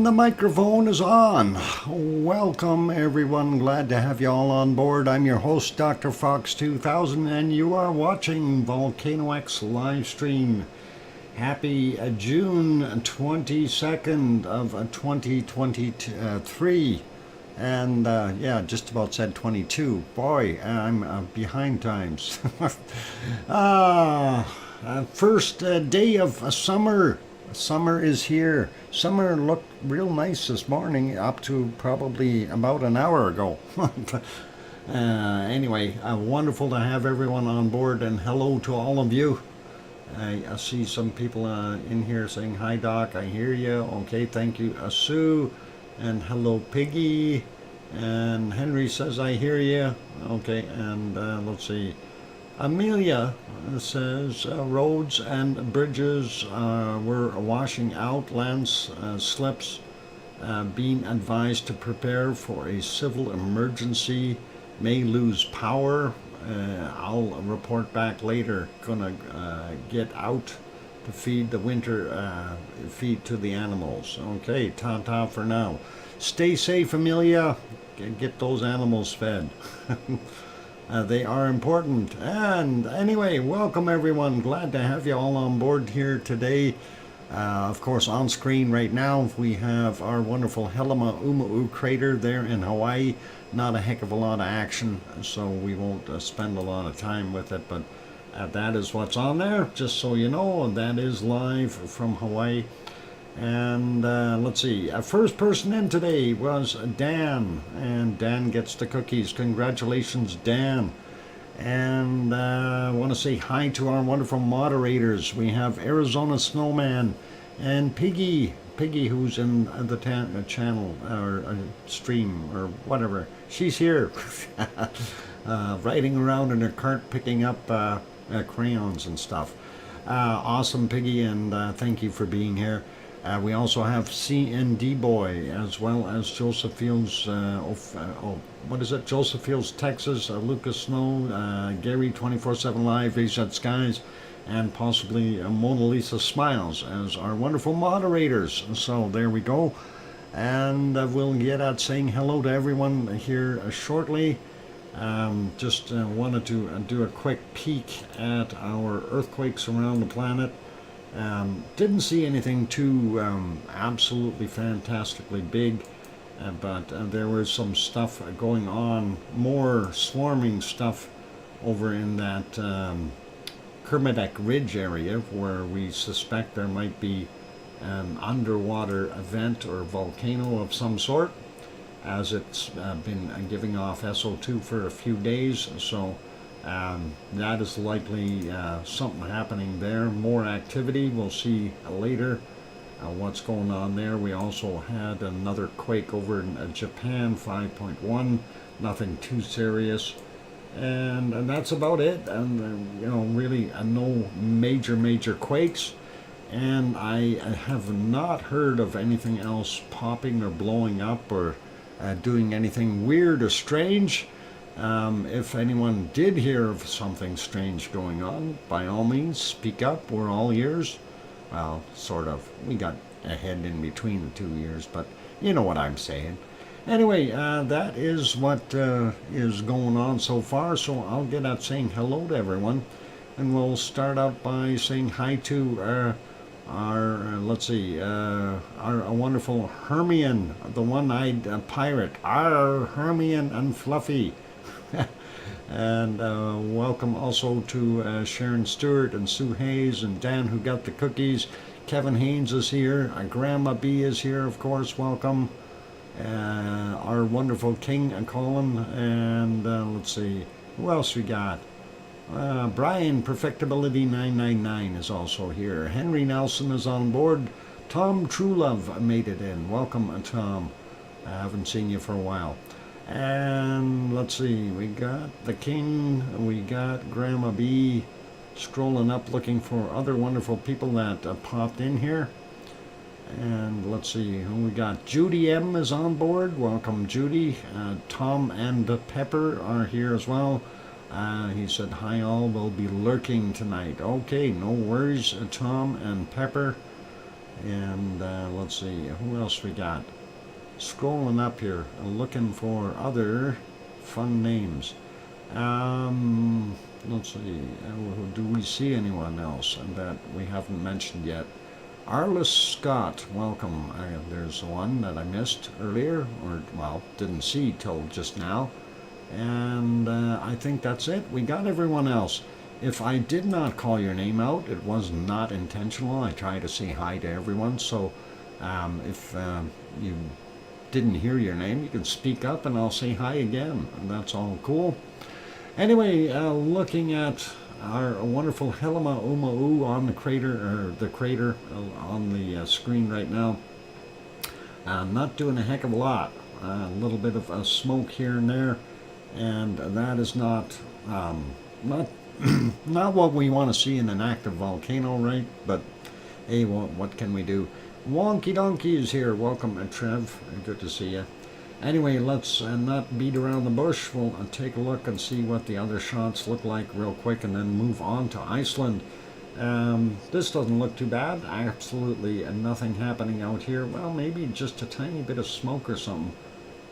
the microphone is on. Welcome everyone, glad to have you all on board. I'm your host, DrFox2000, and you are watching VolcanoX live stream. Happy June 22nd of 2023. And yeah, just about said 22. Boy, I'm behind times. First day of summer. Summer is here. Summer looked real nice this morning up to probably about an hour ago. Anyway, wonderful to have everyone on board, and hello to all of you. I see some people in here saying, hi Doc, I hear you. Okay, thank you, Sue. And hello Piggy. And Henry says, I hear you. Okay, and let's see. Amelia says roads and bridges were washing out, landslips, being advised to prepare for a civil emergency, may lose power. I'll report back later. Gonna get out to feed the winter feed to the animals. Okay, ta-ta for now. Stay safe, Amelia. Get those animals fed. They are important. And anyway, welcome everyone. Glad to have you all on board here today. Of course, on screen right now, we have our wonderful Helima crater there in Hawaii. Not a heck of a lot of action, so we won't spend a lot of time with it, but that is what's on there, just so you know. That is live from Hawaii. And let's see, first person in today was Dan, and Dan gets the cookies. Congratulations, Dan. And I want to say hi to our wonderful moderators. We have Arizona Snowman and Piggy, who's in the channel or stream or whatever. She's here, riding around in her cart picking up crayons and stuff. Awesome, Piggy, and thank you for being here. We also have CND Boy, as well as Joseph Fields, Joseph Fields, Texas, Lucas Snow, Gary 24/7 Live, Asian Skies, and possibly Mona Lisa Smiles as our wonderful moderators. So there we go. And we'll get at saying hello to everyone here shortly. Just wanted to do a quick peek at our earthquakes around the planet. Didn't see anything too absolutely fantastically big, but there was some stuff going on, more swarming stuff over in that Kermadec Ridge area, where we suspect there might be an underwater event or volcano of some sort, as it's been giving off SO2 for a few days. So that is likely something happening there. More activity. We'll see later what's going on there. We also had another quake over in Japan, 5.1. Nothing too serious. And that's about it. And you know, really no major quakes. And I have not heard of anything else popping or blowing up or doing anything weird or strange. If anyone did hear of something strange going on, by all means, speak up. We're all ears. Well, sort of. We got a head in between the 2 ears, but you know what I'm saying. Anyway, that is what is going on so far, so I'll get out saying hello to everyone. And we'll start out by saying hi to our wonderful Hermione, the one-eyed pirate. Our Hermione and Fluffy. And welcome also to Sharon Stewart and Sue Hayes and Dan, who got the cookies. Kevin Haynes is here. Grandma B is here, of course. Welcome. Our wonderful King Colin. And let's see, who else we got? Brian Perfectibility 999 is also here. Henry Nelson is on board. Tom Truelove made it in. Welcome, Tom. I haven't seen you for a while. And let's see, we got the King, we got Grandma B, scrolling up looking for other wonderful people that popped in here. And let's see who we got. Judy M is on board. Welcome, Judy. Tom and Pepper are here as well. He said, hi all, will be lurking tonight. Okay, no worries, Tom and Pepper. And let's see, who else we got? Scrolling up here, looking for other fun names. Let's see, do we see anyone else that we haven't mentioned yet? Arliss Scott, welcome. There's one that I missed earlier, or, well, didn't see till just now. And I think that's it. We got everyone else. If I did not call your name out, it was not intentional. I try to say hi to everyone. So if you didn't hear your name, you can speak up and I'll say hi again. And that's all cool. Anyway, looking at our wonderful Helma Uma'u on the crater on the screen right now. Not doing a heck of a lot. A little bit of smoke here and there. And that is not not what we want to see in an active volcano, right? But hey, what can we do? Wonky Donkey is here. Welcome, Trev. Good to see you. Anyway, let's not beat around the bush. We'll take a look and see what the other shots look like real quick and then move on to Iceland. This doesn't look too bad. Absolutely nothing happening out here. Well, maybe just a tiny bit of smoke or something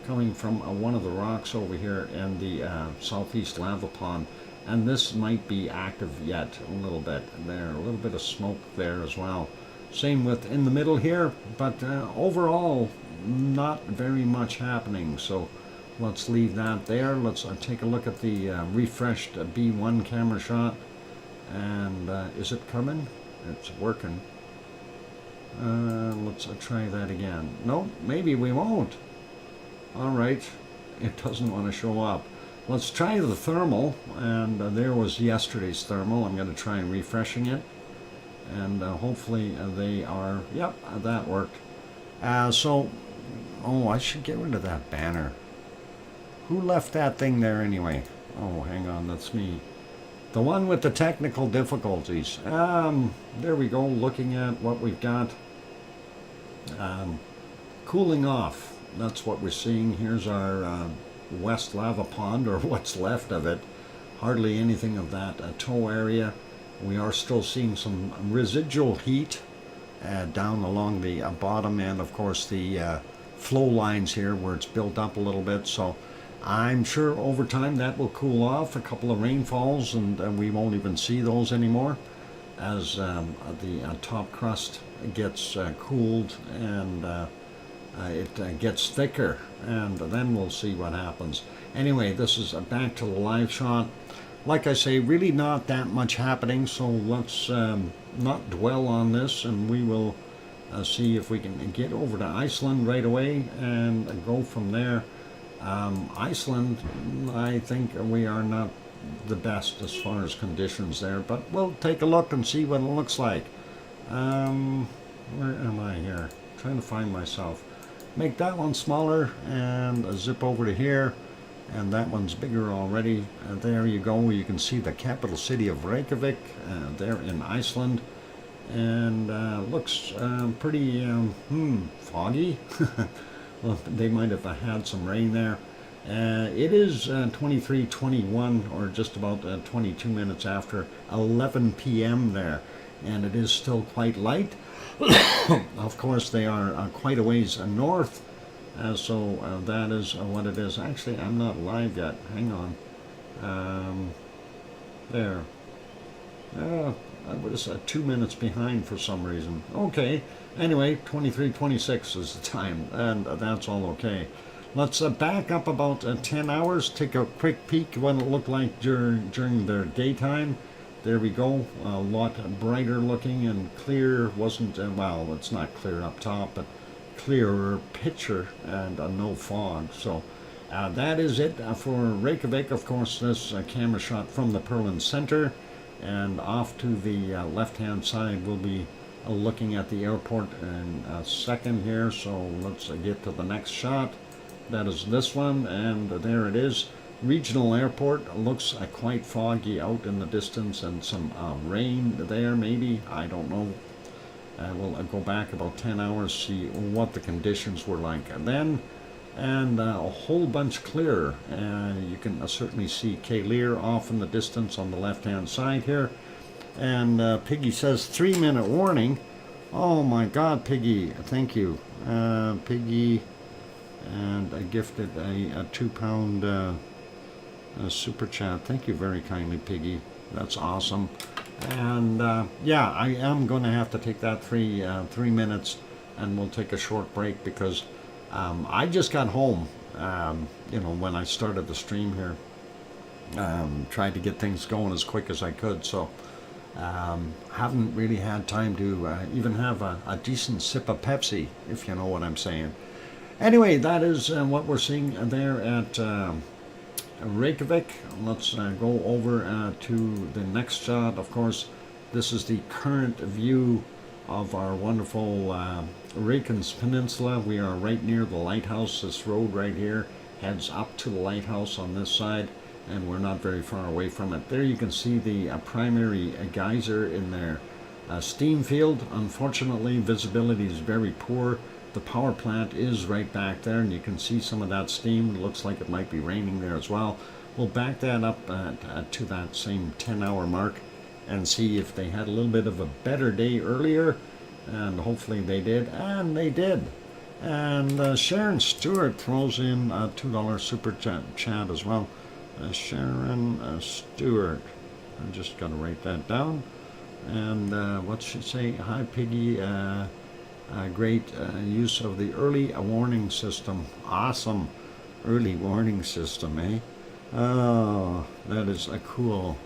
coming from one of the rocks over here in the southeast lava pond. And this might be active yet a little bit there. A little bit of smoke there as well. Same with in the middle here, but overall not very much happening. So let's leave that there. Let's take a look at the refreshed B1 camera shot. And is it coming? It's working. Let's try that again. No, maybe we won't. All right, it doesn't want to show up. Let's try the thermal, and there was yesterday's thermal. I'm going to try refreshing it, and hopefully they are, yep, that worked. So, oh, I should get rid of that banner. Who left that thing there anyway? Oh, hang on, that's me. The one with the technical difficulties. There we go, looking at what we've got. Cooling off. That's what we're seeing. Here's our west lava pond, or what's left of it. Hardly anything of that toe area. We are still seeing some residual heat down along the bottom, and of course the flow lines here where it's built up a little bit. So I'm sure over time that will cool off. A couple of rainfalls and we won't even see those anymore as the top crust gets cooled and it gets thicker, and then we'll see what happens. Anyway, this is back to the live shot. Like I say, really not that much happening, so let's not dwell on this, and we will see if we can get over to Iceland right away and go from there. Iceland, I think we are not the best as far as conditions there, but we'll take a look and see what it looks like. Where am I here? Trying to find myself. Make that one smaller and zip over to here, and that one's bigger already. There you go. You can see the capital city of Reykjavik there in Iceland, and looks pretty foggy. Well, they might have had some rain there. It is 23:21, or just about 22 minutes after 11 p.m. there, and it is still quite light. Of course, they are quite a ways north, so that is what it is. Actually, I'm not live yet. Hang on. There. I was 2 minutes behind for some reason. Okay. Anyway, 23:26 is the time, and that's all okay. Let's back up about 10 hours, take a quick peek what it looked like during the daytime. There we go, a lot brighter looking and clear. Wasn't, well, it's not clear up top, but clearer picture and no fog. So that is it for Reykjavik. Of course, this camera shot from the Perlin Center, and off to the left-hand side we'll be looking at the airport in a second here. So let's get to the next shot. That is this one, and there it is. Regional airport. Looks quite foggy out in the distance, and some rain there maybe, I don't know. We'll go back about 10 hours, see what the conditions were like then, and a whole bunch clearer. You can certainly see Keilir off in the distance on the left hand side here, and Piggy says 3-minute warning. Oh my God, Piggy, thank you. Piggy, and I gifted a £2 super chat. Thank you very kindly, Piggy. That's awesome. And yeah, I am going to have to take that 3 minutes, and we'll take a short break because I just got home. When I started the stream here, tried to get things going as quick as I could. So haven't really had time to even have a decent sip of Pepsi, if you know what I'm saying. Anyway, that is what we're seeing there at Reykjavik. Let's go over to the next shot. Of course, this is the current view of our wonderful Reykjanes Peninsula. We are right near the lighthouse. This road right here heads up to the lighthouse on this side, and we're not very far away from it. There you can see the primary geyser in their steam field. Unfortunately, visibility is very poor. The power plant is right back there, and you can see some of that steam. It looks like it might be raining there as well. We'll back that up to that same 10-hour mark and see if they had a little bit of a better day earlier, and hopefully they did, and they did. And Sharon Stewart throws in a $2 super chat as well. Sharon Stewart. I just got to write that down. And what should say? Hi, Piggy. Great use of the early warning system. Awesome early warning system, eh? Oh, that is a cool.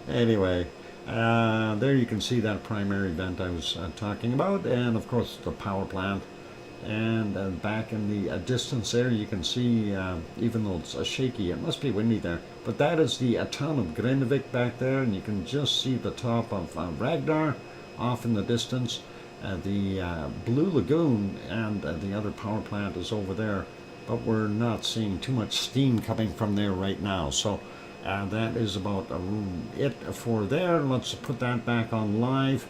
Anyway, there you can see that primary vent I was talking about, and of course the power plant. And back in the distance there, you can see, even though it's shaky, it must be windy there, but that is the town of Grindavik back there, and you can just see the top of Ragnar off in the distance. The Blue Lagoon and the other power plant is over there, but we're not seeing too much steam coming from there right now. So that is about it for there. Let's put that back on live,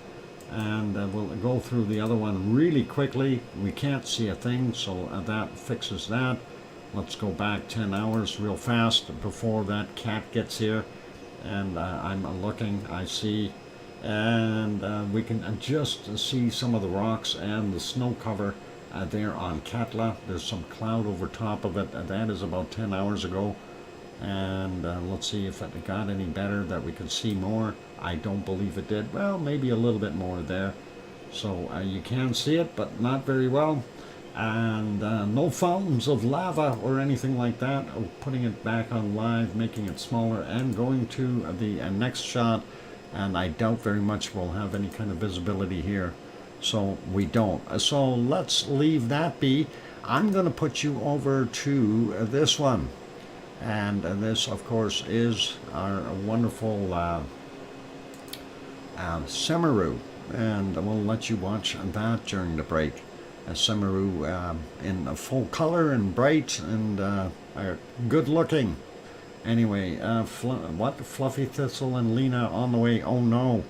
and we'll go through the other one really quickly. We can't see a thing, so that fixes that. Let's go back 10 hours real fast before that cat gets here. And I'm looking, I see, and we can just see some of the rocks and the snow cover there on Katla. There's some cloud over top of it. That is about 10 hours ago. And let's see if it got any better, that we could see more. I don't believe it did. Well, maybe a little bit more there. So you can see it, but not very well. And no fountains of lava or anything like that. Putting it back on live, making it smaller, and going to the next shot. And I doubt very much we'll have any kind of visibility here. So we don't. So let's leave that be. I'm going to put you over to this one. And this, of course, is our wonderful Semaru. And we'll let you watch that during the break. Semaru in full color and bright and good looking. Anyway, Fluffy Thistle and Lena on the way. Oh no,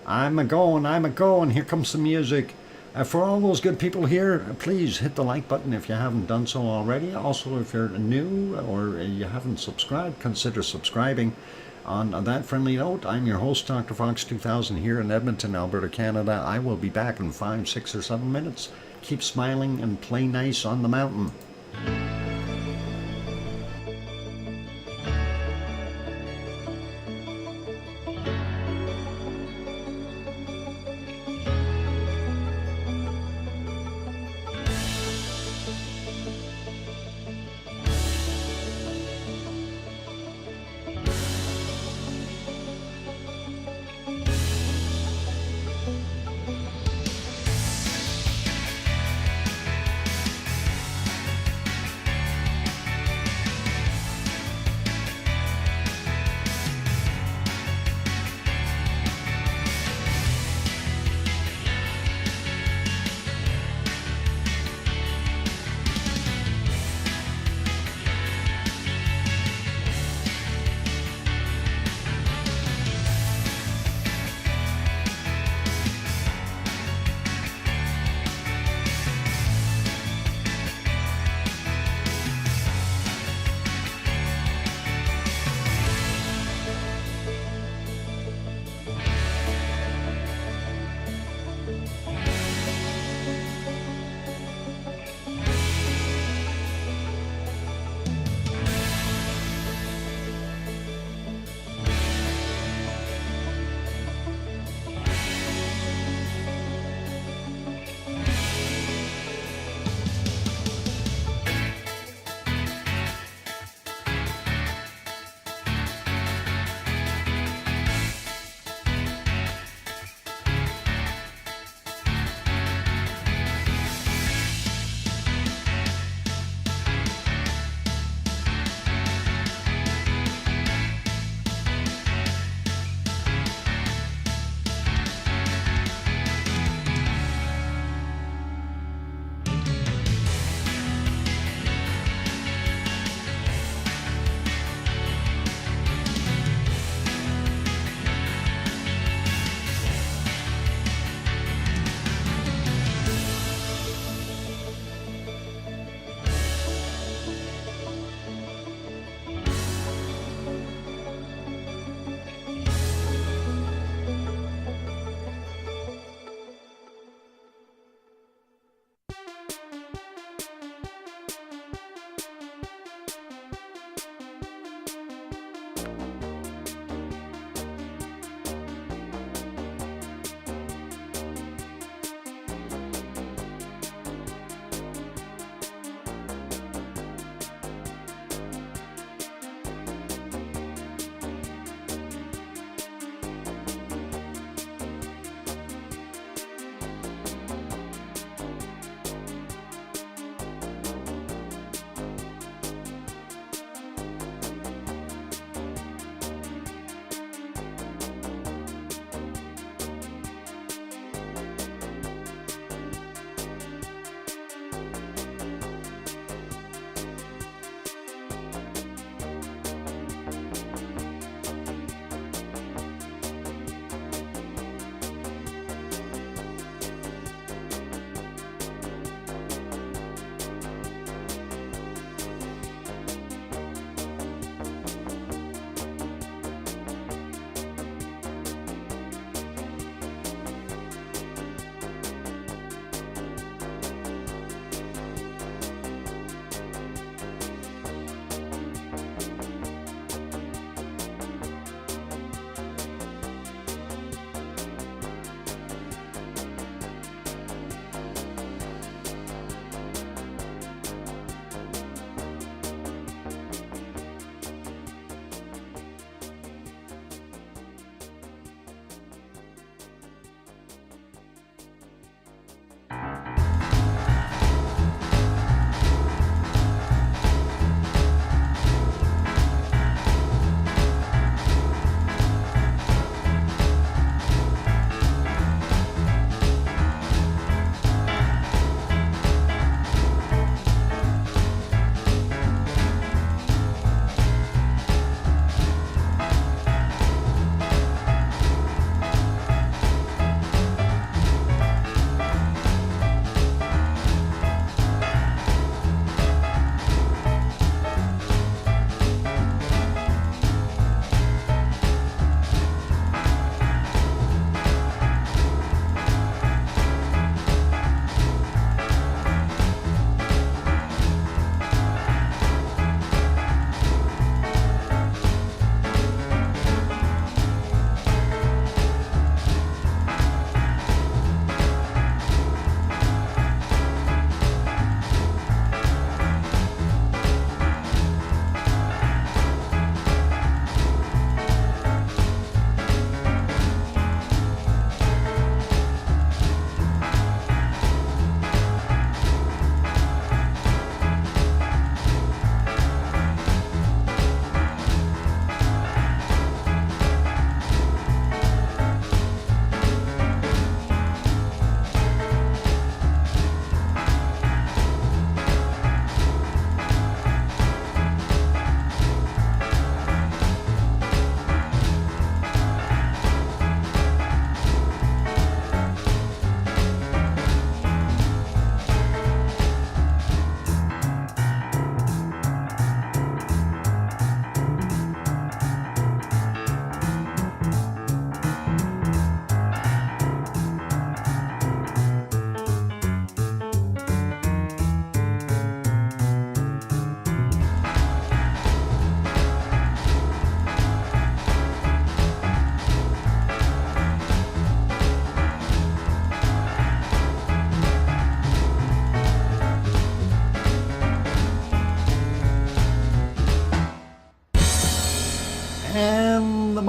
I'm a-going. Here comes the music. For all those good people here, please hit the like button if you haven't done so already. Also, if you're new or you haven't subscribed, consider subscribing. On that friendly note, I'm your host, DrFox2000, here in Edmonton, Alberta, Canada. I will be back in 5, 6, or 7 minutes. Keep smiling and play nice on the mountain.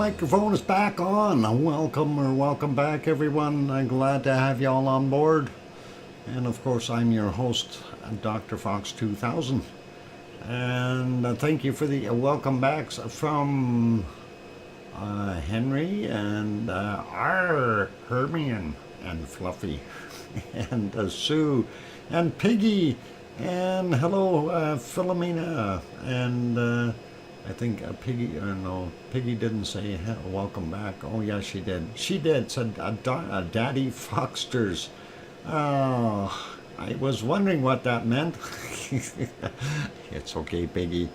microphone is back on. Welcome back, everyone. I'm glad to have you all on board. And of course, I'm your host, DrFox2000. And thank you for the welcome backs from Henry and Hermione and Fluffy and Sue and Piggy and hello Philomena and I think Piggy didn't say welcome back. Oh yeah, she did. She did. Said Daddy Foxters. Oh, I was wondering what that meant. It's okay, Piggy.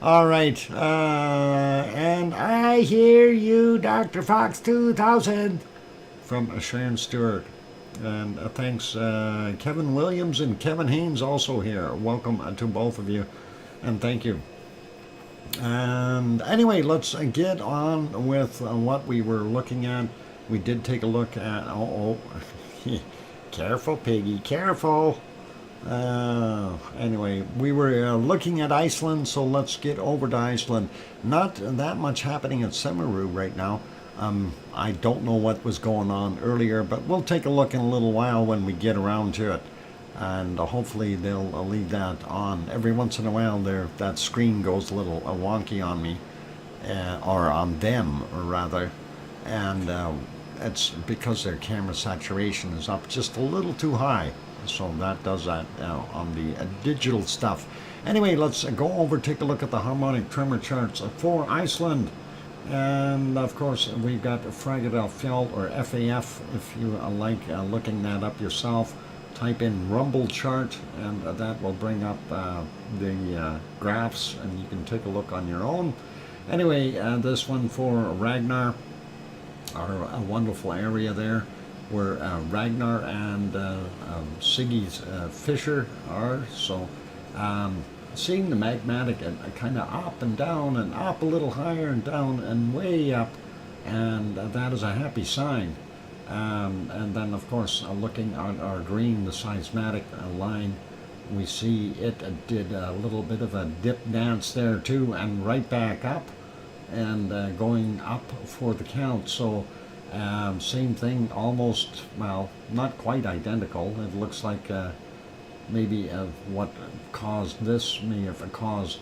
All right, and I hear you, Dr. Fox 2000 from Sharon Stewart. And thanks, Kevin Williams and Kevin Haynes also here. Welcome to both of you, and thank you. And anyway, let's get on with what we were looking at. We did take a look at, careful, Piggy, careful. Anyway, we were looking at Iceland, so let's get over to Iceland. Not that much happening at Semeru right now. I don't know what was going on earlier, but we'll take a look in a little while when we get around to it. And hopefully they'll leave that on. Every once in a while that screen goes a little wonky on me, or on them, or rather. And it's because their camera saturation is up just a little too high. So that does that on the digital stuff. Anyway, let's go over, take a look at the harmonic tremor charts for Iceland. And of course, we've got Fragedalfjall, or FAF, if you like looking that up yourself. Type in rumble chart, and that will bring up the graphs, and you can take a look on your own. Anyway, this one for Ragnar, a wonderful area there, where Ragnar and Siggy's Fisher are. So seeing the magmatic kind of up and down, and up a little higher and down and way up, and that is a happy sign. And then, of course, looking at our green, the seismic line, we see it did a little bit of a dip dance there too, and right back up, and going up for the count. So same thing, almost, well, not quite identical. It looks like maybe what caused this may have caused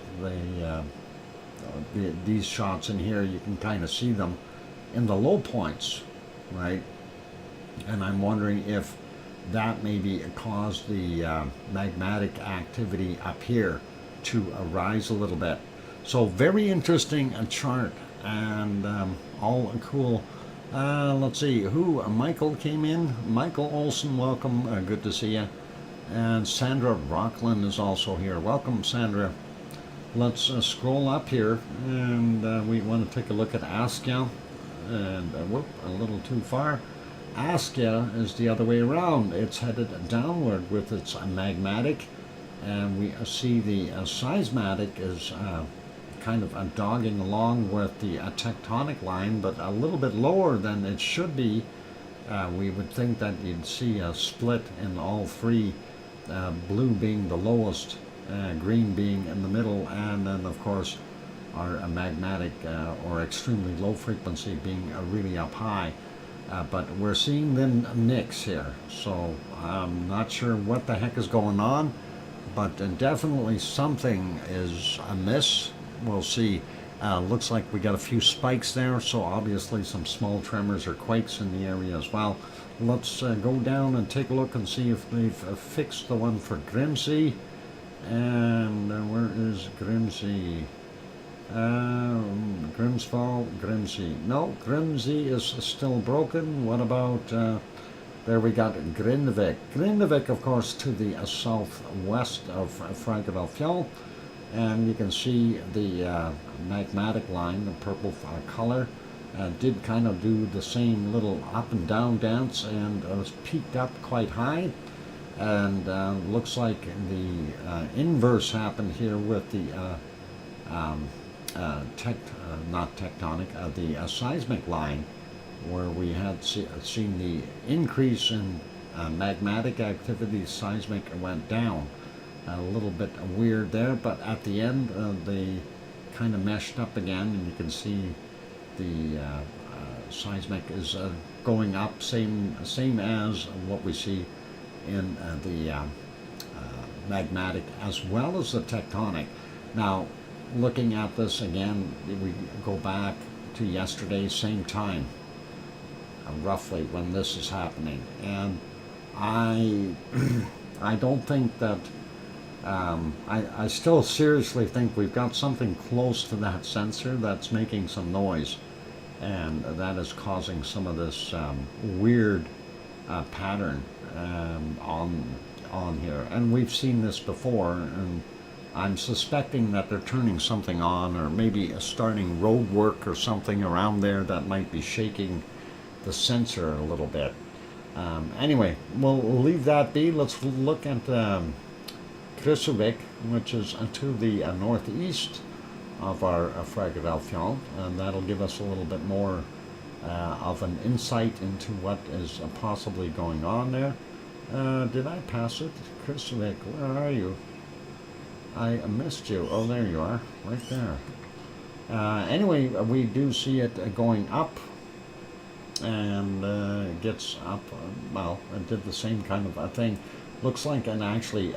these shots in here. You can kind of see them in the low points, right? And I'm wondering if that maybe caused the magmatic activity up here to rise a little bit. So very interesting chart, and all cool. Let's see who Michael came in. Michael Olson, welcome. Good to see you. And Sandra Rockland is also here. Welcome, Sandra. Let's scroll up here, and we want to take a look at Askja. And whoop, a little too far. Askja is the other way around. It's headed downward with its magmatic, and we see the seismatic is kind of dogging along with the tectonic line, but a little bit lower than it should be. We would think that you'd see a split in all three, blue being the lowest, green being in the middle, and then of course our magmatic or extremely low frequency being really up high. But we're seeing them mix here, so I'm not sure what the heck is going on, but definitely something is amiss. We'll see. Looks like we got a few spikes there, so obviously some small tremors or quakes in the area as well. Let's go down and take a look and see if they've fixed the one for Grimsey. And where is Grimsey? Grimsfall, Grimsey. No, Grimsey is still broken. What about, there we got Grindavik. Grindavik, of course, to the southwest of Fragedalfjall. And you can see the magmatic line, the purple color, did kind of do the same little up and down dance, and was peaked up quite high. And looks like the inverse happened here with the not tectonic, the seismic line, where we had seen the increase in magmatic activity. Seismic went down. A little bit weird there, but at the end they kind of meshed up again, and you can see the seismic is going up, same as what we see in the magmatic as well as the tectonic. Now, looking at this again, we go back to yesterday, same time, roughly when this is happening, and I don't think that I still seriously think we've got something close to that sensor that's making some noise, and that is causing some of this weird pattern on here. And we've seen this before, and I'm suspecting that they're turning something on, or maybe starting road work or something around there that might be shaking the sensor a little bit. Anyway, we'll leave that be. Let's look at Krusovik, which is to the northeast of our Erupción, and that'll give us a little bit more of an insight into what is possibly going on there. Did I pass it? Krusovik, where are you? I missed you. Oh, there you are, right there. Anyway, we do see it going up, and it gets up, well, it did the same kind of a thing. Looks like it actually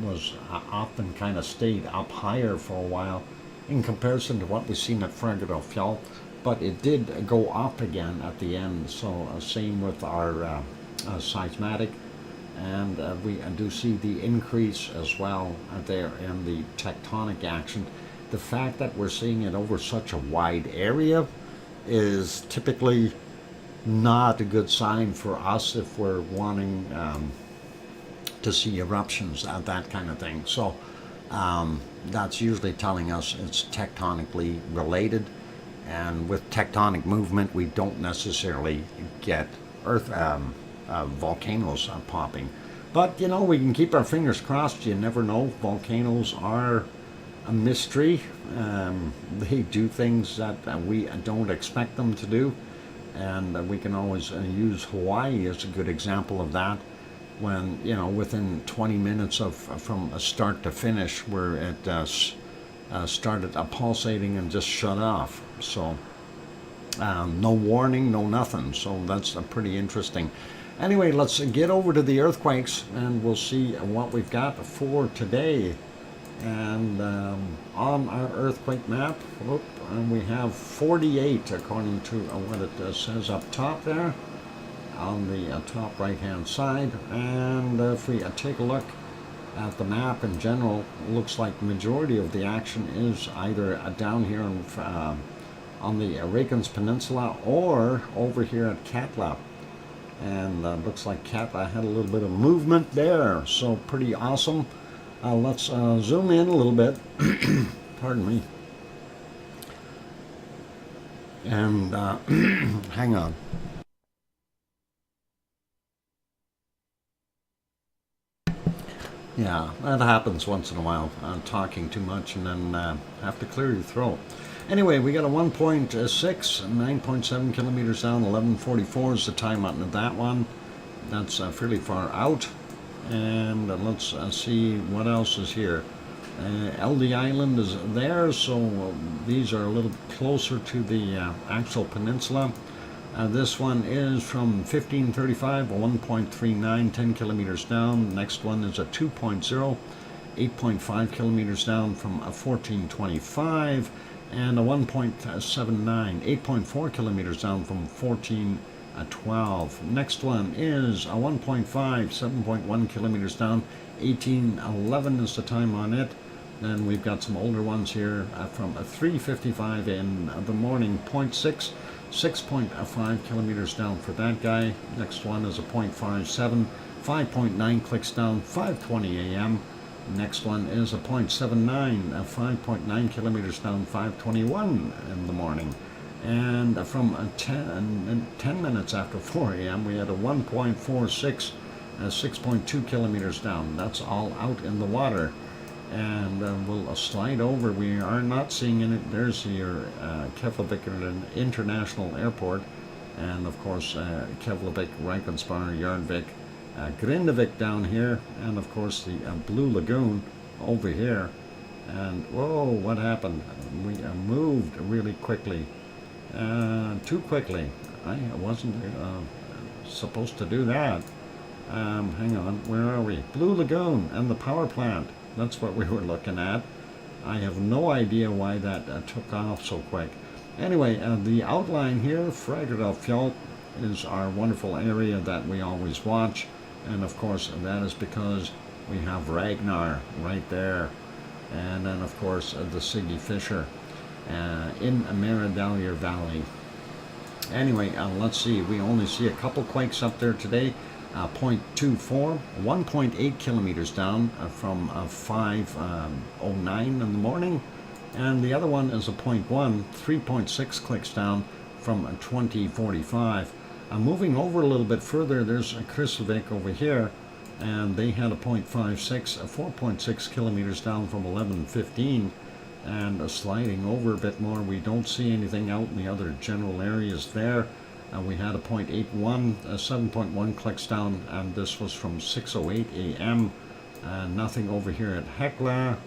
was up and kind of stayed up higher for a while in comparison to what we've seen at Erupción, but it did go up again at the end. So same with our seismatic, and we do see the increase as well there in the tectonic action. The fact that we're seeing it over such a wide area is typically not a good sign for us if we're wanting to see eruptions, that kind of thing. So that's usually telling us it's tectonically related, and with tectonic movement we don't necessarily get volcanoes popping. But you know, we can keep our fingers crossed. You never know. Volcanoes are a mystery. They do things that we don't expect them to do, and we can always use Hawaii as a good example of that, when, you know, within 20 minutes of from a start to finish, where it started pulsating and just shut off. So no warning, no nothing. So that's pretty interesting. Anyway, let's get over to the earthquakes, and we'll see what we've got for today. And on our earthquake map, and we have 48 according to what it says up top there on the top right hand side. And if we take a look at the map in general, it looks like the majority of the action is either down here on the Reykjanes Peninsula or over here at Katla. And looks like Katla had a little bit of movement there, so pretty awesome. Let's zoom in a little bit. Pardon me. And hang on. Yeah, that happens once in a while. Talking too much and then have to clear your throat. Anyway, we got a 1.6, 9.7 kilometers down, 11:44 is the time on that one. That's fairly far out. And let's see what else is here. LD Island is there, so these are a little closer to the actual peninsula. This one is from 1535, a 1.39, 10 kilometers down. Next one is a 2.0, 8.5 kilometers down from a 1425, and a 1.79, 8.4 kilometers down from 1412. Next one is a 1.5, 7.1 kilometers down, 1811 is the time on it. Then we've got some older ones here from a 3:55 in the morning, 0.6, 6.5 kilometers down for that guy. Next one is a 0.57, 5.9 clicks down, 5:20 a.m. Next one is a 0.79, 5.9 kilometers down, 5:21 in the morning. And from 10 minutes after 4 a.m. we had a 1.46, 6.2 kilometers down. That's all out in the water. And we'll slide over. We are not seeing any. There's your Keflavik International Airport, and of course Keflavik, Reykjanesbær, Jørnvik, Grindavik down here, and of course the Blue Lagoon over here. And whoa, what happened? We moved really quickly. too quickly. I wasn't supposed to do that. Hang on, where are we? Blue Lagoon and the power plant. That's what we were looking at. I have no idea why that took off so quick. Anyway, the outline here, Erupción, is our wonderful area that we always watch. And of course, that is because we have Ragnar right there. And then, of course, the Siggy Fisher in Meridalier Valley. Anyway, let's see. We only see a couple quakes up there today. 0.24, 1.8 kilometers down from 5:09 in the morning. And the other one is a 0.1, 3.6 clicks down from 2045. Moving over a little bit further, there's a Kristevik over here, and they had a 0.56, 4.6 kilometers down from 11:15. And sliding over a bit more, we don't see anything out in the other general areas there. We had a 0.81, 7.1 clicks down, and this was from 6:08 a.m. Nothing over here at Hekla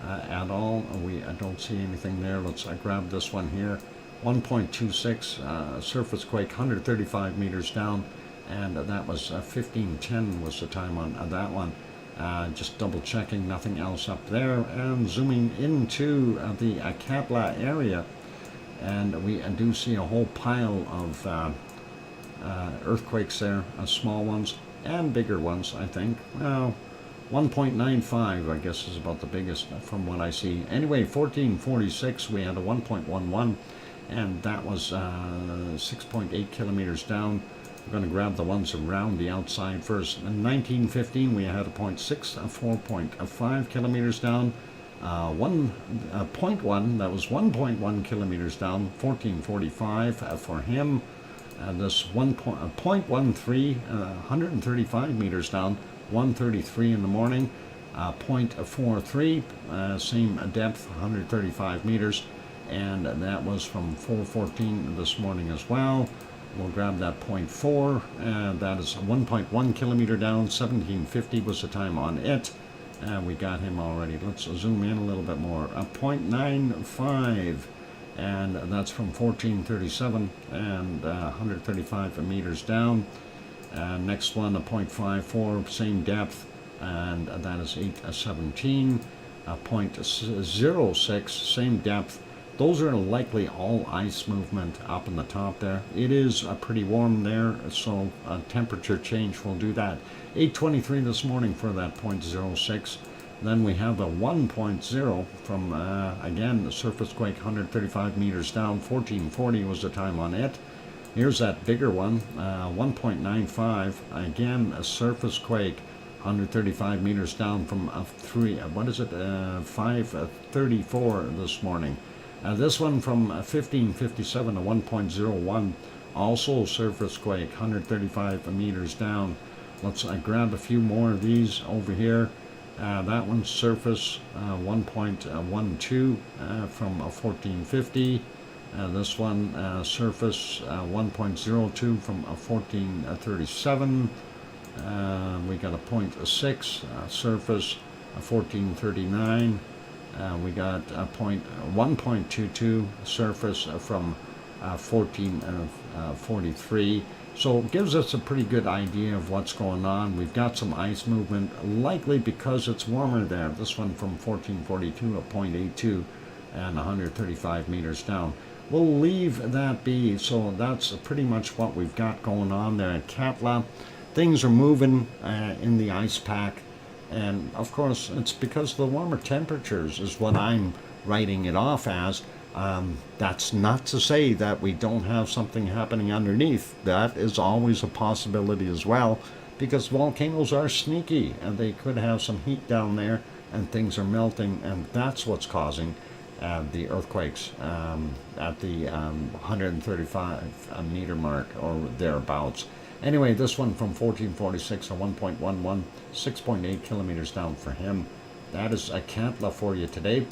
at all. We don't see anything there. Let's grab this one here. 1.26 surface quake, 135 meters down, and that was 15:10 was the time on that one. Just double checking, nothing else up there, and zooming into the Katla area, and we do see a whole pile of earthquakes there, small ones and bigger ones, I think. Well, 1.95 I guess is about the biggest from what I see. Anyway, 1446 we had a 1.11, and that was 6.8 kilometers down. We're going to grab the ones around the outside first. In 1915 we had a 0.6, 4.5 kilometers down. 1.1, that was 1.1 kilometers down, 1445 for him. This 0.13, 135 meters down, 1:33 in the morning. 0.43, same depth, 135 meters, and that was from 4:14 this morning as well. We'll grab that 0.4, and that is 1.1 kilometer down, 1750 was the time on it. We got him already. Let's zoom in a little bit more. 0.95, and that's from 1437 and 135 meters down. Next one, a 0.54, same depth, and that is 817. 0.06, same depth. Those are likely all ice movement up in the top there. It is pretty warm there, so a temperature change will do that. 8:23 this morning for that 0.06. Then we have a 1.0 from, again, the surface quake, 135 meters down, 1440 was the time on it. Here's that bigger one, 1.95, again, a surface quake, 135 meters down from 534 this morning. This one from 1557 to 1.01, also surface quake, 135 meters down. Let's grab a few more of these over here. That one's surface, 1.12 from 1450. This one surface, 1.02 from 1437. We got a 0.6 surface, 1439. We got a 1.22 surface from 1443. So it gives us a pretty good idea of what's going on. We've got some ice movement, likely because it's warmer there. This one from 1442 at 0.82 and 135 meters down. We'll leave that be. So that's pretty much what we've got going on there at Katla. Things are moving in the ice pack. And of course, it's because of the warmer temperatures is what I'm writing it off as. That's not to say that we don't have something happening underneath. That is always a possibility as well, because volcanoes are sneaky and they could have some heat down there and things are melting, and that's what's causing the earthquakes at the 135 meter mark or thereabouts. Anyway, this one from 1446 to 1.11, 6.8 kilometers down for him. That is a Katla for you today.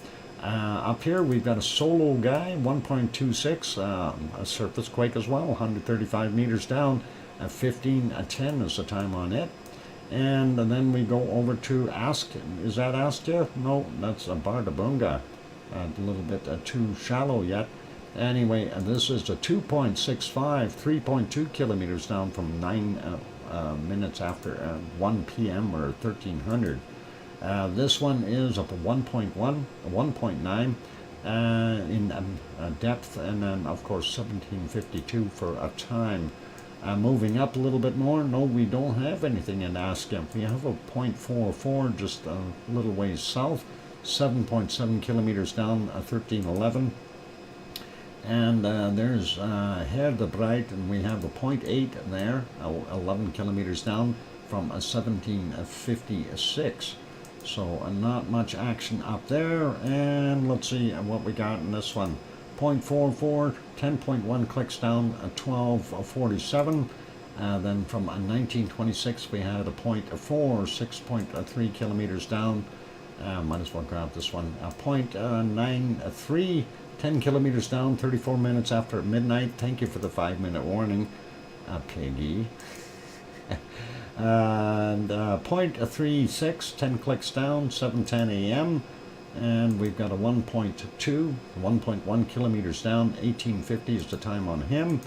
Up here we've got a solo guy, 1.26, a surface quake as well, 135 meters down, 15:10 is the time on it. And then we go over to is that Astia? No, that's a Bardabunga. A little bit too shallow yet. Anyway, this is a 2.65, 3.2 kilometers down from 9 minutes after 1 p.m. or 1300. This one is up 1.1, 1.9 in depth, and then of course 1752 for a time. Moving up a little bit more, no, we don't have anything in Aska. We have a 0.44 just a little ways south, 7.7 kilometers down, 1311. And there's Herdebreit, and we have a 0.8 there, 11 kilometers down from 1756. So not much action up there. And let's see what we got in this one. 0.44, 10.1 clicks down, 1247. Then from 1926 we had a 0.4, 6.3 kilometers down. Might as well grab this one. 0.93, 10 kilometers down, 34 minutes after midnight. Thank you for the 5-minute warning, Piggy. And 0.36, 10 clicks down, 7:10 a.m. And we've got a 1.2, 1.1 kilometers down, 1850 is the time on him.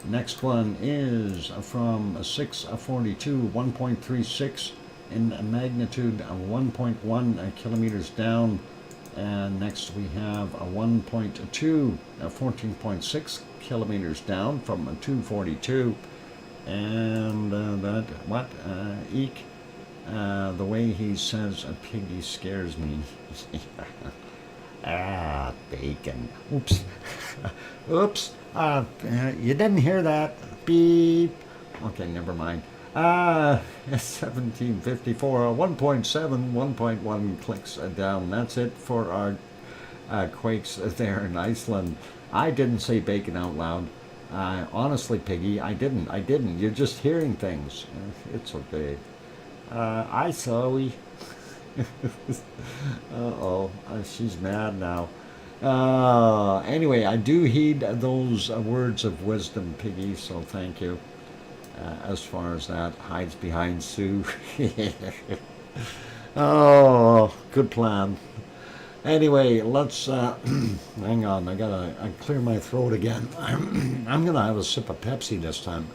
Next one is from 6:42, 1.36 in magnitude, 1.1 kilometers down. And next we have a 1.2, 14.6 kilometers down from 242. And that, what, eek, the way he says piggy scares me. Bacon. Oops. Oops. You didn't hear that. Beep. Okay, never mind. 1754, 1.7, 1.1 clicks down. That's it for our quakes there in Iceland. I didn't say bacon out loud. Honestly, Piggy, I didn't. You're just hearing things. It's okay. I saw we. Uh-oh, she's mad now. Anyway, I do heed those words of wisdom, Piggy, so thank you. As far as that, hides behind Sue. Oh, good plan. Anyway, let's hang on. I clear my throat again. I'm gonna have a sip of Pepsi this time.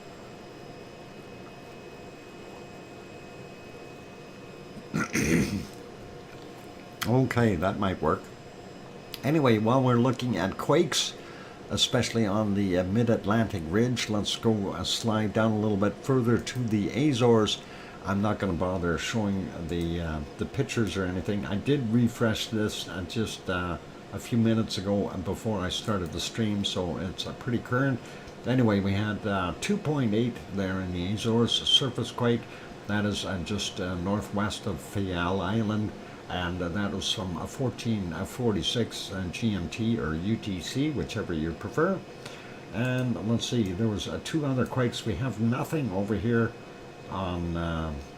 Okay, that might work. Anyway, while we're looking at quakes, especially on the mid-Atlantic ridge, let's go slide down a little bit further to the Azores. I'm not going to bother showing the pictures or anything. I did refresh this just a few minutes ago before I started the stream, so it's pretty current. Anyway, we had 2.8 there in the Azores, surface quake. That is just northwest of Fayal Island, and that was from 1446 GMT or UTC, whichever you prefer. And let's see, there was 2 other quakes. We have nothing over here on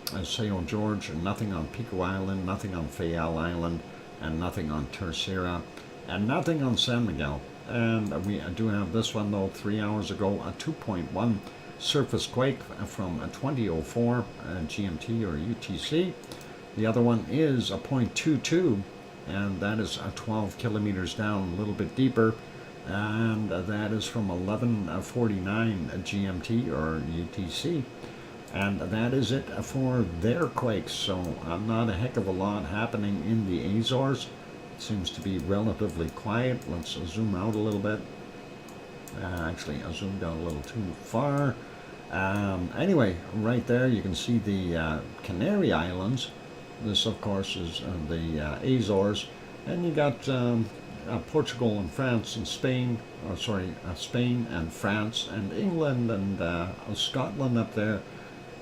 Seo George, and nothing on Pico Island, nothing on Fayal Island, and nothing on Terceira, and nothing on San Miguel. And we do have this one though, 3 hours ago, a 2.1 surface quake from 2004 GMT or UTC. The other one is a 0.22, and that is 12 kilometers down, a little bit deeper, and that is from 1149 GMT or UTC. And that is it for their quakes. So not a heck of a lot happening in the Azores. It seems to be relatively quiet. Let's zoom out a little bit. Actually, I zoomed out a little too far. Anyway, right there you can see the Canary Islands. This, of course, is the Azores. And you got Portugal and France and Spain, Spain and France and England and Scotland up there,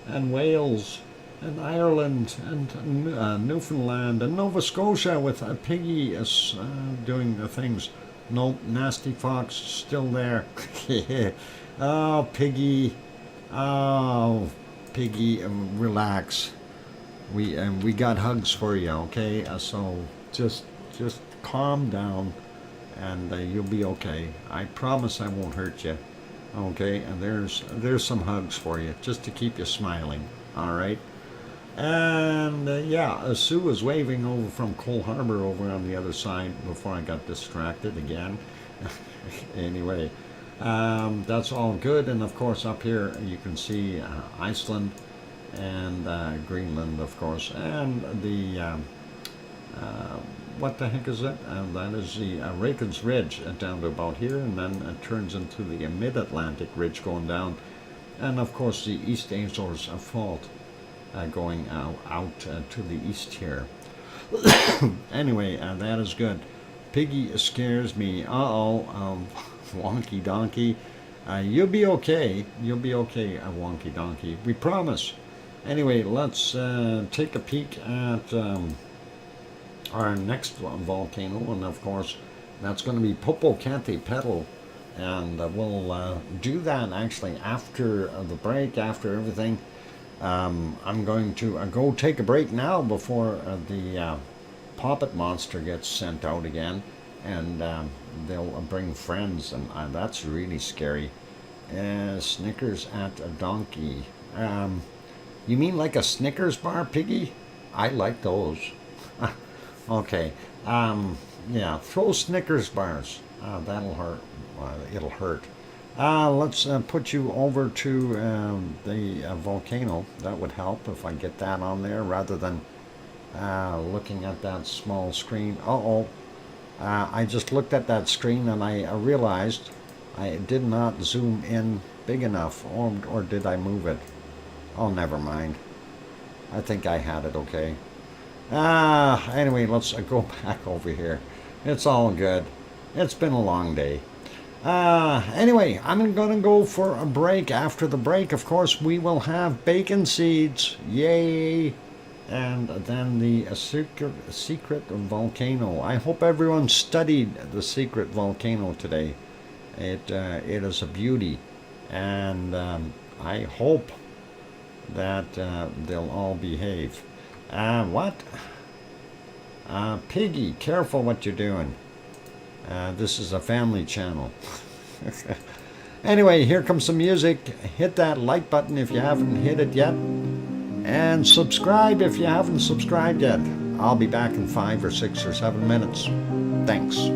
and Wales and Ireland and Newfoundland and Nova Scotia with Piggy doing the things. Nope, Nasty Fox still there. Oh, Piggy. Oh, Piggy, relax. We got hugs for you, okay? So just calm down, and you'll be okay. I promise I won't hurt you, okay? And there's some hugs for you, just to keep you smiling, all right? And yeah, Sue was waving over from Cole Harbor over on the other side before I got distracted again. Anyway, that's all good. And of course, up here you can see Iceland and Greenland, of course, and the what the heck is it? That is the Reykjanes Ridge down to about here, and then it turns into the Mid-Atlantic Ridge going down, and of course the East Azores Fault going out to the east here. Anyway, that is good. Piggy scares me. Uh-oh, wonky donkey. You'll be okay. You'll be okay, wonky donkey. We promise. Anyway, let's take a peek at our next volcano, and of course that's going to be Popocatépetl, and we'll do that actually after the break, after everything. I'm going to go take a break now before the Poppet Monster gets sent out again, and they'll bring friends, and that's really scary. Snickers at a donkey. You mean like a Snickers bar, Piggy? I like those. Okay. Yeah, throw Snickers bars. That'll hurt. It'll hurt. Let's put you over to the volcano. That would help if I get that on there rather than looking at that small screen. Uh-oh. I just looked at that screen and I realized I did not zoom in big enough. Or did I move it? Oh, never mind. I think I had it okay. Anyway, let's go back over here. It's all good. It's been a long day. Anyway, I'm going to go for a break. After the break, of course, we will have bacon seeds. Yay! And then the secret volcano. I hope everyone studied the secret volcano today. It is a beauty. And I hope that they'll all behave. What? Piggy, careful what you're doing. This is a family channel. Anyway, here comes some music. Hit that like button if you haven't hit it yet. And subscribe if you haven't subscribed yet. I'll be back in 5 or 6 or 7 minutes. Thanks.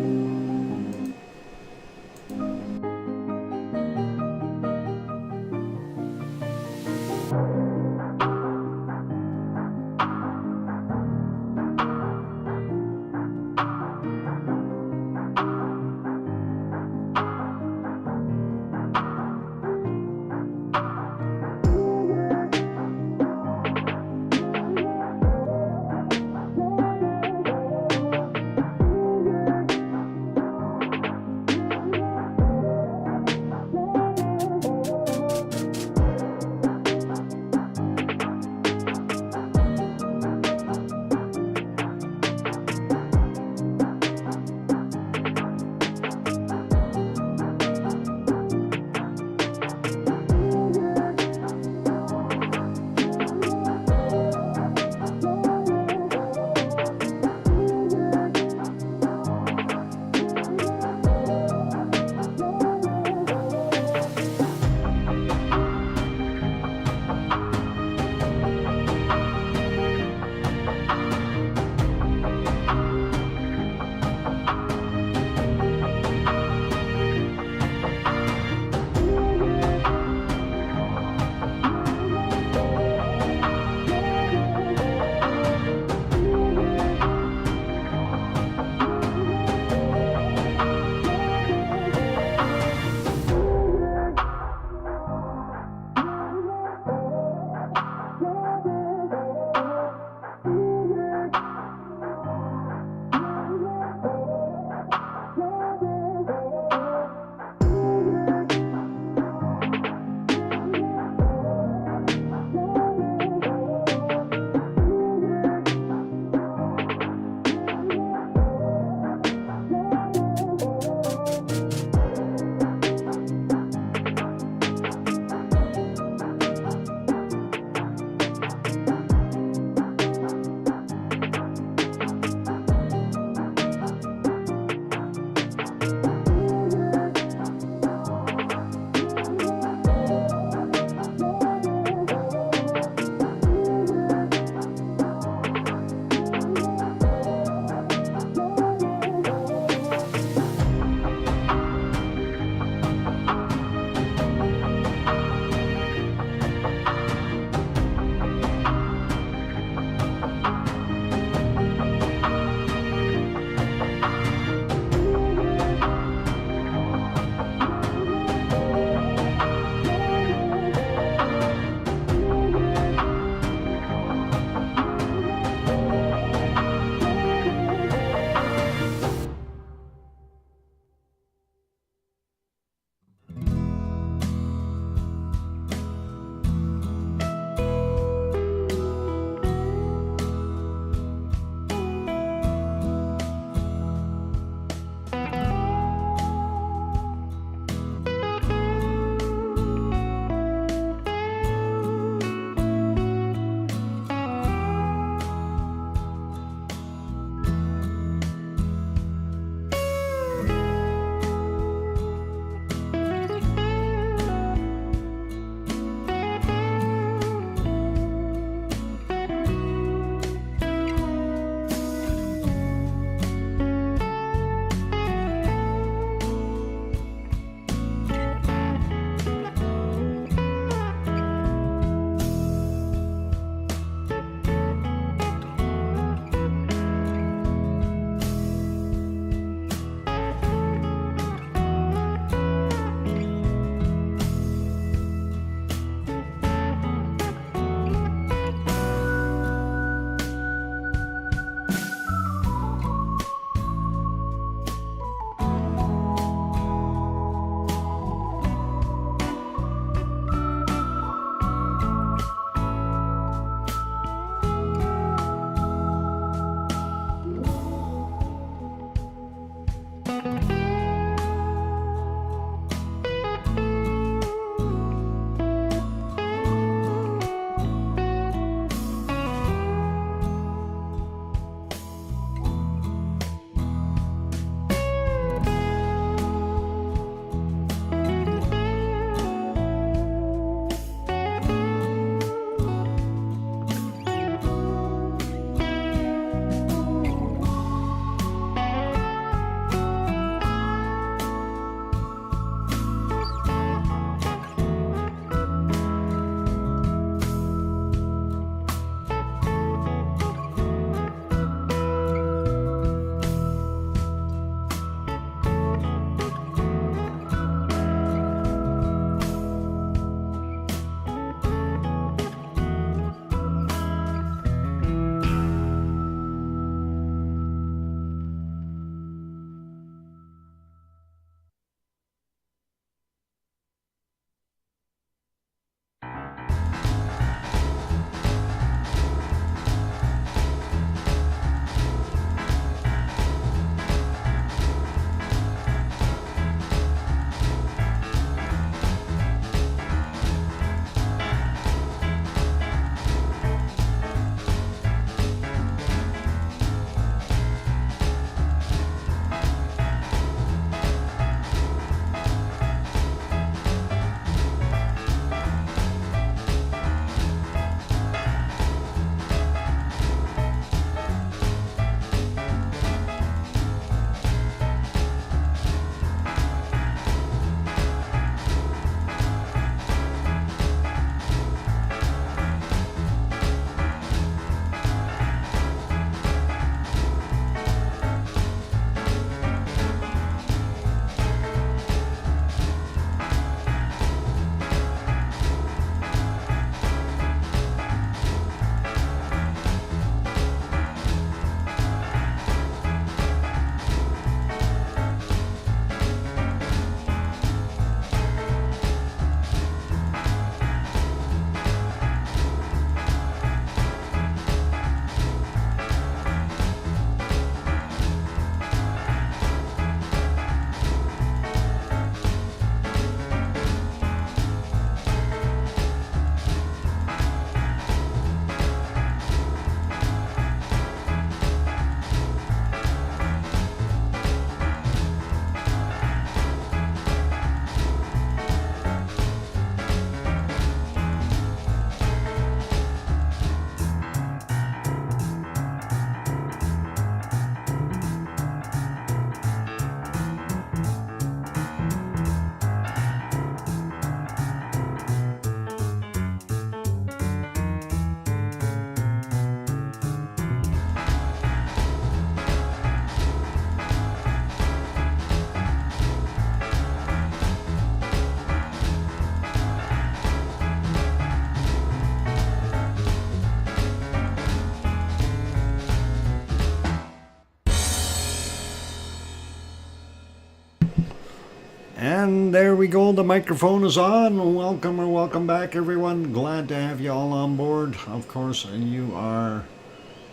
And there we go, the microphone is on. Welcome or welcome back, everyone. Glad to have you all on board. Of course, you are,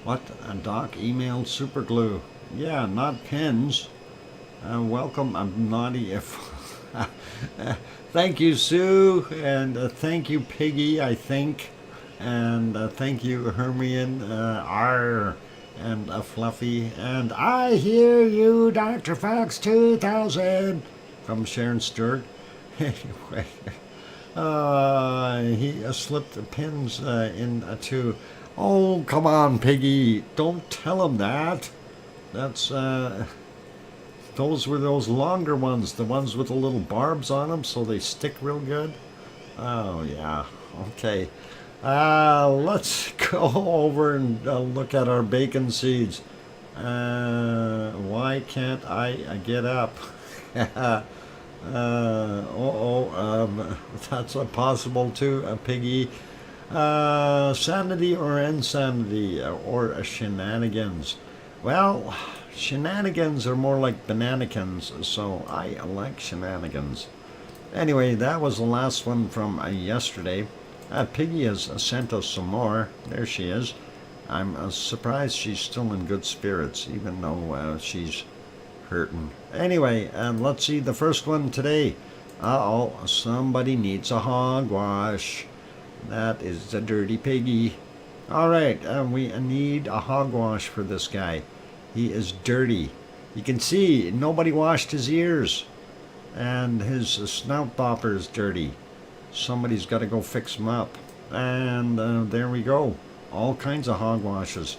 what, a doc email super glue. Yeah, not pins. Welcome, I'm naughty if... Thank you, Sue, and thank you, Piggy, I think. And thank you, Hermione, R, and Fluffy. And I hear you, DrFox2000. From Sharon Stewart. Anyway, he slipped the pins into. Oh, come on, Piggy! Don't tell him that. That's those were those longer ones, the ones with the little barbs on them, so they stick real good. Oh yeah. Okay. Let's go over and look at our bacon seeds. Why can't I get up? That's possible too, Piggy. Sanity or insanity or shenanigans. Well, shenanigans are more like bananikins, so I like shenanigans. Anyway, that was the last one from yesterday. Piggy has sent us some more. There she is. I'm surprised she's still in good spirits, even though she's hurting. Anyway, let's see the first one today. Uh-oh, somebody needs a hogwash. That is the dirty Piggy. Alright, we need a hogwash for this guy. He is dirty. You can see nobody washed his ears. And his snout bopper is dirty. Somebody's got to go fix him up. And there we go. All kinds of hogwashes.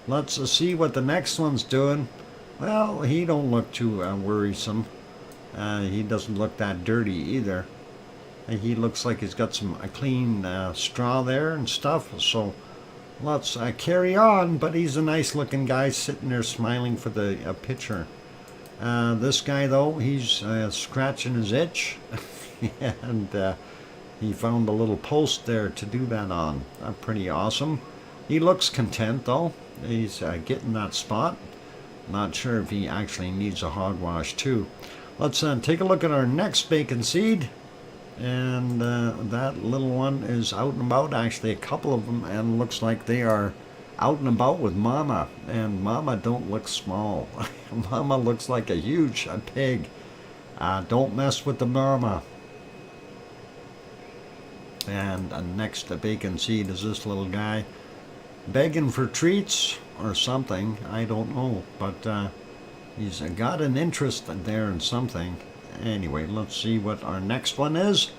Let's see what the next one's doing. Well, he don't look too worrisome. He doesn't look that dirty either. He looks like he's got some clean straw there and stuff. So let's carry on. But he's a nice looking guy sitting there smiling for the picture. This guy though, he's scratching his itch. And he found a little post there to do that on. Pretty awesome. He looks content though. He's getting that spot. Not sure if he actually needs a hogwash too. Let's take a look at our next bacon seed. And that little one is out and about, actually a couple of them, and looks like they are out and about with Mama. And Mama don't look small. Mama looks like a huge pig. Don't mess with the Mama. And next bacon seed is this little guy begging for treats or something, I don't know, but he's got an interest there in something. Anyway, let's see what our next one is.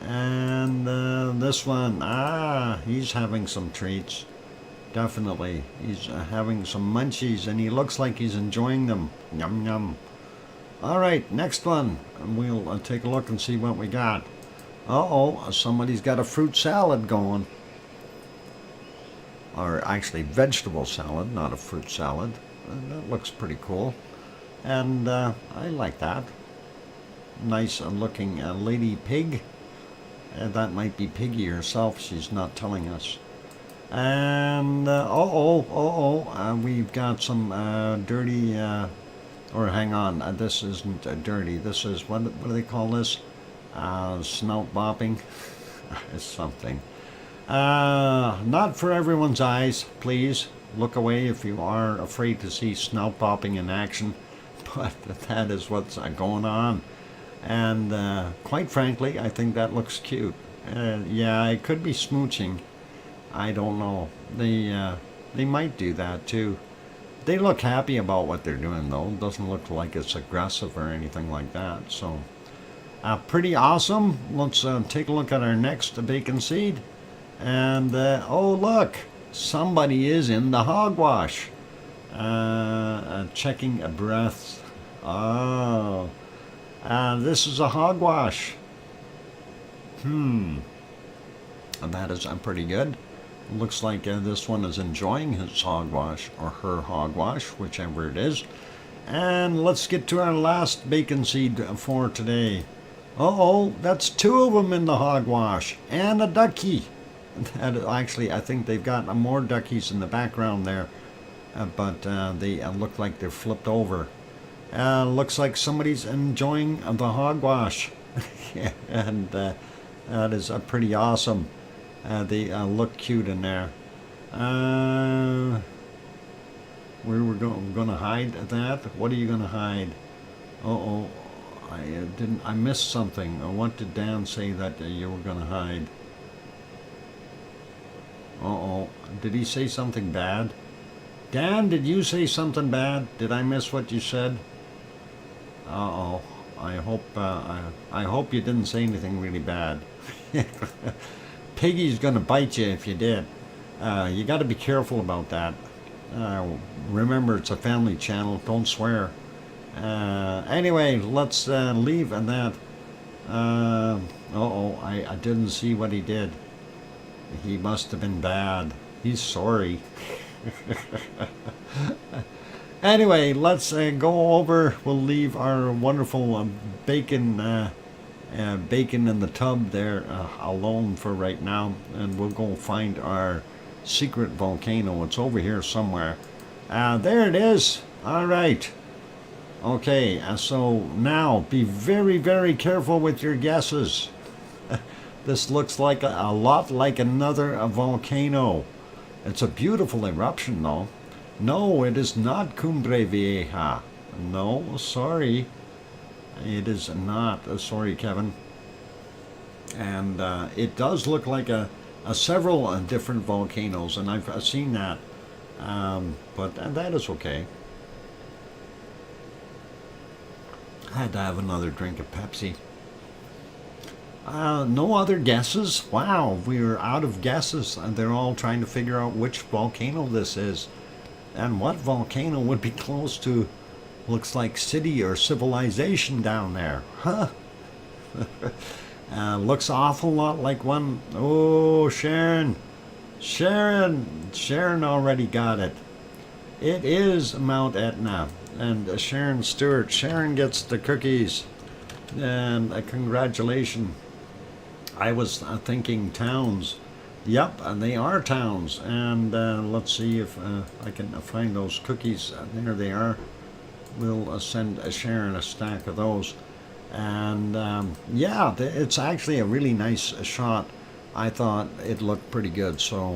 And this one, he's having some treats. Definitely, he's having some munchies, and he looks like he's enjoying them. Yum yum. Alright, next one. We'll take a look and see what we got. Uh-oh, somebody's got a fruit salad going. Or actually vegetable salad, not a fruit salad. That looks pretty cool. And I like that. Nice looking lady pig. That might be Piggy herself, she's not telling us. And we've got some dirty, or hang on, this isn't dirty, this is, what do they call this? Snout bopping? Something. Not for everyone's eyes, please. Look away if you are afraid to see snout bopping in action. But that is what's going on. And quite frankly, I think that looks cute. Yeah, it could be smooching. I don't know. They might do that too. They look happy about what they're doing though. It doesn't look like it's aggressive or anything like that. So, pretty awesome. Let's take a look at our next bacon seed. And, oh look, somebody is in the hogwash. Checking breaths. Oh, this is a hogwash. And that is pretty good. Looks like this one is enjoying his hogwash, or her hogwash, whichever it is. And let's get to our last bacon seed for today. Uh-oh, that's two of them in the hogwash, and a ducky. That, actually, I think they've got more duckies in the background there, but they look like they're flipped over. Looks like somebody's enjoying the hogwash. And that is pretty awesome. They look cute in there. Where we're going to hide that? What are you going to hide? Uh-oh. I missed something. What did Dan say that you were going to hide? Uh-oh. Did he say something bad? Dan, did you say something bad? Did I miss what you said? Uh-oh. I hope you didn't say anything really bad. Piggy's gonna bite you if you did. You got to be careful about that. Remember, it's a family channel. Don't swear. Anyway, let's leave that. Uh-oh, I didn't see what he did. He must have been bad. He's sorry. Anyway, let's go over. We'll leave our wonderful bacon in the tub there alone for right now, and we'll go find our secret volcano. It's over here somewhere. There it is. All right. Okay, so now be very, very careful with your guesses. This looks like a lot like another volcano. It's a beautiful eruption, though. No, it is not Cumbre Vieja. No, sorry. It is not. Sorry, Kevin. And it does look like several different volcanoes, and I've seen that. But that is okay. I had to have another drink of Pepsi. No other guesses? Wow, we're out of guesses. And they're all trying to figure out which volcano this is. And what volcano would be close to, looks like city or civilization down there. Huh? Looks awful lot like one. Oh, Sharon already got it. It is Mount Etna. And Sharon Stewart. Sharon gets the cookies. And congratulations. I was thinking towns. Yep, and they are towns. And let's see if I can find those cookies. There they are. We'll send Sharon a stack of those. And yeah, it's actually a really nice shot. I thought it looked pretty good, so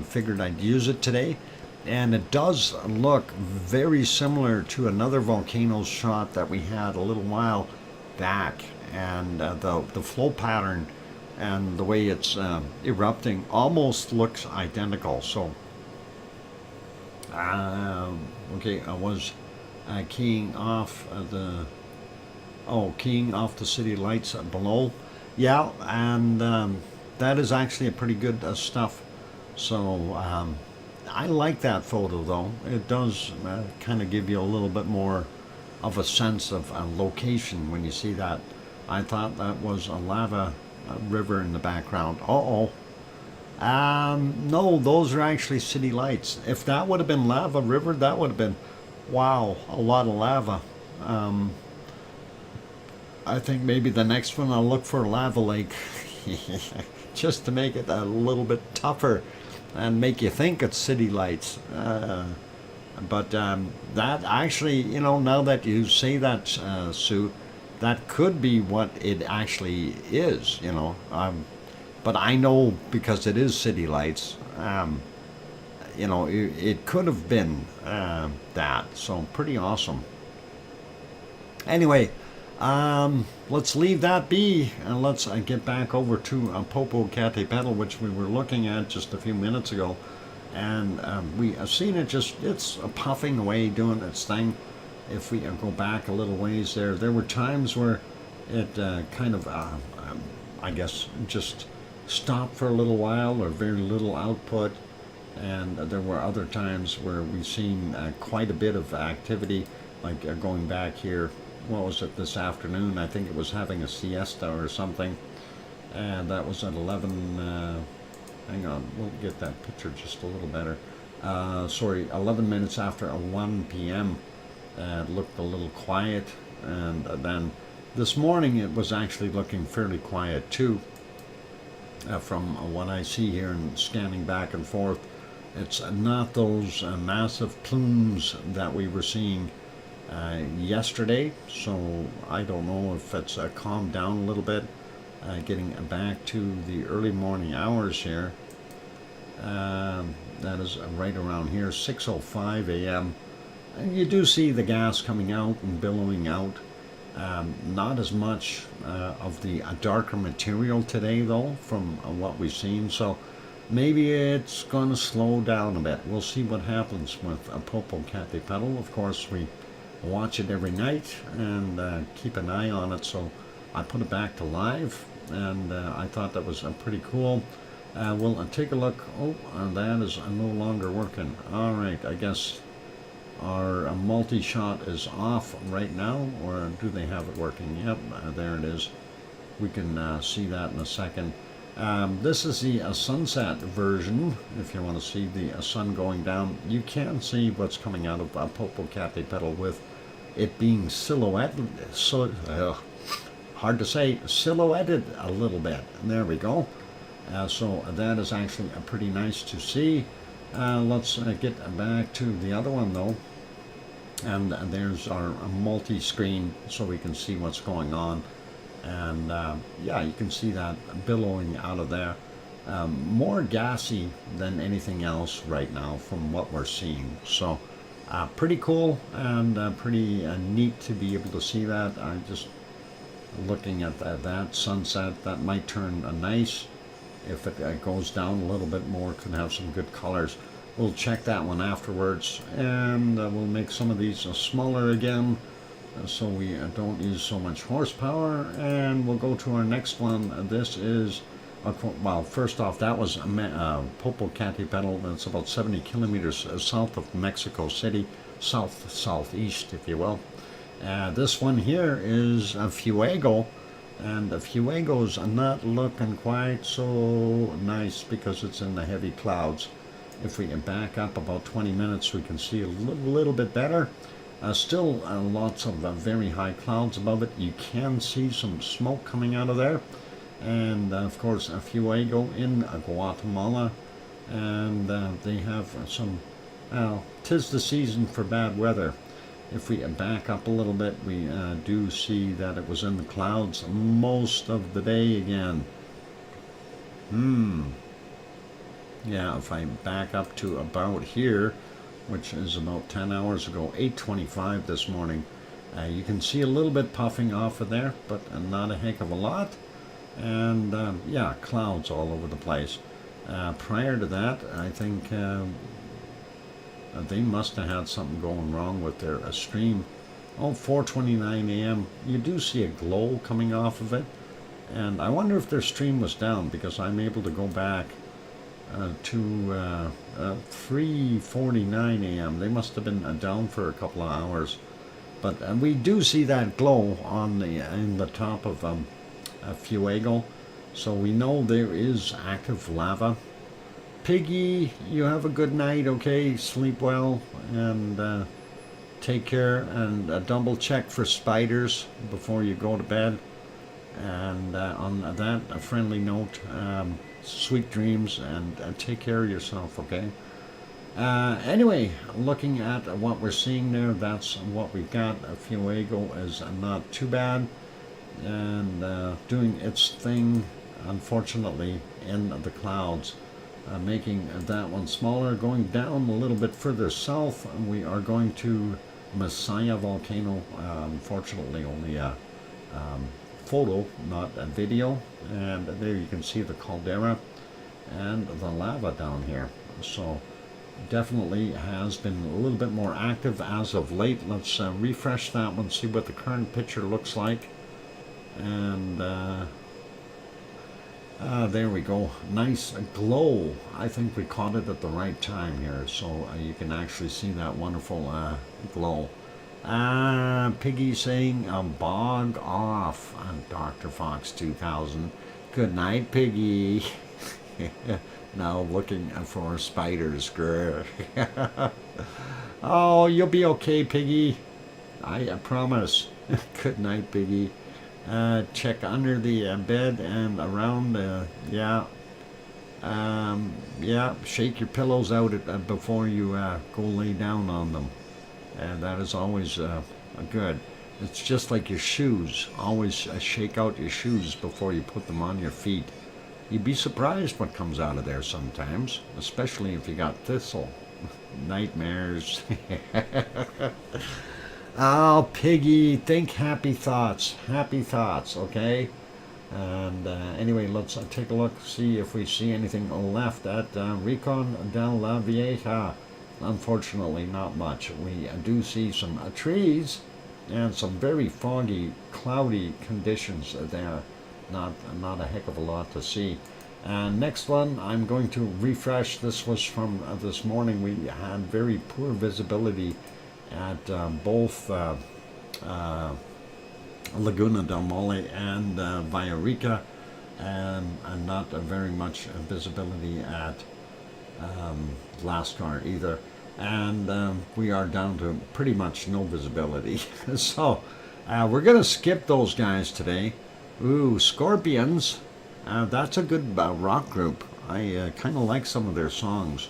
figured I'd use it today. And it does look very similar to another volcano shot that we had a little while back. And the flow pattern and the way it's erupting almost looks identical. So, okay, I was keying off the city lights below. Yeah, and that is actually a pretty good stuff. So I like that photo, though. It does kind of give you a little bit more of a sense of location when you see that. I thought that was a lava river in the background. Uh-oh. No, those are actually city lights. If that would have been lava river, that would have been, wow, a lot of lava. I think maybe the next one I'll look for lava lake just to make it a little bit tougher and make you think it's city lights. But that actually, you know, now that you say that, Sue, that could be what it actually is, you know. But I know because it is city lights, you know, it could have been that. So pretty awesome. Anyway, let's leave that be and let's get back over to Popocatépetl, which we were looking at just a few minutes ago. And we have seen it it's puffing away, doing its thing. If we go back a little ways there were times where it kind of, I guess, just stopped for a little while or very little output. And there were other times where we've seen quite a bit of activity, like going back here. What was it this afternoon? I think it was having a siesta or something. And that was at 11, hang on, we'll get that picture just a little better. Sorry, 11 minutes after 1 p.m. It looked a little quiet, and then this morning it was actually looking fairly quiet too. From what I see here and scanning back and forth, it's not those massive plumes that we were seeing yesterday, so I don't know if it's calmed down a little bit. Getting back to the early morning hours here. That is right around here, 6:05 a.m. And you do see the gas coming out and billowing out. Not as much of the darker material today, though, from what we've seen. So maybe it's going to slow down a bit. We'll see what happens with Popocatépetl. Of course, we watch it every night and keep an eye on it. So I put it back to live, and I thought that was pretty cool. We'll take a look. Oh, that is no longer working. All right, I guess our multi-shot is off right now, or do they have it working? Yep, there it is. We can see that in a second. This is the sunset version. If you want to see the sun going down, you can see what's coming out of Popocatépetl with it being silhouetted. So hard to say, silhouetted a little bit. There we go. So that is actually pretty nice to see. Let's get back to the other one though. And there's our multi-screen so we can see what's going on. And yeah, you can see that billowing out of there. More gassy than anything else right now from what we're seeing. So pretty cool and pretty neat to be able to see that. I'm just looking at that sunset. That might turn nice. If it goes down a little bit more, could have some good colors. We'll check that one afterwards, and we'll make some of these smaller again, so we don't use so much horsepower. And we'll go to our next one. This is, well, first off, that was Popocatépetl. That's about 70 kilometers south of Mexico City, southeast, if you will. This one here is Fuego. And the Fuego's not looking quite so nice because it's in the heavy clouds. If we back up about 20 minutes, we can see a little bit better. Still lots of very high clouds above it. You can see some smoke coming out of there. And of course, Fuego in Guatemala. And they have some, well, 'tis the season for bad weather. If we back up a little bit, we do see that it was in the clouds most of the day again. Yeah, if I back up to about here, which is about 10 hours ago, 8:25 this morning, you can see a little bit puffing off of there, but not a heck of a lot. And yeah, clouds all over the place. Prior to that, I think they must have had something going wrong with their stream. Oh, 4:29 a.m. You do see a glow coming off of it. And I wonder if their stream was down, because I'm able to go back to 3:49 a.m. They must have been down for a couple of hours. But we do see that glow on in the top of Fuego. So we know there is active lava. Piggy, you have a good night, okay? Sleep well, and take care, and double check for spiders before you go to bed. And on that, a friendly note, sweet dreams, and take care of yourself, okay? Anyway, looking at what we're seeing there, that's what we've got. Fuego is not too bad, and doing its thing, unfortunately, in the clouds. Making that one smaller. Going down a little bit further south, we are going to Messiah Volcano. Unfortunately, only a photo, not a video. And there you can see the caldera and the lava down here. So definitely has been a little bit more active as of late. Let's refresh that one, see what the current picture looks like. And there we go. Nice glow. I think we caught it at the right time here, so you can actually see that wonderful glow. Piggy saying bog off on DrFox2000. Good night, Piggy. Now looking for spiders. Oh, you'll be okay, Piggy. I promise. Good night, Piggy. Check under the bed and around. Yeah, shake your pillows out before you go lay down on them. and that is always good. It's just like your shoes. Always shake out your shoes before you put them on your feet. You'd be surprised what comes out of there sometimes, especially if you got thistle. Nightmares. Oh, Piggy, think happy thoughts. Happy thoughts, okay? And anyway, let's take a look, see if we see anything left at Rincon de la Vieja. Unfortunately, not much. We do see some trees and some very foggy, cloudy conditions there. Not a heck of a lot to see. And next one, I'm going to refresh. This was from this morning. We had very poor visibility at both Laguna del Mole and Villarica, and not very much visibility at Lascar either. And we are down to pretty much no visibility. So we're going to skip those guys today. Ooh, Scorpions. That's a good rock group. I kind of like some of their songs.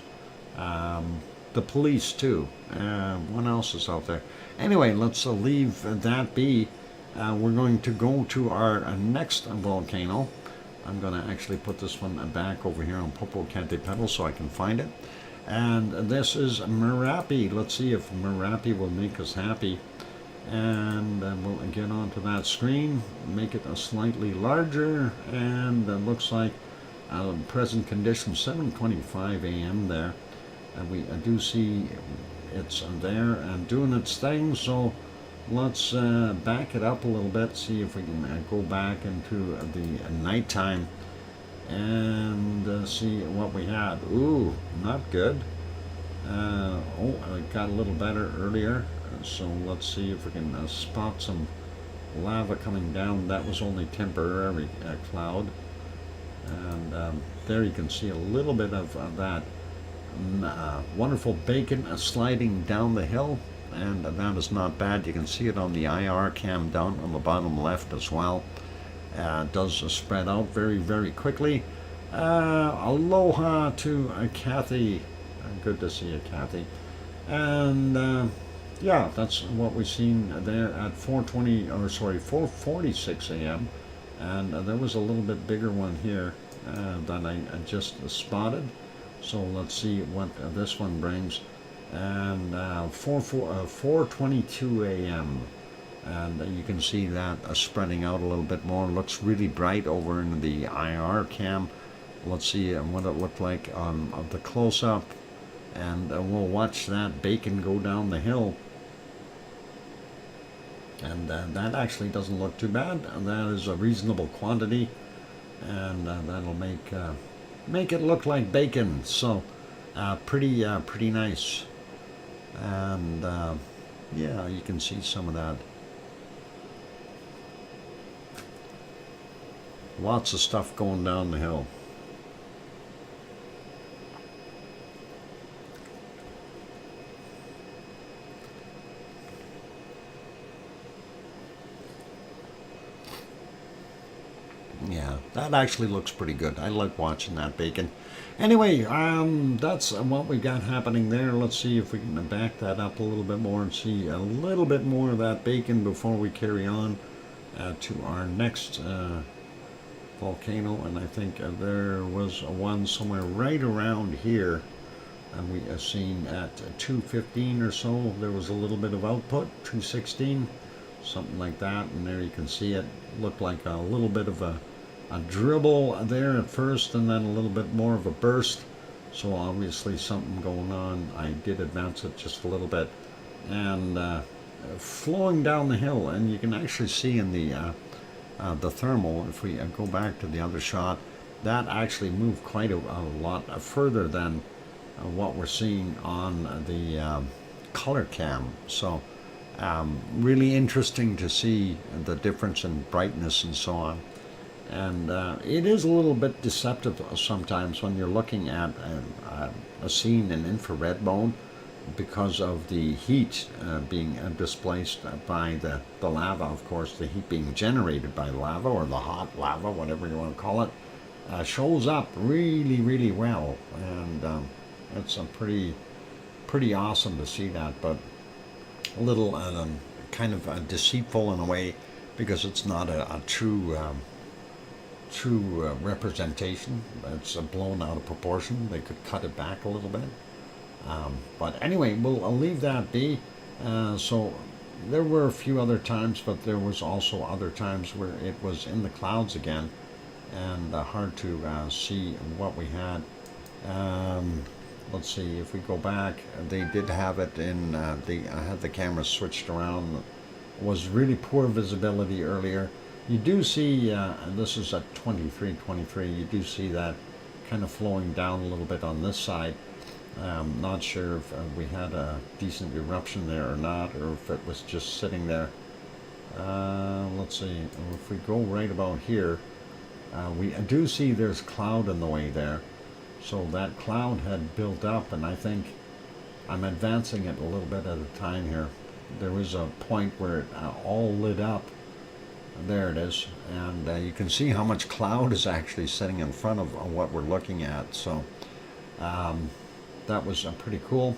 The Police too. What else is out there? Anyway, let's leave that be. We're going to go to our next volcano. I'm going to actually put this one back over here on Popocatépetl so I can find it. And this is Merapi. Let's see if Merapi will make us happy. And we'll get onto that screen, make it a slightly larger, and it looks like present condition 7:25 a.m. there. And we do see it's there and doing its thing, so let's back it up a little bit, see if we can go back into the nighttime and see what we had. Ooh, not good. Oh, it got a little better earlier, so let's see if we can spot some lava coming down. That was only temporary cloud, and there you can see a little bit of that wonderful bacon sliding down the hill, and that is not bad. You can see it on the IR cam down on the bottom left as well. It does spread out very, very quickly. Aloha to Kathy. Good to see you, Kathy. And yeah, that's what we've seen there at 4:46 a.m. And there was a little bit bigger one here that I just spotted. So let's see what this one brings. And 4:22 a.m. And you can see that spreading out a little bit more. Looks really bright over in the IR cam. Let's see what it looked like on the close-up. And we'll watch that bacon go down the hill. And that actually doesn't look too bad. That is a reasonable quantity. And that'll make it look like bacon. So pretty nice. And yeah, you can see some of that. Lots of stuff going down the hill. Yeah, that actually looks pretty good. I like watching that bacon. Anyway, that's what we got happening there. Let's see if we can back that up a little bit more and see a little bit more of that bacon before we carry on to our next volcano. And I think there was one somewhere right around here. And we have seen at 2:15 or so, there was a little bit of output, 2:16, something like that. And there you can see it looked like a little bit of a dribble there at first, and then a little bit more of a burst. So obviously something going on. I did advance it just a little bit, and flowing down the hill. And you can actually see in the thermal, if we go back to the other shot, that actually moved quite a lot further than what we're seeing on the color cam. So really interesting to see the difference in brightness and so on. And it is a little bit deceptive sometimes when you're looking at a scene in infrared mode, because of the heat being displaced by the lava, of course, the heat being generated by lava, or the hot lava, whatever you want to call it, shows up really, really well. And it's pretty awesome to see that. But a little kind of deceitful in a way, because it's not a true representation. It's blown out of proportion. They could cut it back a little bit. But anyway, I'll leave that be. So there were a few other times, but there was also other times where it was in the clouds again, and hard to see what we had. Let's see, if we go back, they did have it in, I had the camera switched around. It was really poor visibility earlier. You do see, this is at 23, you do see that kind of flowing down a little bit on this side. Not sure if we had a decent eruption there or not, or if it was just sitting there. Let's see, if we go right about here, we do see there's cloud in the way there. So that cloud had built up, and I think I'm advancing it a little bit at a time here. There was a point where it all lit up. There it is, and you can see how much cloud is actually sitting in front of what we're looking at. So that was pretty cool.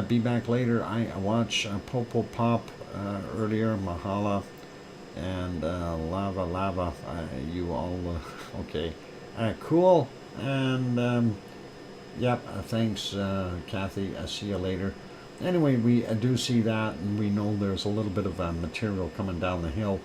Be back later. I watched Popo Pop earlier, Mahala, and Lava. You all okay? Cool. And yep, thanks, Kathy. See you later. Anyway, we do see that, and we know there's a little bit of material coming down the hill.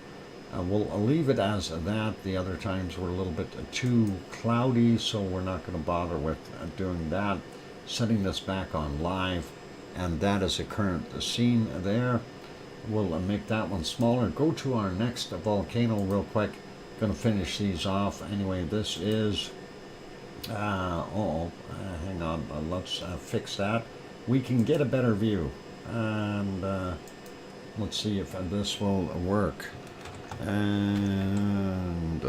We'll leave it as that. The other times were a little bit too cloudy, so we're not going to bother with doing that. Setting this back on live, and that is a current scene there. We'll make that one smaller. Go to our next volcano real quick. Going to finish these off. Anyway, this is hang on, let's fix that. We can get a better view, and let's see if this will work. And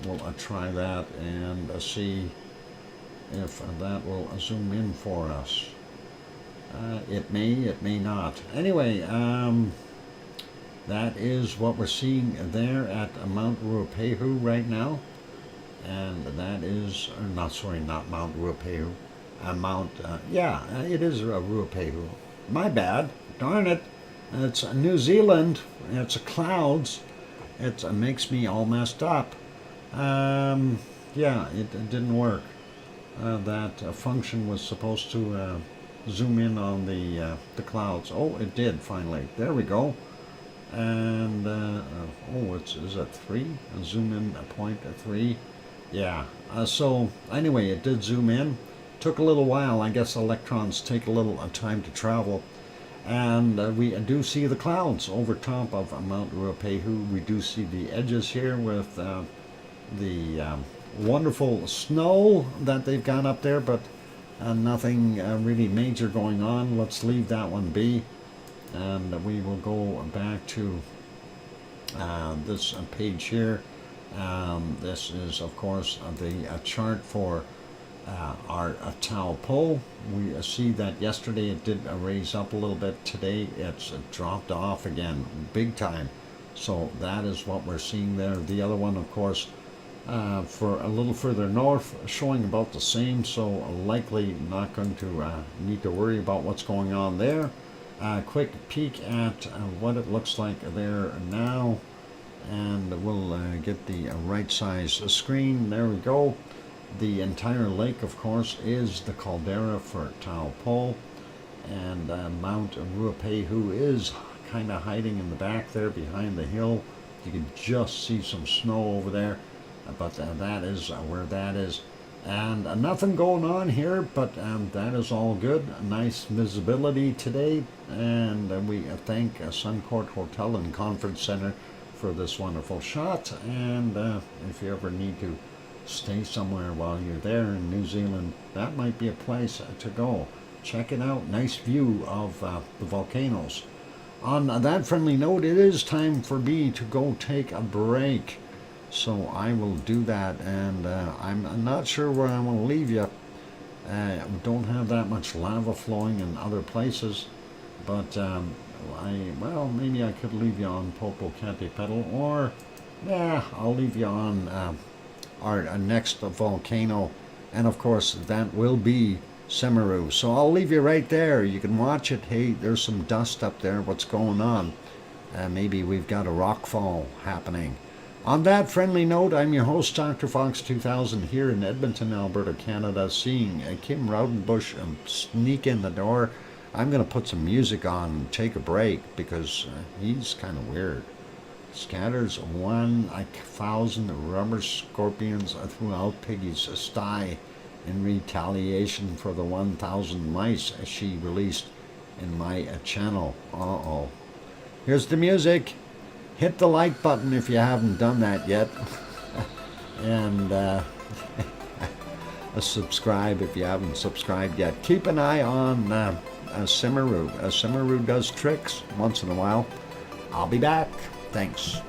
we'll try that and see if that will zoom in for us. It may not. Anyway, that is what we're seeing there at Mount Ruapehu right now. And that is, not Mount Ruapehu. It is Ruapehu. My bad. Darn it. It's New Zealand. It's clouds. It makes me all messed up. Yeah, it didn't work. That function was supposed to zoom in on the clouds. Oh, it did finally. There we go. And is it 3? Zoom in point 3. Yeah. So anyway, it did zoom in. Took a little while. I guess electrons take a little time to travel. And we do see the clouds over top of Mount Ruapehu. We do see the edges here with the wonderful snow that they've got up there, but nothing really major going on. Let's leave that one be, and we will go back to this page here. This is, of course, the chart for our Taupo. We see that yesterday it did raise up a little bit. Today it's dropped off again big time. So that is what we're seeing there. The other one, of course, for a little further north, showing about the same, so likely not going to need to worry about what's going on there. Quick peek at what it looks like there now, and we'll get the right size screen. There we go. The entire lake, of course, is the caldera for Taupo, and Mount Ruapehu is kind of hiding in the back there behind the hill. You can just see some snow over there, but that is where that is. And nothing going on here, but that is all good. Nice visibility today, and we thank Suncourt Hotel and Conference Center for this wonderful shot. And if you ever need to stay somewhere while you're there in New Zealand, that might be a place to go. Check it out. Nice view of the volcanoes. On that friendly note, it is time for me to go take a break. So I will do that, and I'm not sure where I want to leave you. We don't have that much lava flowing in other places, but maybe I could leave you on Popocatépetl, or I'll leave you on our next volcano, and of course that will be Semeru. So I'll leave you right there. You can watch it. Hey, there's some dust up there. What's going on? Maybe we've got a rockfall happening. On that friendly note, I'm your host, DrFox2000, here in Edmonton, Alberta, Canada, seeing Kim Raudenbush sneak in the door. I'm going to put some music on and take a break because he's kind of weird. Scatters 1,000 rubber scorpions throughout Piggy's sty in retaliation for the 1,000 mice she released in my channel. Uh-oh. Here's the music. Hit the like button if you haven't done that yet. And subscribe if you haven't subscribed yet. Keep an eye on Semeru. Semeru does tricks once in a while. I'll be back. Thanks.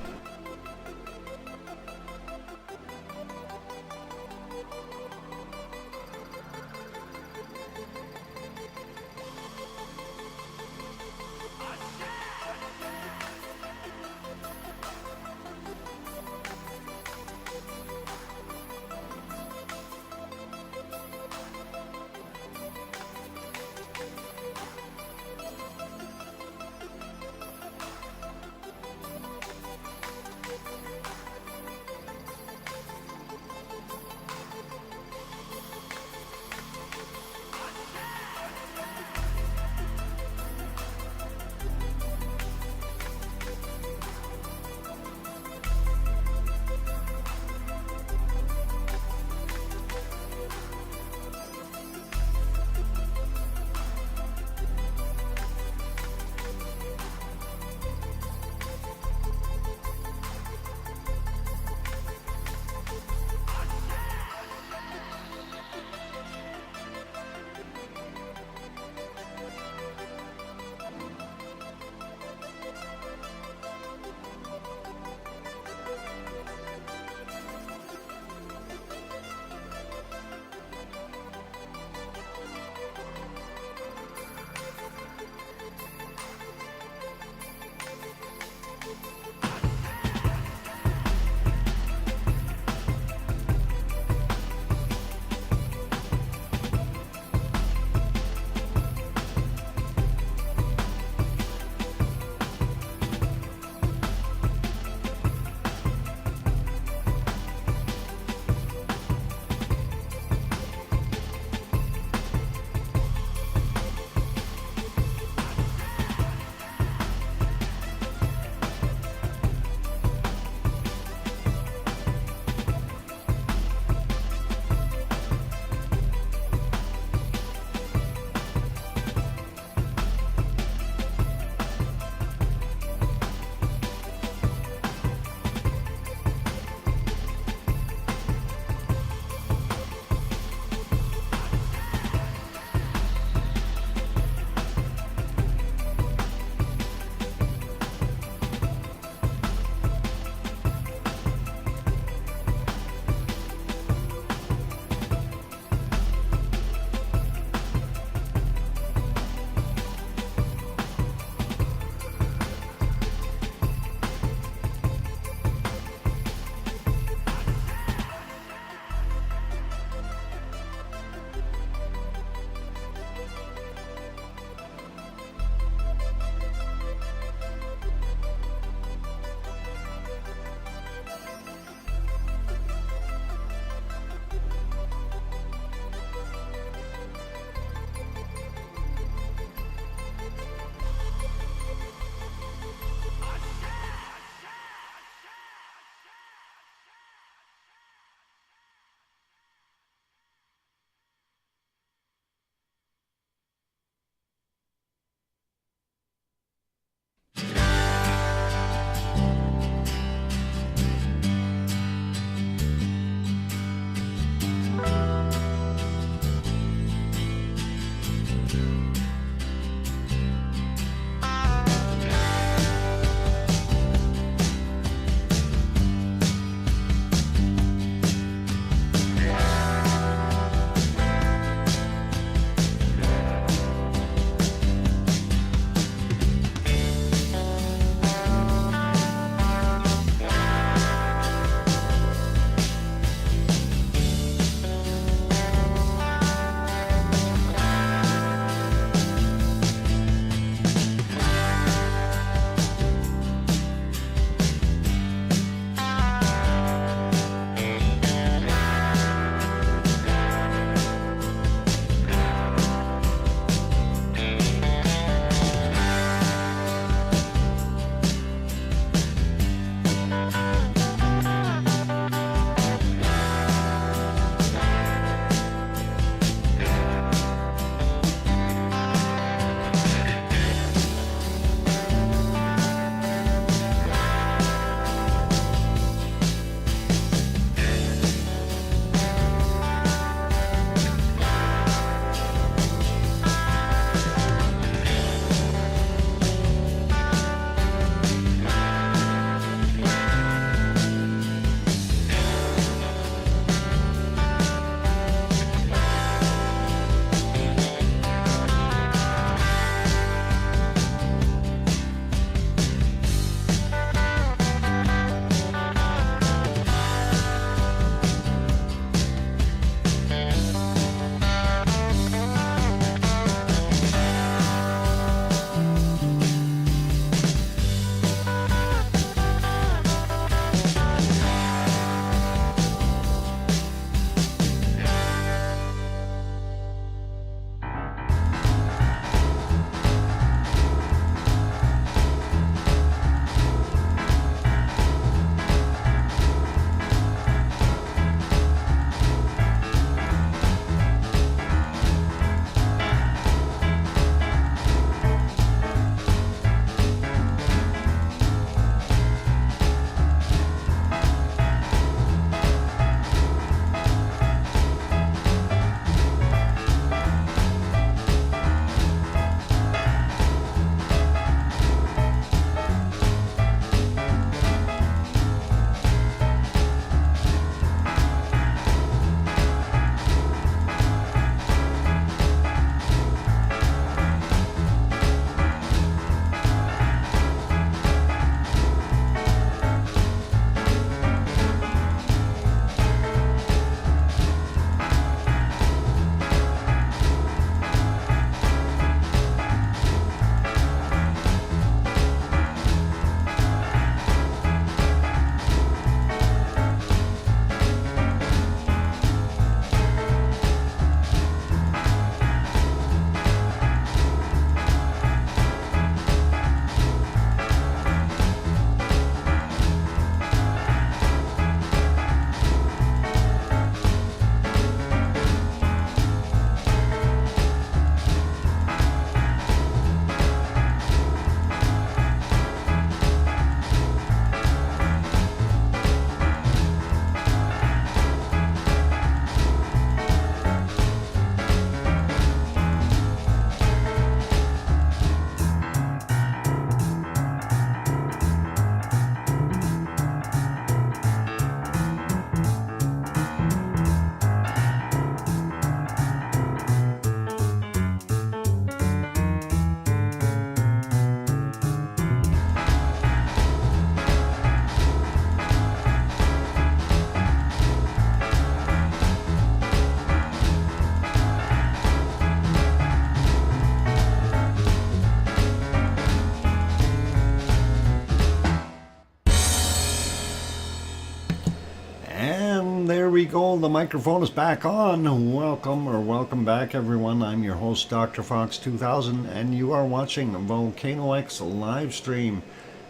we go. The microphone is back on. Welcome back, everyone. I'm your host, DrFox2000, and you are watching VolcanoX live stream.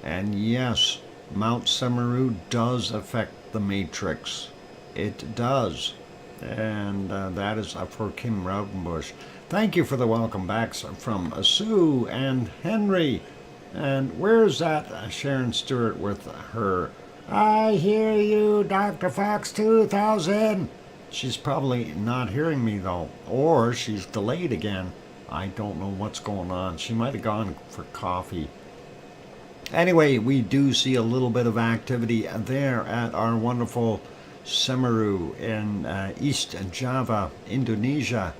And yes, Mount Semeru does affect the matrix. It does. And that is for Kim Raudenbush. Thank you for the welcome backs from Sue and Henry. And where's that Sharon Stewart with her "I hear you, Dr. Fox 2000"? She's probably not hearing me though, or she's delayed again. I don't know what's going on. She might have gone for coffee. Anyway, we do see a little bit of activity there at our wonderful Semeru in East Java, Indonesia.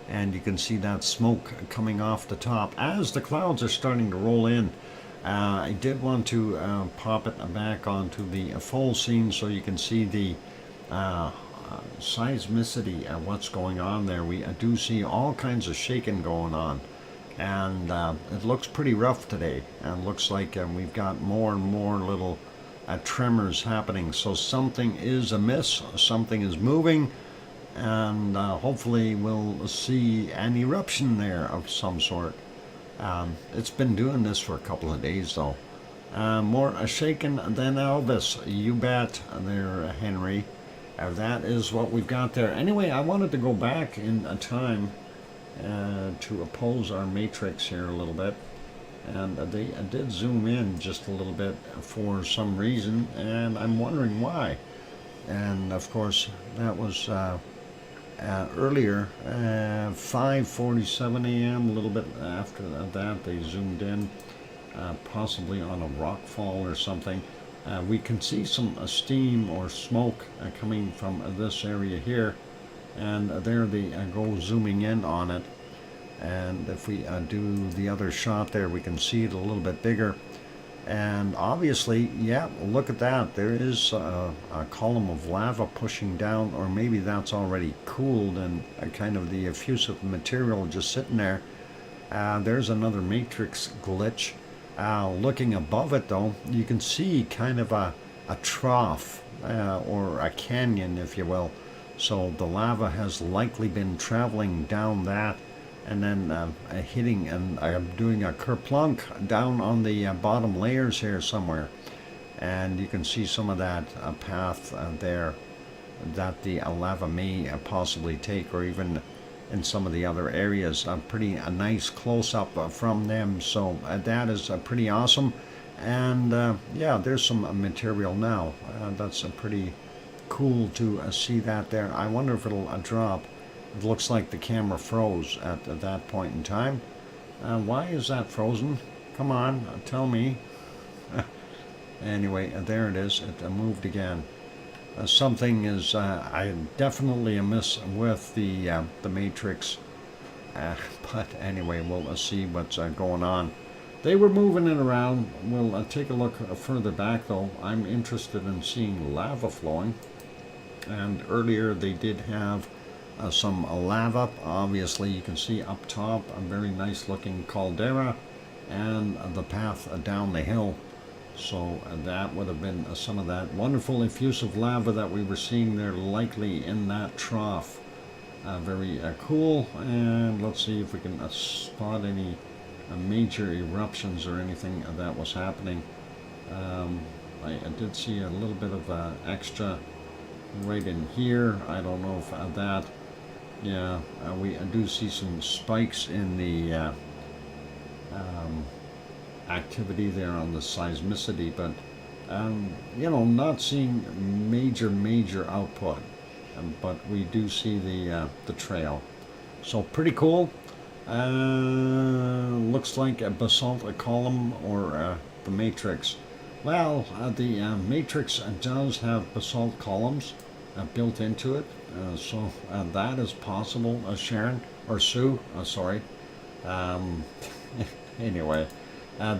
And you can see that smoke coming off the top as the clouds are starting to roll in. I did want to pop it back onto the full scene so you can see the seismicity of what's going on there. We do see all kinds of shaking going on, and it looks pretty rough today, and looks like we've got more and more little tremors happening. So something is amiss, something is moving, and hopefully we'll see an eruption there of some sort. It's been doing this for a couple of days though. More shaken than Elvis, you bet there, Henry. That is what we've got there. Anyway, I wanted to go back in time to oppose our matrix here a little bit. And they did zoom in just a little bit for some reason, and I'm wondering why. And of course, that was earlier, 5:47 a.m. A little bit after that, they zoomed in, possibly on a rock fall or something. We can see some steam or smoke coming from this area here, and there they go zooming in on it. And if we do the other shot there, we can see it a little bit bigger. And obviously, yeah, look at that. There is a column of lava pushing down, or maybe that's already cooled and kind of the effusive material just sitting there. There's another matrix glitch. Looking above it, though, you can see kind of a trough or a canyon, if you will. So the lava has likely been traveling down that, and then hitting and doing a kerplunk down on the bottom layers here somewhere. And you can see some of that path there that the lava may possibly take, or even in some of the other areas. A nice close-up from them. So that is pretty awesome. And yeah, there's some material now. That's pretty cool to see that there. I wonder if it'll drop. It looks like the camera froze at that point in time. Why is that frozen? Come on, tell me. Anyway, there it is. It moved again. Something is I definitely amiss with the matrix. But anyway, we'll see what's going on. They were moving it around. We'll take a look further back, though. I'm interested in seeing lava flowing. And earlier they did have some lava. Obviously, you can see up top a very nice looking caldera and the path down the hill. So that would have been some of that wonderful effusive lava that we were seeing there, likely in that trough. Very cool. And let's see if we can spot any major eruptions or anything that was happening. I did see a little bit of extra right in here. I don't know if that. Yeah, we do see some spikes in the activity there on the seismicity, but you know, not seeing major output, but we do see the trail. So pretty cool. Looks like a basalt column or the matrix. Well, the matrix does have basalt columns built into it, so that is possible. Sharon or Sue, sorry. Anyway,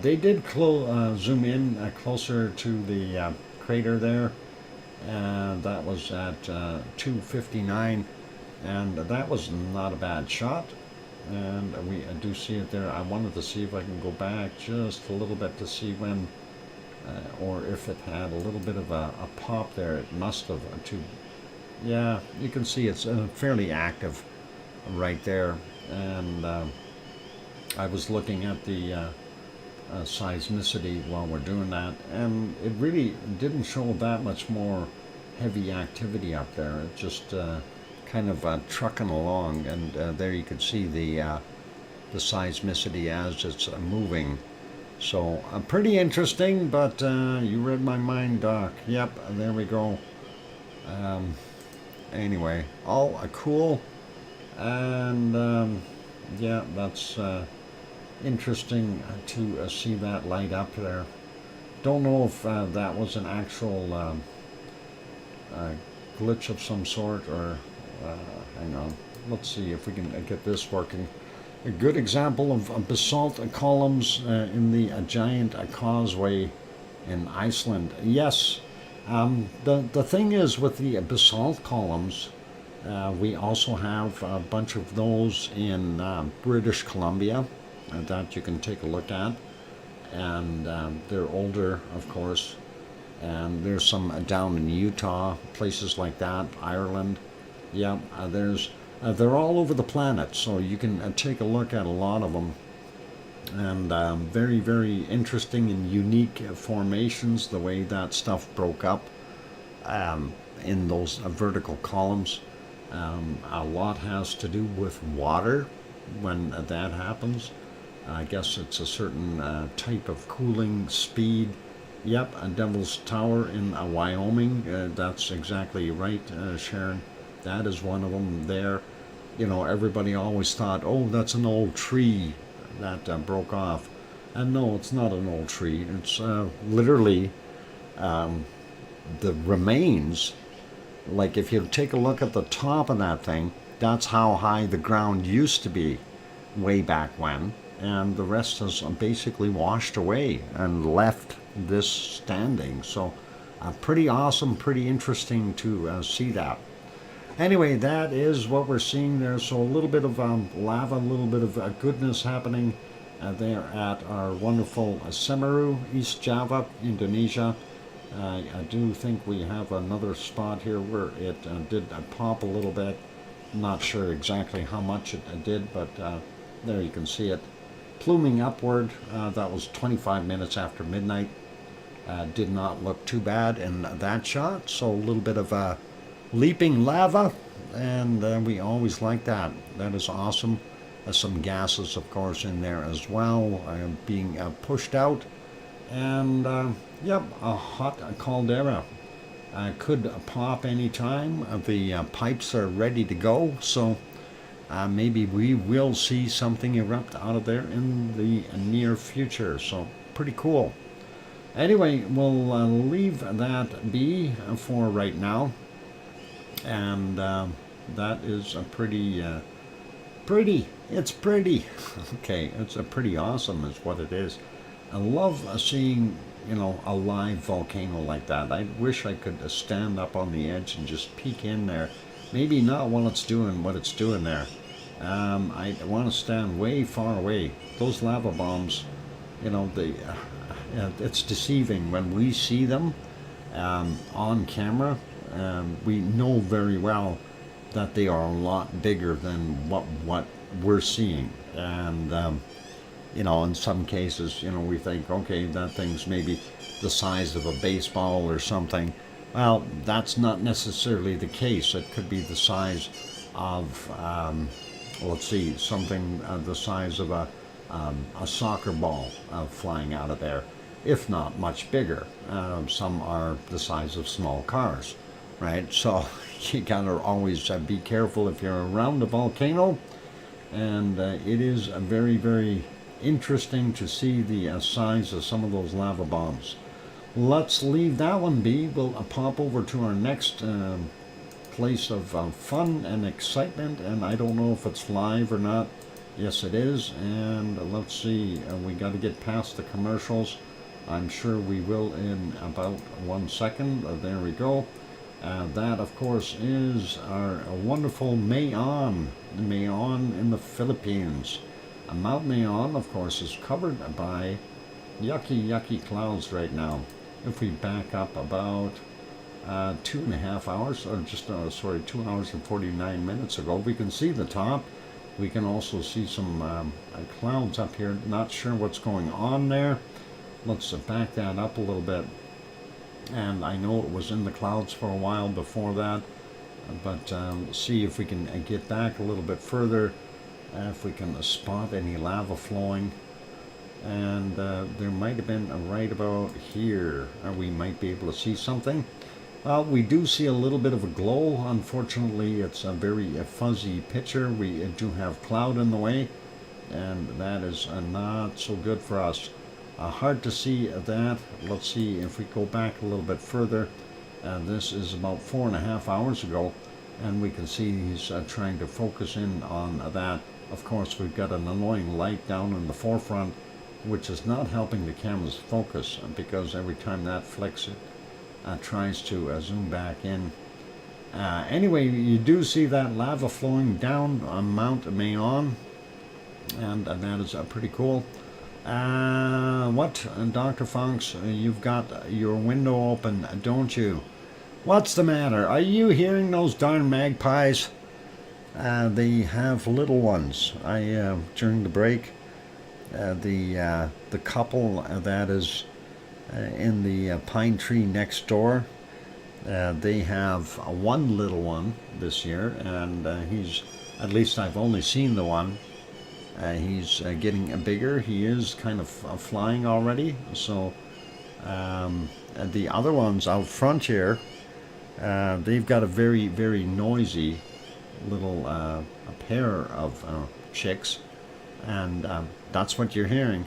they did zoom in closer to the crater there, and that was at 2:59, and that was not a bad shot. And we do see it there. I wanted to see if I can go back just a little bit to see when, or if it had a little bit of a pop there. It must have, to Yeah, you can see it's fairly active right there. And I was looking at the seismicity while we're doing that, and it really didn't show that much more heavy activity up there. It just kind of trucking along, and there you could see the seismicity as it's moving. So pretty interesting, but you read my mind, Doc. Yep, there we go. Um, anyway, all cool, and yeah, that's interesting to see that light up there. Don't know if that was an actual glitch of some sort, or hang on. Let's see if we can get this working. A good example of basalt columns in the giant causeway in Iceland. Yes, the thing is with the basalt columns, we also have a bunch of those in British Columbia that you can take a look at, and they're older, of course. And there's some down in Utah, places like that, Ireland. Yeah, they're all over the planet, so you can take a look at a lot of them. And very, very interesting and unique formations, the way that stuff broke up in those vertical columns. A lot has to do with water when that happens. I guess it's a certain type of cooling speed. Yep, a Devil's Tower in Wyoming. That's exactly right, Sharon. That is one of them there. You know, everybody always thought, oh, that's an old tree that broke off. And no, it's not an old tree. It's literally the remains. Like if you take a look at the top of that thing, that's how high the ground used to be way back when. And the rest has basically washed away and left this standing. So pretty awesome, pretty interesting to see that. Anyway, that is what we're seeing there. So a little bit of lava, a little bit of goodness happening there at our wonderful Semeru, East Java, Indonesia. I do think we have another spot here where it did pop a little bit. Not sure exactly how much it did, but there you can see it pluming upward. That was 25 minutes after midnight. Did not look too bad in that shot. So a little bit of leaping lava, and we always like that. That is awesome. Some gases, of course, in there as well, being pushed out. And yep, a hot caldera. Could pop any time. The pipes are ready to go, so maybe we will see something erupt out of there in the near future. So pretty cool. Anyway, we'll leave that be for right now. And that is a pretty, it's pretty. Okay, it's a pretty awesome is what it is. I love seeing, a live volcano like that. I wish I could stand up on the edge and just peek in there. Maybe not while it's doing what it's doing there. I want to stand way far away. Those lava bombs, it's deceiving when we see them on camera. We know very well that they are a lot bigger than what we're seeing, and in some cases, we think, okay, that thing's maybe the size of a baseball or something. Well, that's not necessarily the case. It could be the size of, let's see, something the size of a soccer ball flying out of there, if not much bigger. Some are the size of small cars. Right, so you gotta always be careful if you're around a volcano, and it is very, very interesting to see the size of some of those lava bombs. Let's leave that one be. We'll pop over to our next place of fun and excitement, and I don't know if it's live or not. Yes, it is, and let's see, we got to get past the commercials. I'm sure we will in about 1 second. There we go. That, of course, is our wonderful Mayon in the Philippines. Mount Mayon, of course, is covered by yucky clouds right now. If we back up about 2.5 hours, or just, sorry, 2 hours and 49 minutes ago. We can see the top. We can also see some clouds up here. Not sure what's going on there. Let's back that up a little bit. And I know it was in the clouds for a while before that, but see if we can get back a little bit further, if we can spot any lava flowing. And there might have been right about here, we might be able to see something. Well, we do see a little bit of a glow. Unfortunately, it's a very fuzzy picture. We do have cloud in the way, and that is not so good for us. Hard to see that. Let's see if we go back a little bit further. This is about 4.5 hours ago, and we can see he's trying to focus in on that. Of course, we've got an annoying light down in the forefront, which is not helping the camera's focus, because every time that flicks, it tries to zoom back in. Anyway, you do see that lava flowing down on Mount Mayon, and that is pretty cool. What, Dr. Fox, you've got your window open, don't you? What's the matter? Are you hearing those darn magpies? They have little ones. During the break, the couple that is in the pine tree next door, they have one little one this year, and he's, at least I've only seen the one. He's getting bigger. He is kind of flying already. So the other ones out front here, they've got a very, very noisy little a pair of chicks, and that's what you're hearing.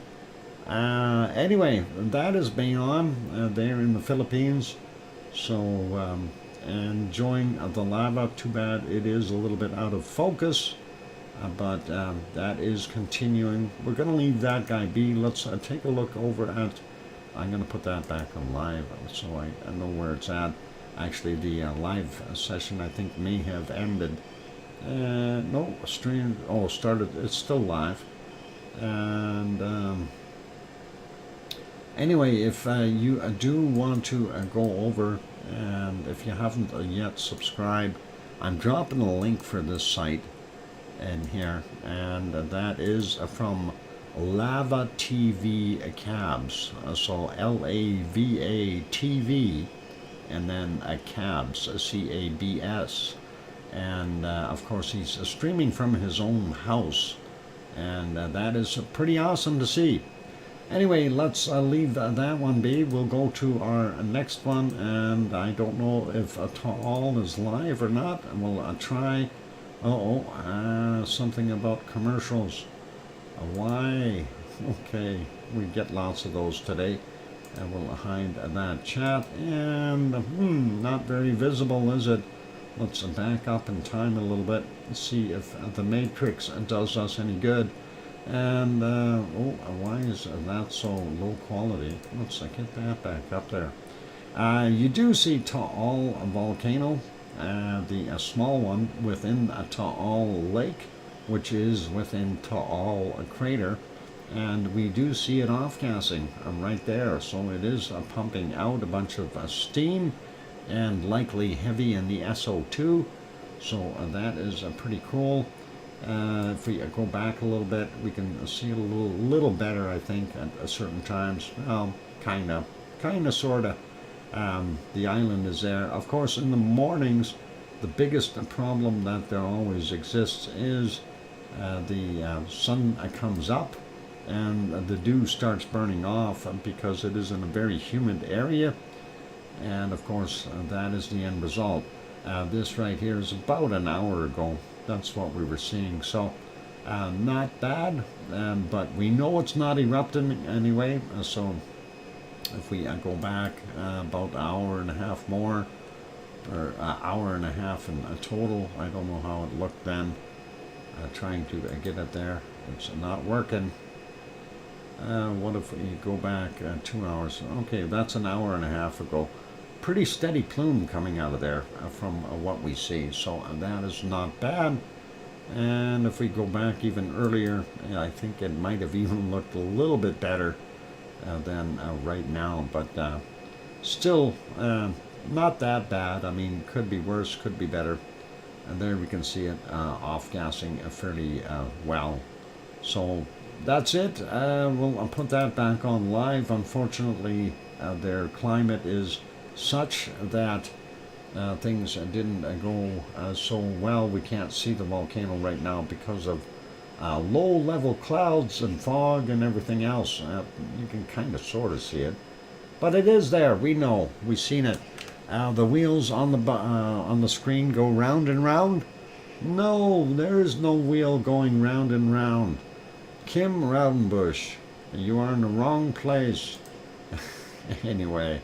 Anyway, that is Mayon there in the Philippines. So enjoying the lava. Too bad it is a little bit out of focus. But that is continuing. We're going to leave that guy be. Let's take a look over at, I'm going to put that back on live so I know where it's at. Actually, the live session I think may have ended. No, stream, oh, started, it's still live. And anyway, if you do want to go over, and if you haven't yet subscribed, I'm dropping a link for this site in here, and that is from Lava TV Cabs, so LAVA TV, and then Cabs, CABS, and of course he's streaming from his own house, and that is pretty awesome to see. Anyway, let's leave that one be. We'll go to our next one, and I don't know if all is live or not, and we'll try. Something about commercials. Why? Okay, we get lots of those today. And we'll hide that chat. And not very visible, is it? Let's back up in time a little bit and see if the Matrix does us any good. And, why is that so low quality? Let's get that back up there. You do see Taal Volcano. The small one within Taal Lake, which is within Taal Crater, and we do see it off-gassing right there, so it is pumping out a bunch of steam, and likely heavy in the SO2, so that is pretty cool. If we go back a little bit, we can see it a little better, I think, at certain times. Well, kinda, sorta. The island is there. Of course, in the mornings, the biggest problem that there always exists is the sun comes up and the dew starts burning off because it is in a very humid area. And of course, that is the end result. This right here is about an hour ago. That's what we were seeing. So not bad, but we know it's not erupting anyway. So if we go back about an hour and a half more, or an hour and a half in total, I don't know how it looked then, trying to get it there. It's not working. What if we go back 2 hours? Okay, that's an hour and a half ago. Pretty steady plume coming out of there from what we see, so that is not bad. And if we go back even earlier, I think it might have even looked a little bit better than right now, but still not that bad. I mean, could be worse, could be better. And there we can see it off-gassing fairly well. So that's it. I'll put that back on live. Unfortunately, their climate is such that things didn't go so well. We can't see the volcano right now because of low-level clouds and fog and everything else. You can kind of sort of see it. But it is there. We know. We've seen it. The wheels on the screen go round and round. No, there is no wheel going round and round. Kim Raudenbush, you are in the wrong place. Anyway,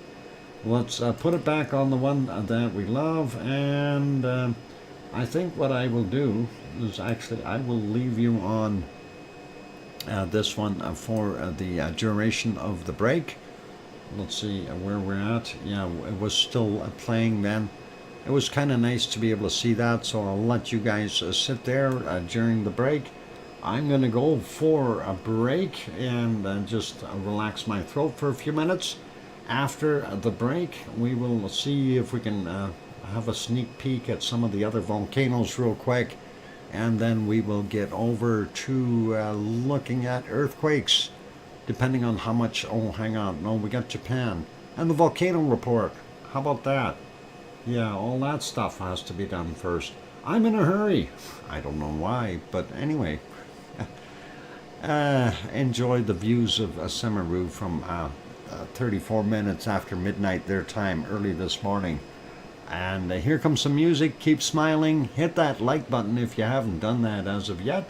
let's put it back on the one that we love, and I think what I will do is actually I will leave you on this one for the duration of the break. Let's see where we're at. Yeah, it was still playing then. It was kind of nice to be able to see that, so I'll let you guys sit there during the break. I'm going to go for a break and just relax my throat for a few minutes. After the break, we will see if we can have a sneak peek at some of the other volcanoes real quick, and then we will get over to looking at earthquakes, depending on how much. Oh, hang on. No, we got Japan. And the volcano report. How about that? Yeah, all that stuff has to be done first. I'm in a hurry. I don't know why, but anyway. Enjoy the views of Semeru from 34 minutes after midnight their time early this morning. And here comes some music. Keep smiling. Hit that like button if you haven't done that as of yet.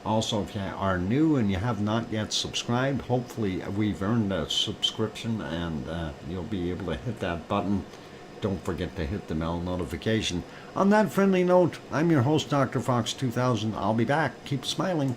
Also, if you are new and you have not yet subscribed, hopefully we've earned a subscription and you'll be able to hit that button. Don't forget to hit the bell notification. On that friendly note, I'm your host, DrFox2000. I'll be back. Keep smiling.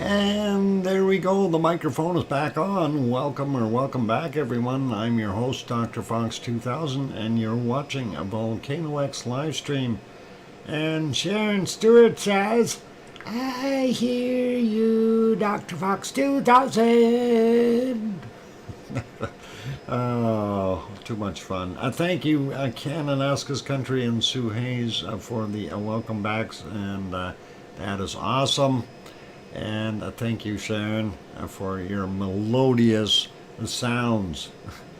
And there we go, the microphone is back on. Welcome back everyone. I'm your host, DrFox2000, and you're watching a VolcanoX live stream. And Sharon Stewart says, I hear you, DrFox2000. Oh, too much fun. Thank you, Ken and Aska's Country and Sue Hayes for the welcome backs, and that is awesome. And thank you, Sharon, for your melodious sounds.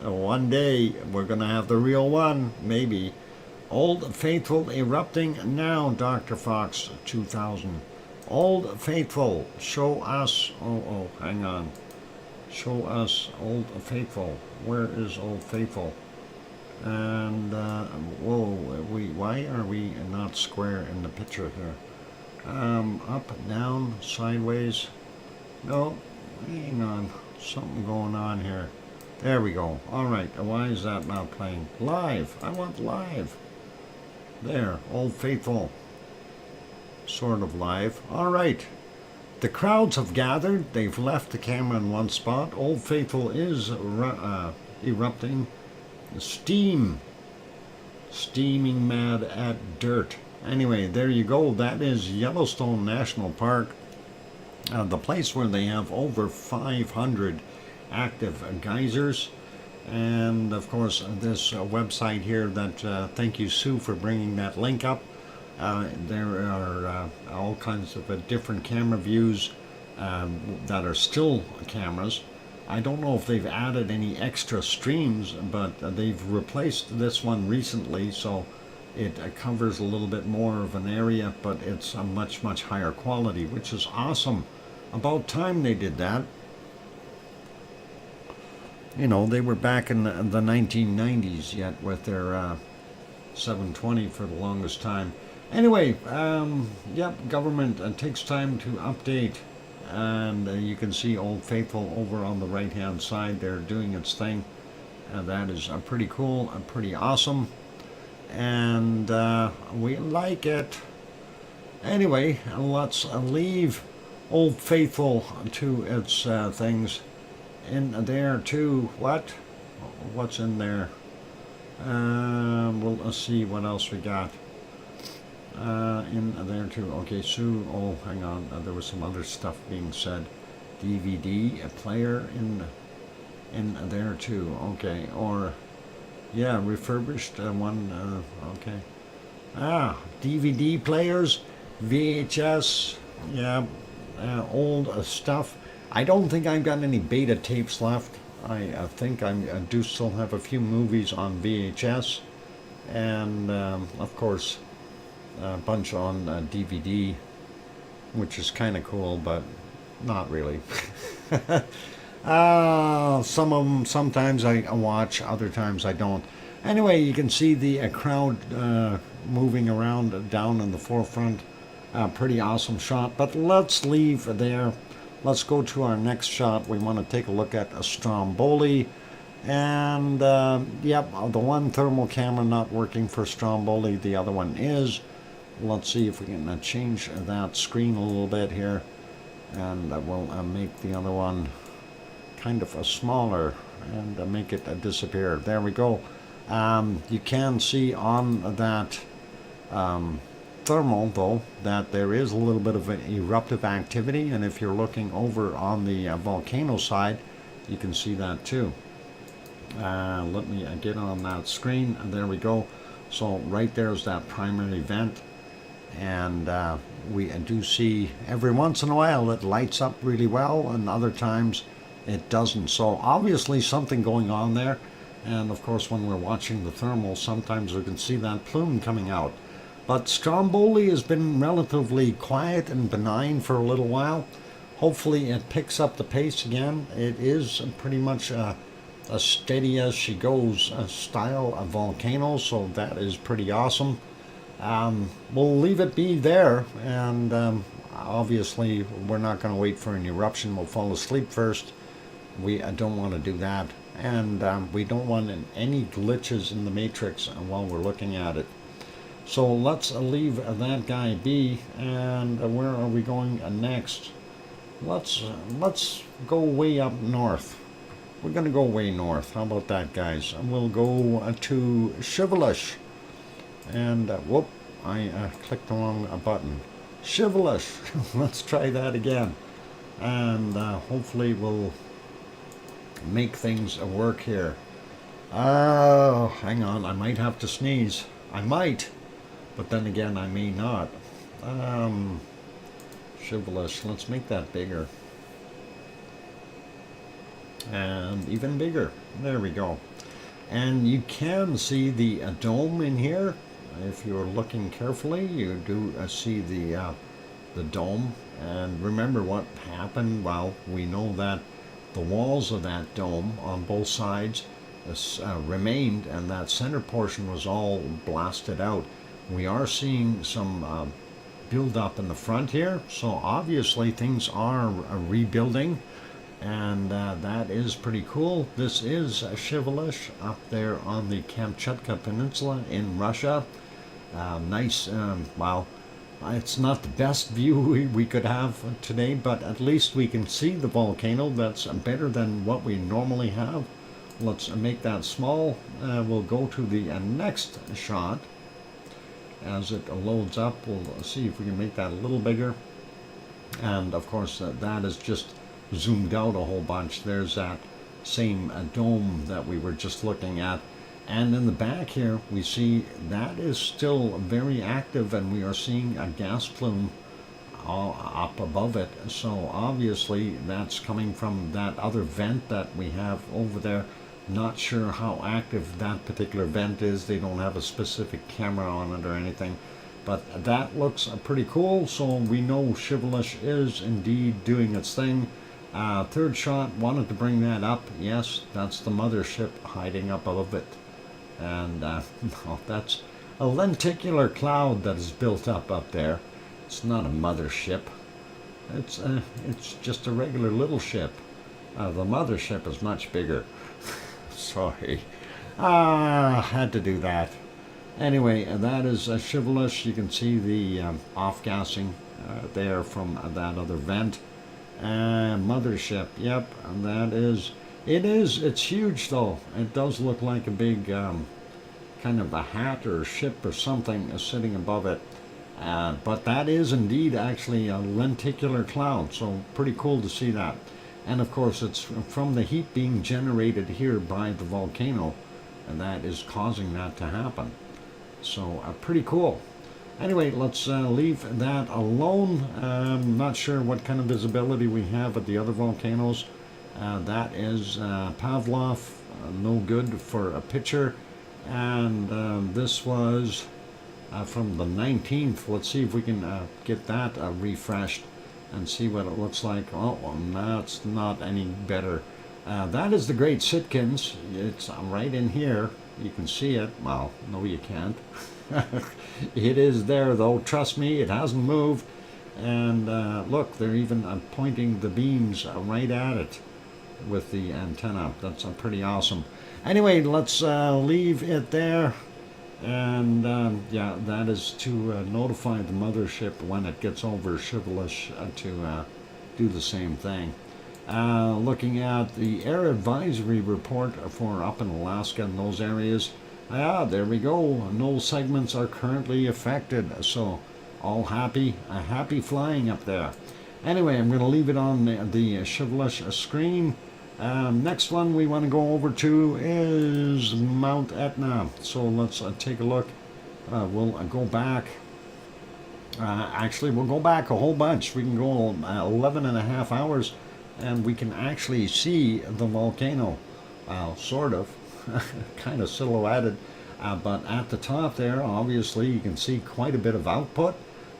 One day we're going to have the real one, maybe. Old Faithful erupting now, Dr. Fox 2000. Old Faithful, show us. Oh, hang on. Show us Old Faithful. Where is Old Faithful? And, whoa, why are we not square in the picture here? Up, down, sideways. No, hang on. Something going on here. There we go. Alright, why is that not playing? Live. I want live. There, Old Faithful. Sort of live. Alright. The crowds have gathered. They've left the camera in one spot. Old Faithful is erupting. Steaming mad at dirt. Anyway, there you go. That is Yellowstone National Park, the place where they have over 500 active geysers. And of course, this website here that, thank you, Sue, for bringing that link up. There are all kinds of different camera views that are still cameras. I don't know if they've added any extra streams, but they've replaced this one recently, so it covers a little bit more of an area, but it's a much higher quality, which is awesome. About time they did that. You know, they were back in the 1990s yet with their 720 for the longest time. Anyway, yep, government takes time to update, and you can see Old Faithful over on the right hand side there doing its thing. That is pretty cool and pretty awesome, and we like it. Anyway, let's leave Old Faithful to its things. In there too. What's in there? Well, let's see what else we got. In there too. Okay, Sue. Oh, hang on. There was some other stuff being said. DVD player in there too. Okay, or yeah, refurbished one. Okay. DVD players, VHS. Yeah, old stuff. I don't think I've got any beta tapes left. I think I do still have a few movies on VHS, and of course a bunch on DVD, which is kind of cool, but not really. Some of them sometimes I watch, other times I don't. Anyway, you can see the crowd moving around down in the forefront. Pretty awesome shot, but let's leave there. Let's go to our next shot. We want to take a look at a Stromboli. And, yep, the one thermal camera not working for Stromboli. The other one is. Let's see if we can change that screen a little bit here. And we'll make the other one kind of smaller and make it disappear. There we go. You can see on that thermal, though, that there is a little bit of an eruptive activity, and if you're looking over on the volcano side, you can see that too. Let me get on that screen, and there we go. So right there's that primary vent, and we do see every once in a while it lights up really well, and other times it doesn't. So obviously something going on there, and of course when we're watching the thermal, sometimes we can see that plume coming out. But Stromboli has been relatively quiet and benign for a little while. Hopefully it picks up the pace again. It is pretty much a steady as she goes style of volcano, so that is pretty awesome. We'll leave it be there, and obviously we're not going to wait for an eruption. We'll fall asleep first. We don't want to do that, and we don't want any glitches in the matrix while we're looking at it. So let's leave that guy be, and where are we going next? let's go way up north. We're gonna go way north. How about that, guys? And we'll go to Shivelish. And whoop, I clicked the wrong button. Shivelish. Let's try that again. And hopefully we'll make things work here. Oh, hang on. I might have to sneeze. I might, but then again, I may not. Shivelish. Let's make that bigger. And even bigger. There we go. And you can see the dome in here. If you're looking carefully, you do see the dome. And remember what happened? Well, we know that the walls of that dome on both sides remained, and that center portion was all blasted out. We are seeing some build up in the front here, so obviously things are rebuilding, and that is pretty cool. This is Shivelish up there on the Kamchatka Peninsula in Russia. Nice, well, it's not the best view we could have today, but at least we can see the volcano. That's better than what we normally have. Let's make that small. We'll go to the next shot. As it loads up, we'll see if we can make that a little bigger. And of course, that is just zoomed out a whole bunch. There's that same dome that we were just looking at. And in the back here, we see that is still very active, and we are seeing a gas plume up above it. So obviously that's coming from that other vent that we have over there. Not sure how active that particular vent is. They don't have a specific camera on it or anything, but that looks pretty cool. So we know Shivelish is indeed doing its thing. Third shot, wanted to bring that up. Yes, that's the mothership hiding up above it. And that's a lenticular cloud that is built up there. It's not a mothership. It's just a regular little ship. The mothership is much bigger. Sorry. Had to do that. Anyway, that is Shivelish. You can see the off-gassing there from that other vent. Mothership, yep, and that is... It's huge though. It does look like a big kind of a hat or a ship or something sitting above it. But that is indeed actually a lenticular cloud, so pretty cool to see that. And of course it's from the heat being generated here by the volcano, and that is causing that to happen. So pretty cool. Anyway, let's leave that alone. Not sure what kind of visibility we have at the other volcanoes. That is Pavlov, no good for a picture. And this was from the 19th. Let's see if we can get that refreshed and see what it looks like. Oh, that's not any better. That is the Great Sitkins. It's right in here. You can see it. Well, no, you can't. It is there, though. Trust me, it hasn't moved. And look, they're even pointing the beams right at it with the antenna. That's pretty awesome. Anyway, let's leave it there. And yeah, that is to notify the mothership when it gets over Shivelish to do the same thing. Looking at the air advisory report for up in Alaska and those areas. There we go. No segments are currently affected. So all happy flying up there. Anyway, I'm going to leave it on the Shivelish screen. Next one we want to go over to is Mount Etna. So let's take a look. We'll go back. Actually, we'll go back a whole bunch. We can go 11 and a half hours, and we can actually see the volcano. Sort of. Kind of silhouetted. But at the top there, obviously, you can see quite a bit of output.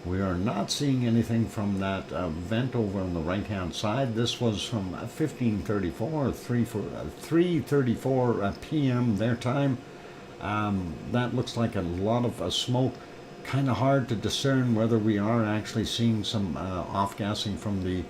We are not seeing anything from that vent over on the right-hand side. This was from 1534, 3:34 p.m. their time. That looks like a lot of smoke. Kind of hard to discern whether we are actually seeing some off-gassing from the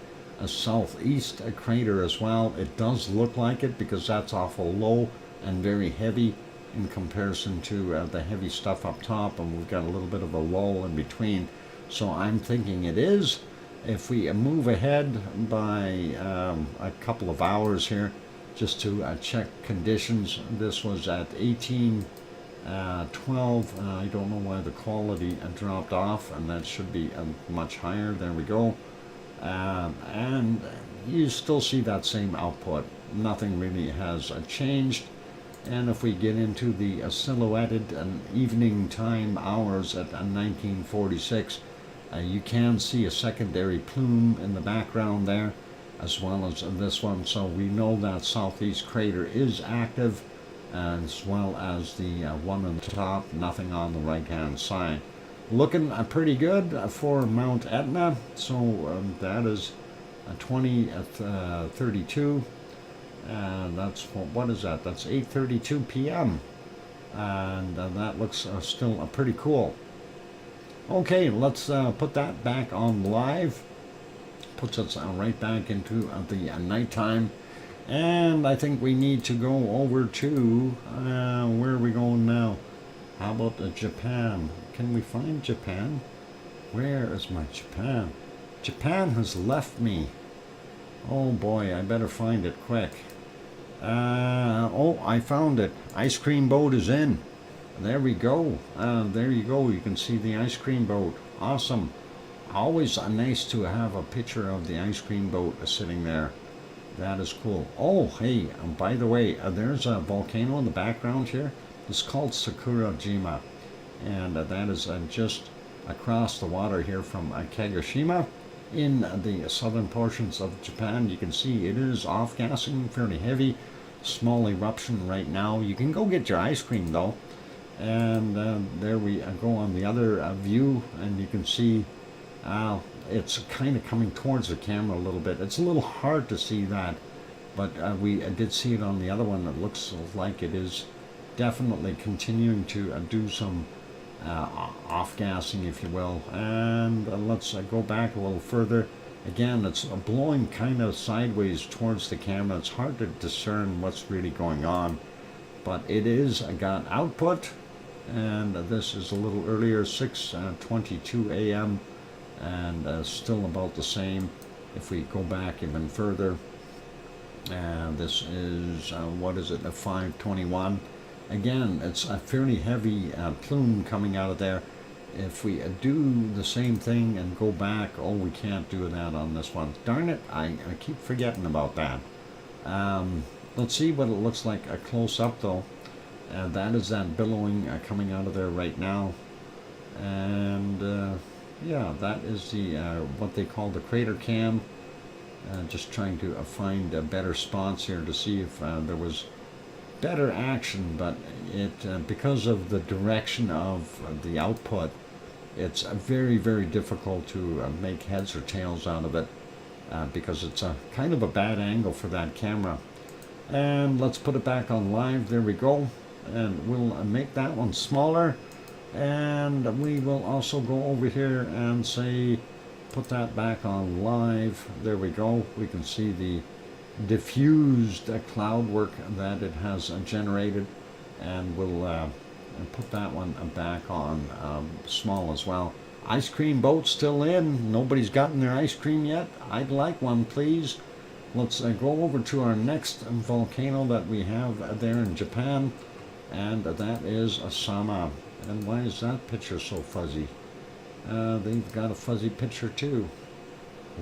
southeast crater as well. It does look like it because that's awful low and very heavy in comparison to the heavy stuff up top, and we've got a little bit of a lull in between. So I'm thinking it is. If we move ahead by a couple of hours here, just to check conditions, this was at 1812. I don't know why the quality dropped off, and that should be much higher. There we go. And you still see that same output. Nothing really has changed. And if we get into the silhouetted and evening time hours at 1946, you can see a secondary plume in the background there, as well as this one. So we know that southeast crater is active, as well as the one on the top, nothing on the right hand side. Looking pretty good for Mount Etna. So that is 2032. That's, what is that? That's 8:32 p.m. And that looks still pretty cool. Okay, let's put that back on live. Puts us right back into the nighttime. And I think we need to go over to, where are we going now? How about Japan? Can we find Japan? Where is my Japan? Japan has left me. Oh boy, I better find it quick. Oh, I found it. Ice cream boat is in. There we go. There you go. You can see the ice cream boat. Awesome. Always nice to have a picture of the ice cream boat sitting there. That is cool. Oh, hey, by the way, there's a volcano in the background here. It's called Sakurajima. And that is just across the water here from Kagoshima in the southern portions of Japan. You can see it is off-gassing, fairly heavy. Small eruption right now. You can go get your ice cream though. And there we go on the other view, and you can see it's kind of coming towards the camera a little bit. It's a little hard to see that, but we did see it on the other one. It looks like it is definitely continuing to do some off-gassing, if you will. And let's go back a little further. Again, it's blowing kind of sideways towards the camera. It's hard to discern what's really going on, but it is got output. And this is a little earlier, 6:22 a.m. and still about the same. If we go back even further, this is what is it, a 5:21. Again, it's a fairly heavy plume coming out of there. If we do the same thing and go back, oh, we can't do that on this one. Darn it, I keep forgetting about that. Let's see what it looks like close up though. That is that billowing coming out of there right now. And yeah, that is the what they call the crater cam. Just trying to find better spots here to see if there was better action, but it because of the direction of the output, it's very, very difficult to make heads or tails out of it because it's a kind of a bad angle for that camera. And let's put it back on live. There we go. And we'll make that one smaller, and we will also go over here and say put that back on live. There we go. We can see the diffused cloud work that it has generated, and we'll put that one back on small as well. Ice cream boat still in. Nobody's gotten their ice cream yet. I'd like one, please. Let's go over to our next volcano that we have there in Japan, and that is Sama. And why is that picture so fuzzy? They've got a fuzzy picture too.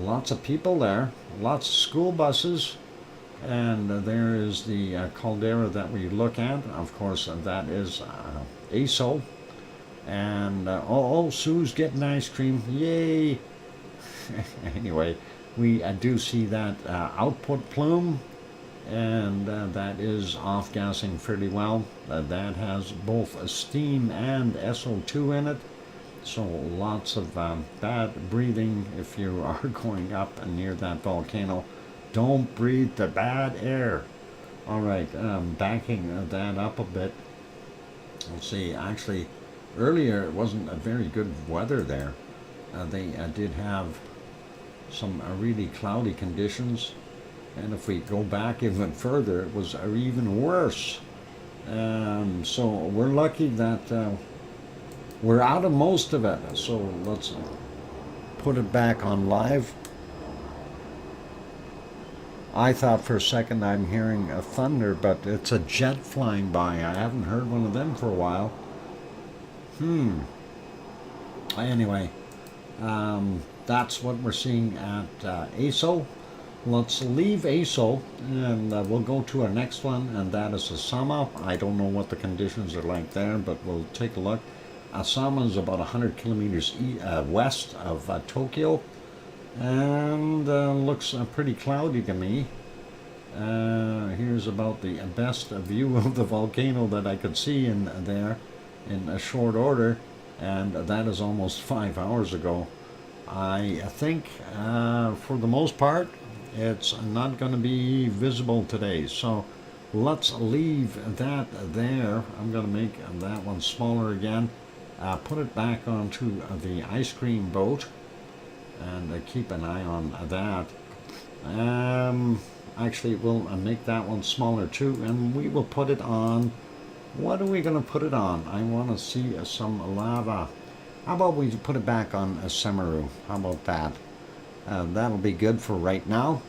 Lots of people there, lots of school buses, and there is the caldera that we look at. Of course, that is ASO. And oh, Sue's getting ice cream, yay! Anyway, we do see that output plume, and that is off-gassing fairly well. That has both steam and SO2 in it, so lots of bad breathing if you are going up near that volcano. Don't breathe the bad air. All right, backing that up a bit. Let's see, actually, earlier it wasn't a very good weather there. They did have some really cloudy conditions, and if we go back even further, it was even worse. So we're lucky that we're out of most of it. So let's put it back on live. I thought for a second I'm hearing a thunder, but it's a jet flying by. I haven't heard one of them for a while. Anyway, that's what we're seeing at ASO. Let's leave ASO and we'll go to our next one, and that is Asama. I don't know what the conditions are like there, but we'll take a look. Asama is about 100 kilometers west of Tokyo, and looks pretty cloudy to me. Here's about the best view of the volcano that I could see in there in a short order, and that is almost 5 hours ago. I think for the most part it's not going to be visible today, so let's leave that there. I'm going to make that one smaller again, put it back onto the ice cream boat, and keep an eye on that. Actually, we'll make that one smaller too, and we will put it on. What are we going to put it on? I want to see some lava. How about we put it back on Semeru? How about that? That'll be good for right now.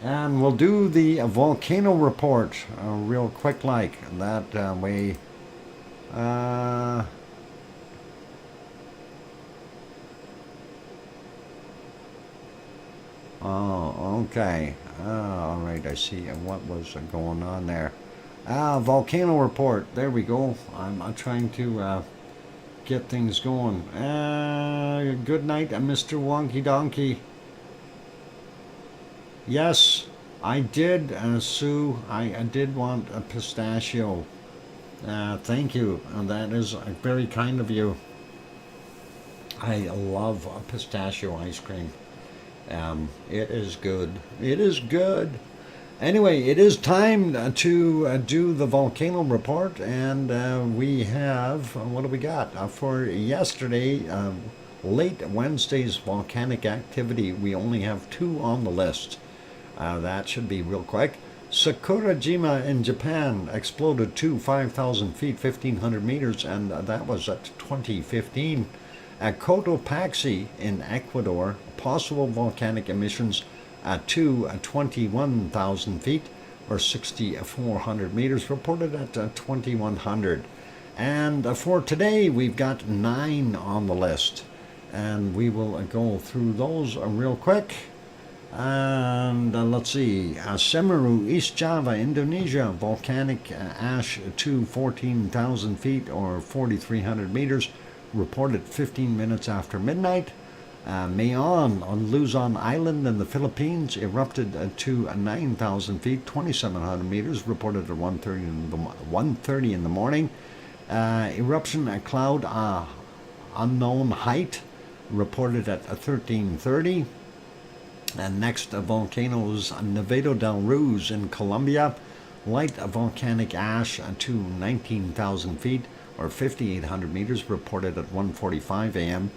And we'll do the volcano report real quick like. That way... oh, okay. Alright, I see what was going on there. Volcano report. There we go. I'm trying to... get things going. Good night, Mr. Wonky Donkey. Yes, I did, Sue. I did want a pistachio. Thank you, and that is very kind of you. I love pistachio ice cream. It is good. It is good. Anyway, it is time to do the volcano report, and we have, what do we got? For yesterday, late Wednesday's volcanic activity, we only have 2 on the list. That should be real quick. Sakurajima in Japan exploded to 5,000 feet, 1,500 meters, and that was at 2015. At Cotopaxi in Ecuador, possible volcanic emissions to 21,000 feet or 6,400 meters, reported at 2,100. And for today, we've got 9 on the list, and we will go through those real quick. And let's see, Semeru, East Java, Indonesia, volcanic ash to 14,000 feet or 4,300 meters, reported 15 minutes after midnight. Mayon on Luzon Island in the Philippines erupted to 9,000 feet, 2,700 meters, reported at 1:30 in the morning. Eruption at cloud unknown height, reported at 13:30. And next, volcanoes, Nevado del Ruiz in Colombia, light volcanic ash to 19,000 feet or 5,800 meters, reported at 1:45 a.m.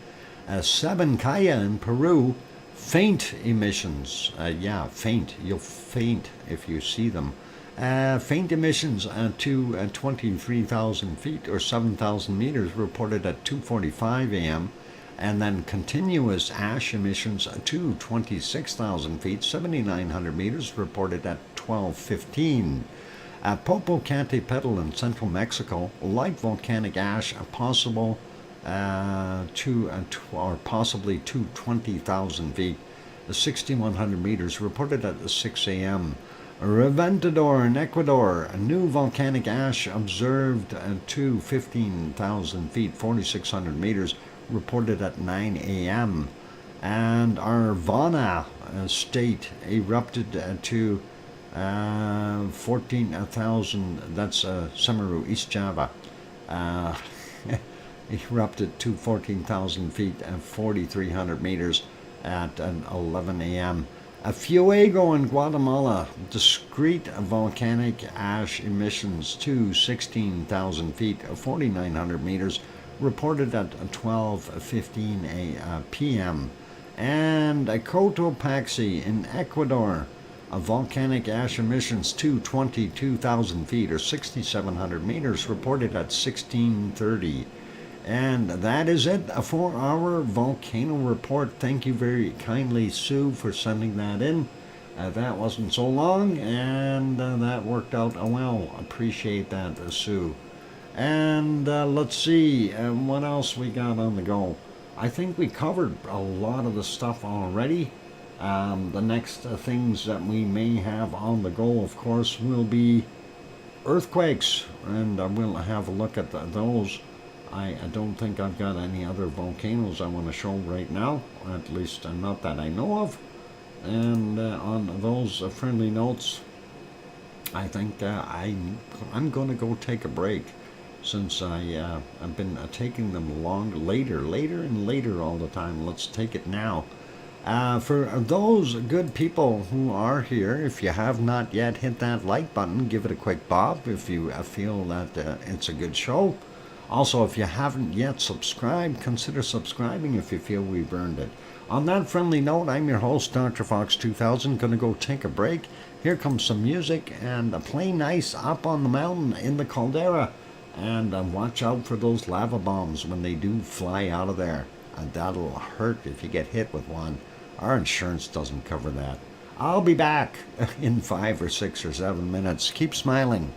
Sabancaya in Peru, faint emissions. Yeah, faint. You'll faint if you see them. Faint emissions to 23,000 feet or 7,000 meters, reported at 2:45 a.m. And then continuous ash emissions to 26,000 feet, 7,900 meters, reported at 12:15. At Popocatépetl in central Mexico, light volcanic ash possible or possibly to 20,000 feet, 6,100 meters, reported at 6 a.m. Reventador in Ecuador, new volcanic ash observed to 15,000 feet, 4,600 meters, reported at 9 a.m. And Arvana state erupted to 14,000, that's Semeru, East Java, erupted to 14,000 feet and 4,300 meters at 11 a.m. Fuego in Guatemala, discrete volcanic ash emissions to 16,000 feet, 4,900 meters, reported at 12:15 p.m. And Cotopaxi in Ecuador, volcanic ash emissions to 22,000 feet or 6,700 meters, reported at 16:30. And that is it for our volcano report. Thank you very kindly, Sue, for sending that in. That wasn't so long, and that worked out well. Appreciate that, Sue. And let's see, what else we got on the go. I think we covered a lot of the stuff already. The next things that we may have on the go, of course, will be earthquakes, and we'll have a look at those. I don't think I've got any other volcanoes I want to show right now, at least not that I know of. And on those friendly notes, I think I'm going to go take a break, since I've been taking them later and later all the time. Let's take it now. For those good people who are here, if you have not yet hit that like button, give it a quick bob if you feel that it's a good show. Also, if you haven't yet subscribed, consider subscribing if you feel we've earned it. On that friendly note, I'm your host, DrFox2000, going to go take a break. Here comes some music, and play nice up on the mountain in the caldera. And watch out for those lava bombs when they do fly out of there. That'll hurt if you get hit with one. Our insurance doesn't cover that. I'll be back in 5 or 6 or 7 minutes. Keep smiling.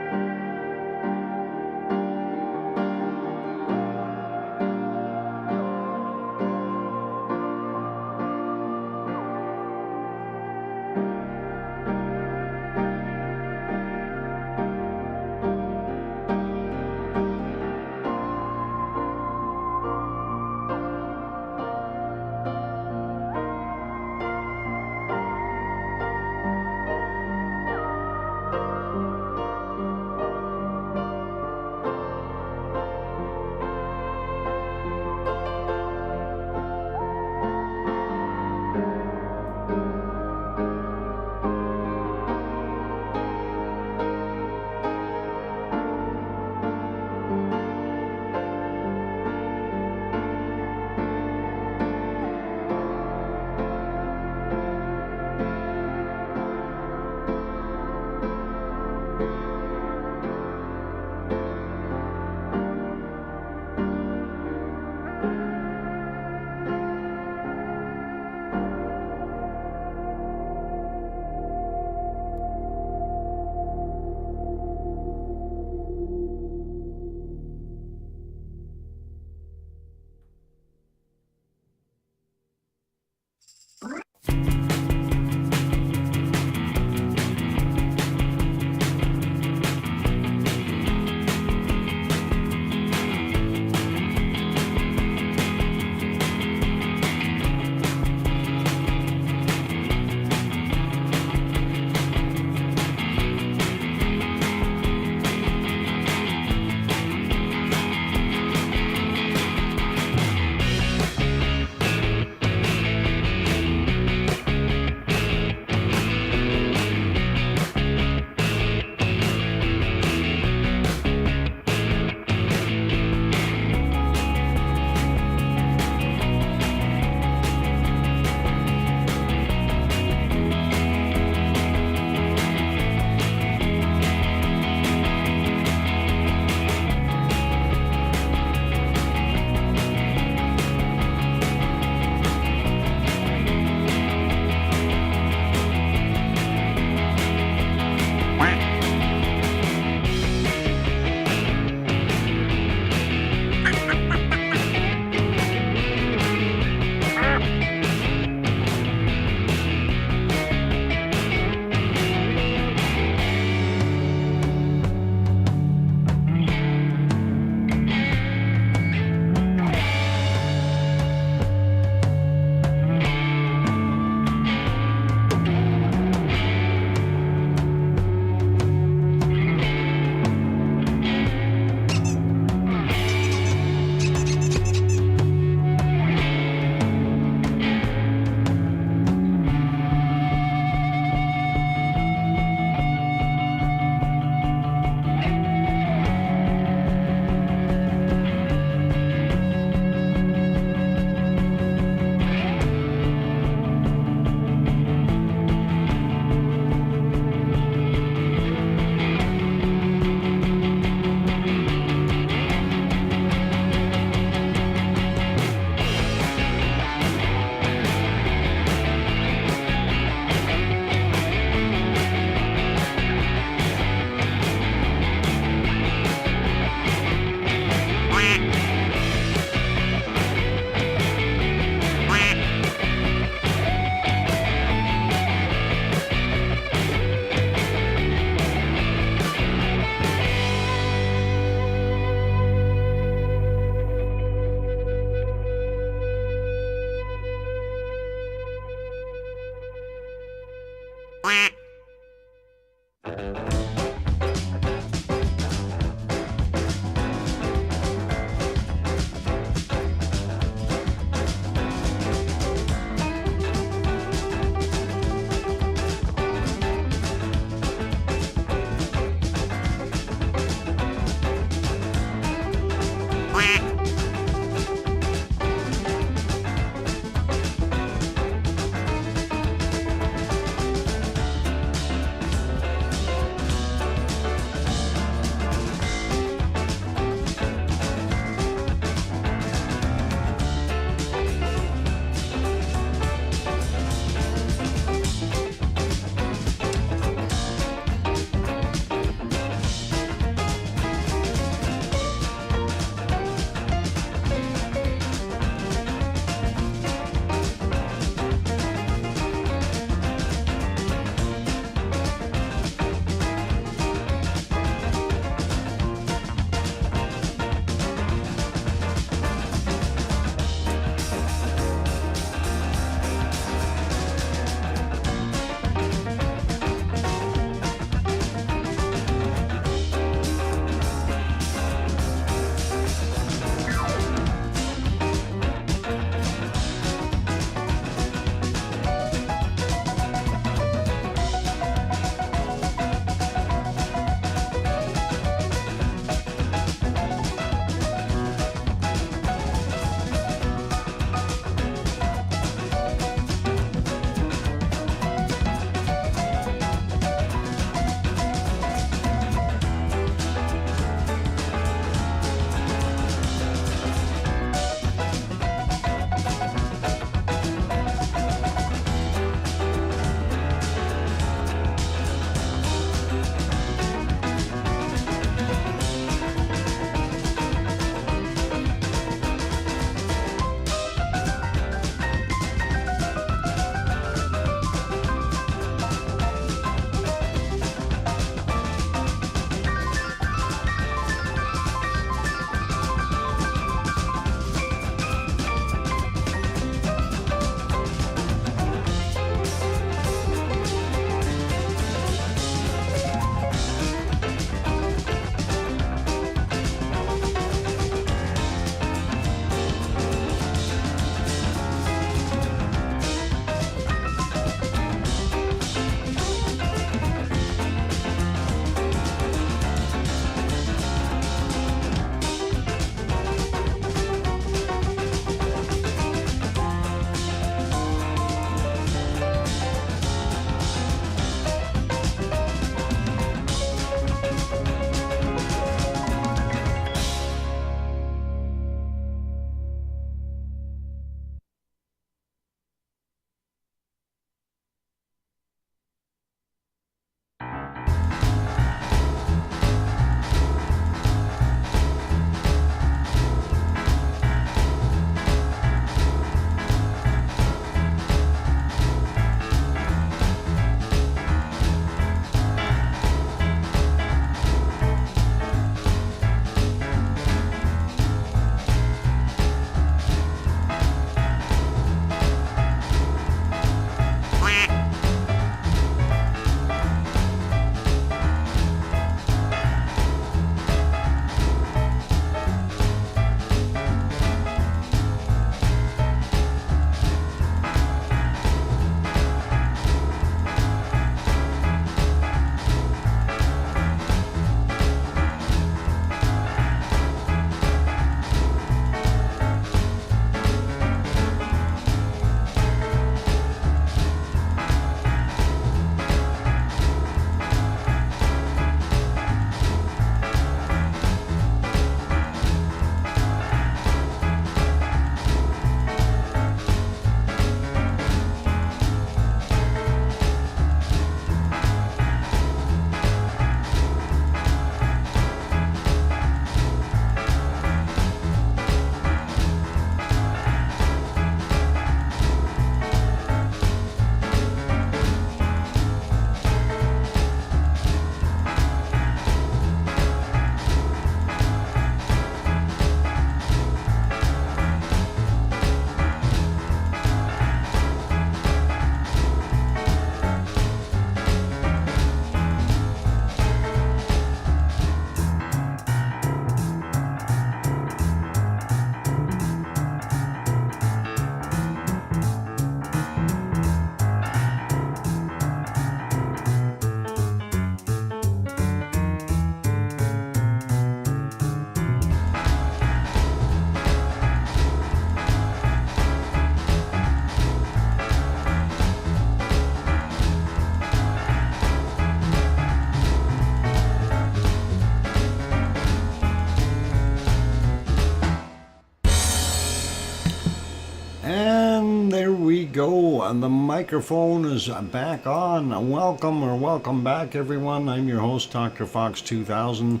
And there we go. And the microphone is back on. Welcome back, everyone. I'm your host, DrFox2000.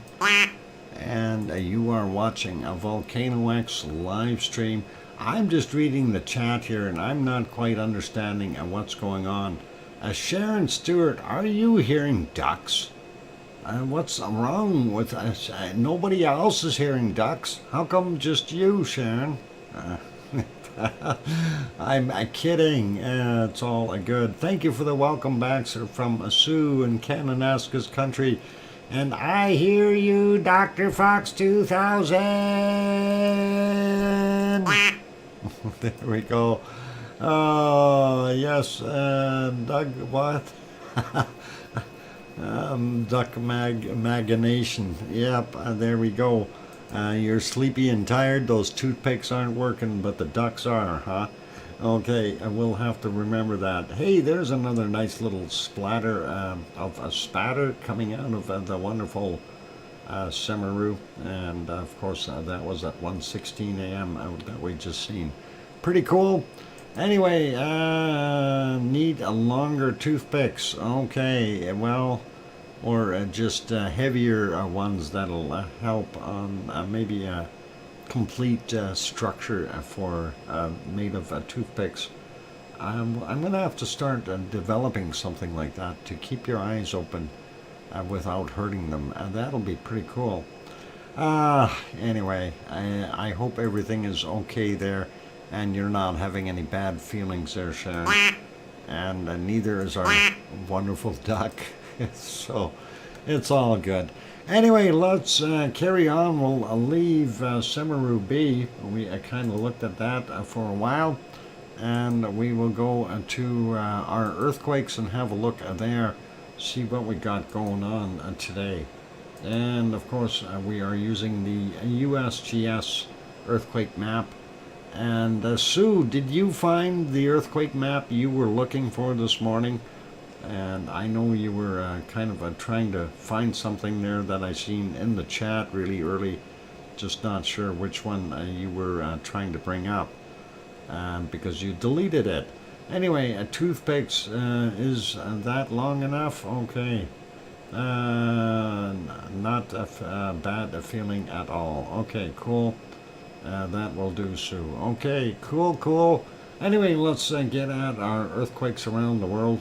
And you are watching a VolcanoX live stream. I'm just reading the chat here, and I'm not quite understanding what's going on. Sharon Stewart, are you hearing ducks? What's wrong with us? Nobody else is hearing ducks. How come just you, Sharon? I'm kidding. It's all good. Thank you for the welcome backs from Sue in Cananaska's country. And I hear you, Dr. Fox 2000. There we go. Oh, yes. Doug, what? Duck Magination. Yep, there we go. You're sleepy and tired. Those toothpicks aren't working, but the ducks are, huh? Okay, I will have to remember that. Hey, there's another nice little splatter of a spatter coming out of the wonderful Semeru. And of course, that was at 1:16 a.m. That we just seen. Pretty cool. Anyway, need a longer toothpicks. Okay, well, or just heavier ones that'll help on maybe a complete structure for made of toothpicks. I'm going to have to start developing something like that to keep your eyes open without hurting them. That'll be pretty cool. Anyway, I hope everything is okay there and you're not having any bad feelings there, Sharon. And neither is our wonderful duck. So it's all good. Anyway, let's carry on. We'll leave Semeru be. We kind of looked at that for a while. And we will go to our earthquakes and have a look there. See what we got going on today. And of course, we are using the USGS earthquake map. And Sue, did you find the earthquake map you were looking for this morning? And I know you were kind of trying to find something there that I seen in the chat really early. Just not sure which one you were trying to bring up because you deleted it. Anyway, toothpicks, is that long enough? Okay. Not a bad feeling at all. Okay, cool. That will do, Sue. Okay, cool. Anyway, let's get at our earthquakes around the world.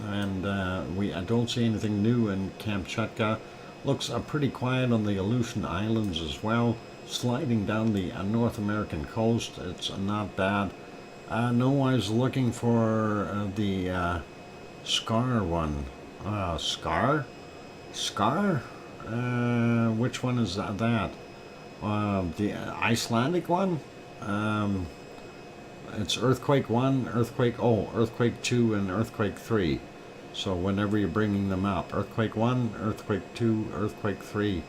And I don't see anything new in Kamchatka. Looks pretty quiet on the Aleutian Islands as well. Sliding down the North American coast. It's not bad. No, I was looking for the Scar one. Scar? Which one is that? The Icelandic one? It's Earthquake 1, Earthquake 2, and Earthquake 3. So whenever you're bringing them up, Earthquake 1, Earthquake 2, Earthquake 3.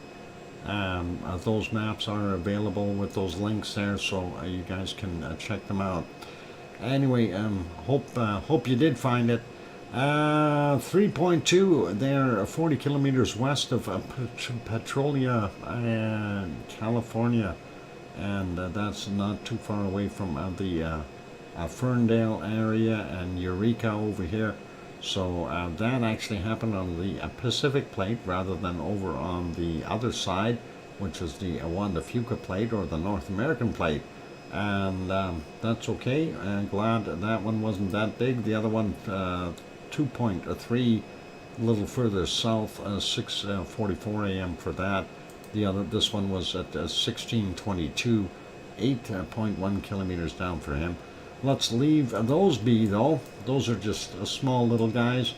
Those maps are available with those links there, so you guys can check them out. Anyway, hope you did find it. 3.2 there, 40 kilometers west of Petrolia, California. And that's not too far away from the Ferndale area and Eureka over here. So that actually happened on the Pacific plate rather than over on the other side, which is the Juan de Fuca plate or the North American plate. And that's okay. I'm glad that one wasn't that big. The other one, 2.3, a little further south, 6:44 a.m. for that. This one was at 16:22, 8.1 kilometers down for him. Let's leave those be, though. Those are just small little guys.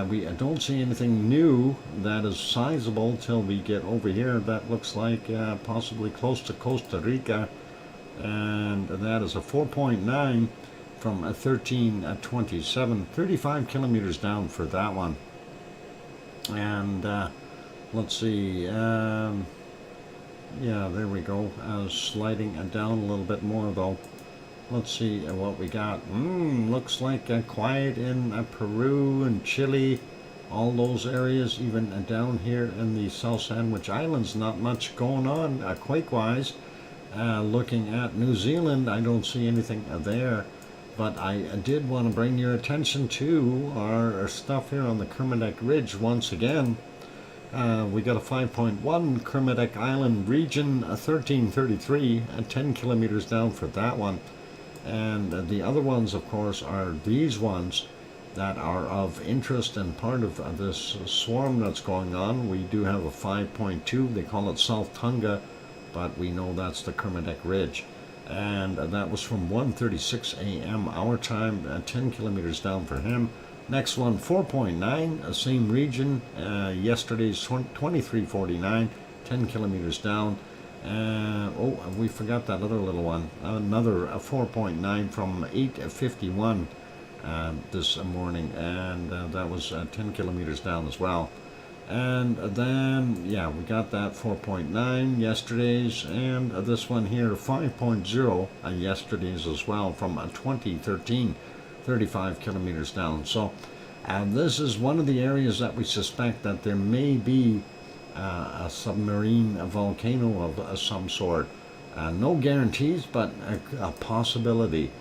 We don't see anything new that is sizable till we get over here. That looks like possibly close to Costa Rica. And that is a 4.9 from 13:27, 35 kilometers down for that one. And let's see. Yeah, there we go. Sliding down a little bit more, though. Let's see what we got. Looks like quiet in Peru and Chile, all those areas, even down here in the South Sandwich Islands. Not much going on quake-wise. Looking at New Zealand, I don't see anything there, but I did want to bring your attention to our stuff here on the Kermadec Ridge once again. We got a 5.1 Kermadec Island region, 1333, 10 kilometers down for that one. And the other ones, of course, are these ones that are of interest and part of this swarm that's going on. We do have a 5.2, they call it South Tonga, but we know that's the Kermadec Ridge. And that was from 1:36 a.m. our time, 10 kilometers down for him. Next one, 4.9, same region, yesterday's 2349, 10 kilometers down. Oh, we forgot that other little one, another 4.9 from 8:51 this morning, and that was 10 kilometers down as well. And then, yeah, we got that 4.9 yesterday's, and this one here, 5.0 yesterday's as well from 2013, 35 kilometers down. So this is one of the areas that we suspect that there may be a submarine volcano of some sort. No guarantees, but a possibility.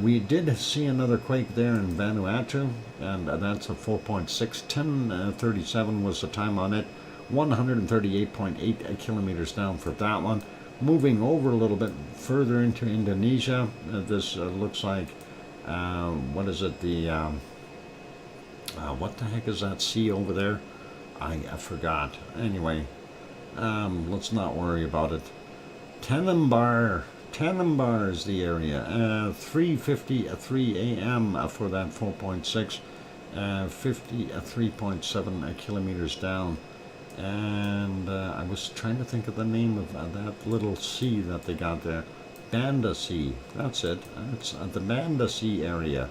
We did see another quake there in Vanuatu, and that's a 4.6. 10:37 was the time on it. 138.8 kilometers down for that one. Moving over a little bit further into Indonesia, this looks like, what is it, what the heck is that sea over there? I forgot. Anyway, let's not worry about it. Tanimbar is the area. 3:53 a.m. For that 4.6, 53.7 kilometers down. And I was trying to think of the name of that little sea that they got there. Banda Sea. That's it. It's the Banda Sea area.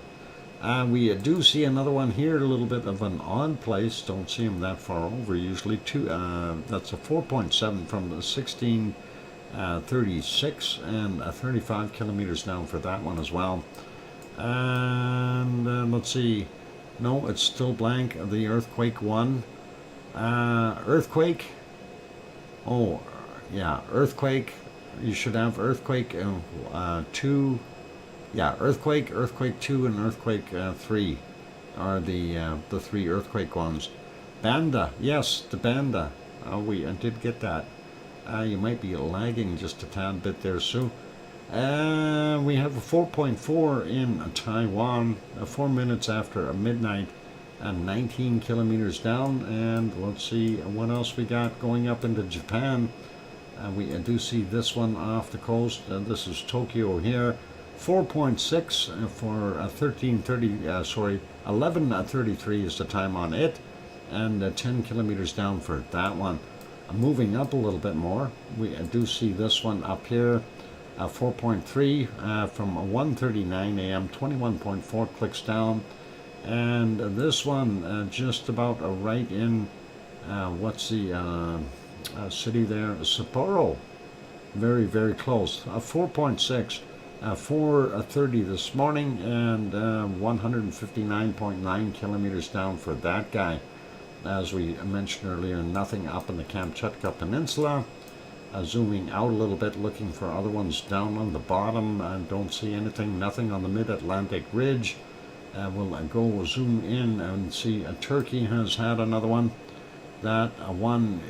We do see another one here, a little bit of an odd place. Don't see them that far over usually. That's a 4.7 from the 1636 and 35 kilometers down for that one as well. And let's see. No, it's still blank. The earthquake one. Earthquake. Oh, yeah, earthquake. You should have earthquake 2. Yeah, earthquake 2, and earthquake 3 are the 3 earthquake ones. Banda, yes, the Banda. Oh, I did get that. You might be lagging just a tad bit there, Sue. We have a 4.4 in Taiwan, 4 minutes after midnight, and 19 kilometers down. And let's see what else we got going up into Japan. We do see this one off the coast. This is Tokyo here. 4.6 for 11:33 is the time on it, and 10 kilometers down for that one. Moving up a little bit more, we do see this one up here, 4.3 from 1:39 a.m., 21.4 clicks down, and this one just about right in, what's the city there? Sapporo. Very, very close. 4.6. 4:30 this morning, and 159.9 kilometers down for that guy. As we mentioned earlier, nothing up in the Kamchatka Peninsula. Zooming out a little bit, looking for other ones down on the bottom. Don't see anything, nothing on the Mid-Atlantic Ridge. We'll go zoom in and see Turkey has had another one. That one,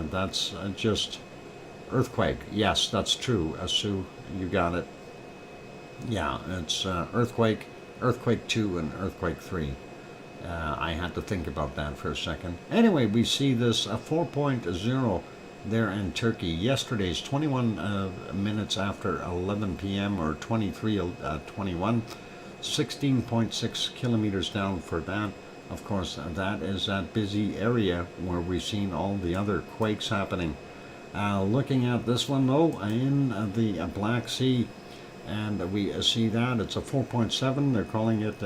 that's just earthquake. Yes, that's true, Sue, you got it. Yeah, it's earthquake 2 and earthquake 3. I had to think about that for a second. Anyway, we see this 4.0 there in Turkey. Yesterday's 21 minutes after 11 p.m. or 23:21, 16.6 kilometers down for that. Of course, that is that busy area where we've seen all the other quakes happening. Looking at this one, though, in the Black Sea, and we see that it's a 4.7. They're calling it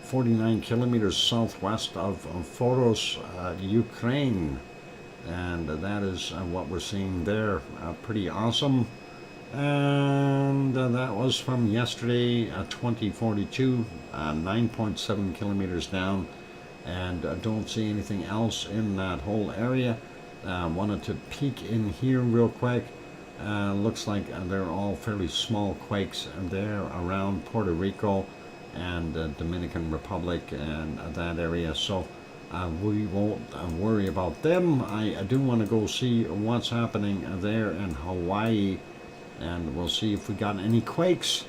49 kilometers southwest of Foros, Ukraine, and that is what we're seeing there. Pretty awesome. And that was from yesterday, 2042, 9.7 kilometers down, and don't see anything else in that whole area. Wanted to peek in here real quick. Looks like they're all fairly small quakes there around Puerto Rico and Dominican Republic and that area. So we won't worry about them. I do want to go see what's happening there in Hawaii, and we'll see if we got any quakes.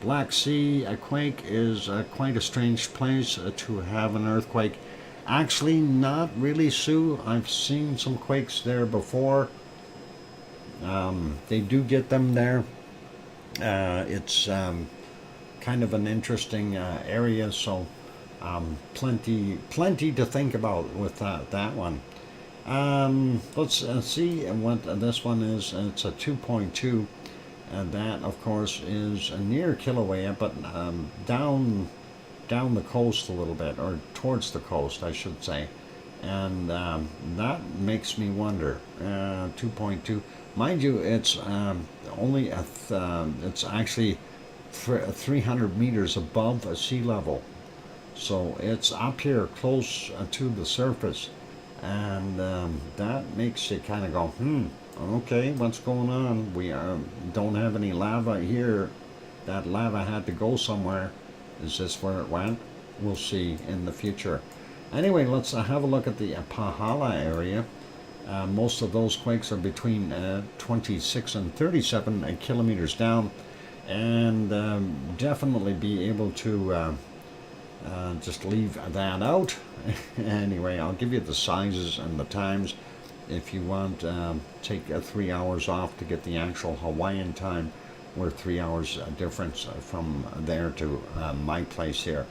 Black Sea, a quake is quite a strange place to have an earthquake. Actually, not really, Sue. I've seen some quakes there before. They do get them there. It's kind of an interesting area, so plenty to think about with that one. Let's see what this one is. It's a 2.2, and that, of course, is near Kilauea, but down the coast a little bit, or towards the coast, I should say. And that makes me wonder. 2.2, mind you, it's only it's actually 300 meters above sea level, so it's up here close to the surface, and that makes you kind of go, okay, what's going on? We don't have any lava here. That lava had to go somewhere. Is this where it went? We'll see in the future. Anyway, let's have a look at the Pahala area. Most of those quakes are between 26 and 37 kilometers down, and definitely be able to just leave that out. Anyway, I'll give you the sizes and the times. If you want, take 3 hours off to get the actual Hawaiian time. We're 3 hours difference from there to my place here.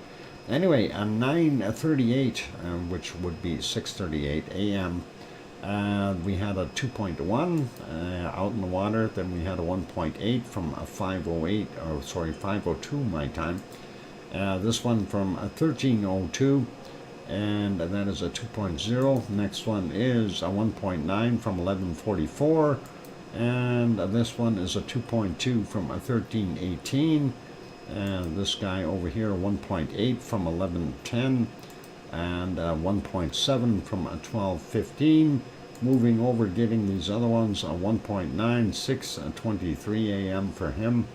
Anyway, 9:38, which would be 6:38 a.m. We had a 2.1 out in the water. Then we had a 1.8 from a 502 my time. This one from a 1302, and that is a 2.0. Next one is a 1.9 from 1144, and this one is a 2.2 from a 1318. And this guy over here, 1.8 from 1110, and 1.7 from 1215. Moving over, getting these other ones, 1.9, 6:23 a.m. for him.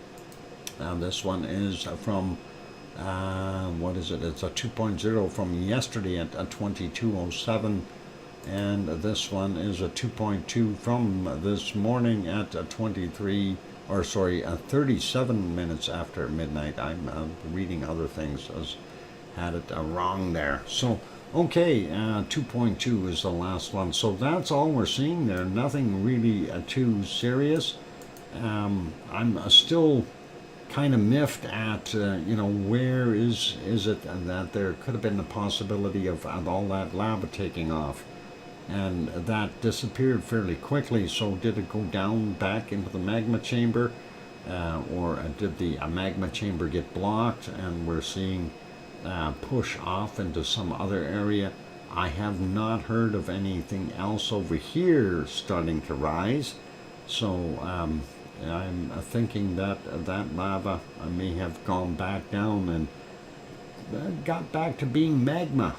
This one is from, what is it? It's a 2.0 from yesterday at 22:07. And this one is a 2.2 from this morning at 37 minutes after midnight. I'm reading other things, had it wrong there. So, okay, 2.2 is the last one. So that's all we're seeing there. Nothing really too serious. I'm still kind of miffed at, where is it that there could have been the possibility of all that lava taking off. And that disappeared fairly quickly. So did it go down back into the magma chamber, or did the magma chamber get blocked and we're seeing push off into some other area? I have not heard of anything else over here starting to rise. So I'm thinking that that lava may have gone back down and got back to being magma.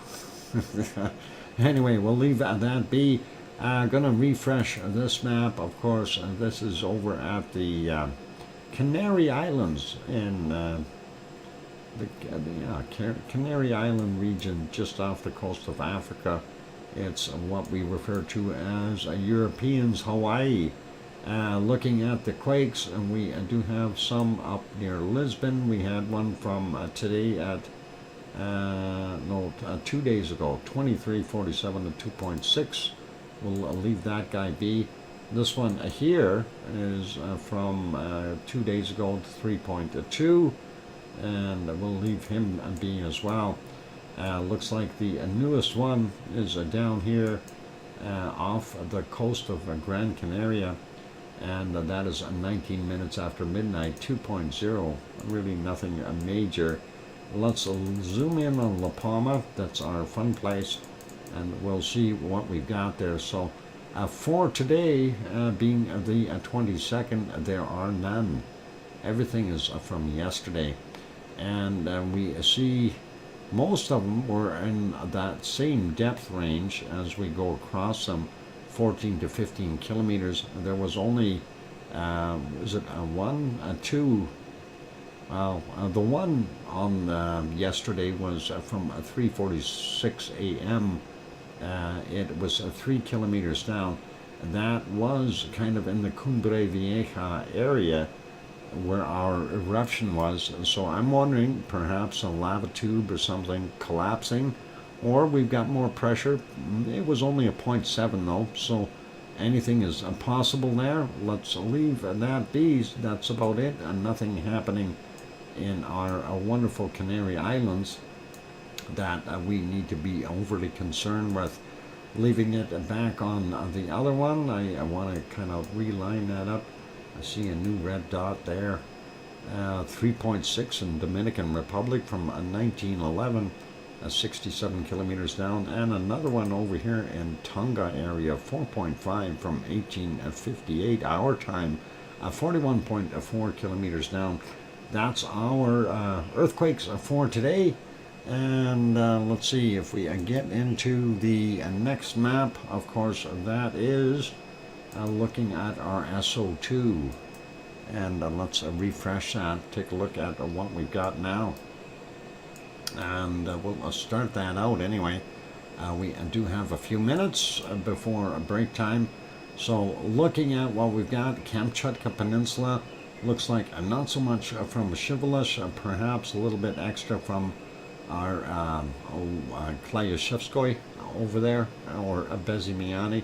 Anyway, we'll leave that be. Gonna refresh this map. Of course, this is over at the Canary Islands in the Canary Island region, just off the coast of Africa. It's what we refer to as Europeans Hawaii. Looking at the quakes, and we do have some up near Lisbon. We had one from today at 2 days ago, 23:47 to 2.6. We'll leave that guy be. This one here is from 2 days ago, 3.2, and we'll leave him be as well. Looks like the newest one is down here off the coast of Gran Canaria, and that is 19 minutes after midnight, 2.0. Really nothing major. Let's zoom in on La Palma. That's our fun place, and we'll see what we've got there. So for today, being the 22nd, there are none. Everything is from yesterday, and we see most of them were in that same depth range as we go across them, 14 to 15 kilometers. There was only Was it a one, a two? Well, the one on yesterday was from 3:46 a.m. It was 3 kilometers down. That was kind of in the Cumbre Vieja area where our eruption was. So I'm wondering perhaps a lava tube or something collapsing, or we've got more pressure. It was only a 0.7 though, so anything is possible there. Let's leave that be. That's about it, and nothing happening in our wonderful Canary Islands that we need to be overly concerned with. Leaving it back on the other one, I want to kind of reline that up. I see a new red dot there. 3.6 in Dominican Republic from 1911, 67 kilometers down, and another one over here in Tonga area, 4.5 from 1858 our time, 41.4 kilometers down. That's our earthquakes for today. And let's see if we get into the next map. Of course, that is looking at our SO2. And let's refresh that, take a look at what we've got now. And we'll start that out anyway. We do have a few minutes before break time. So looking at what we've got, Kamchatka Peninsula looks like not so much from Shivelish, perhaps a little bit extra from our Klyashevskoy over there, or Bezimiani,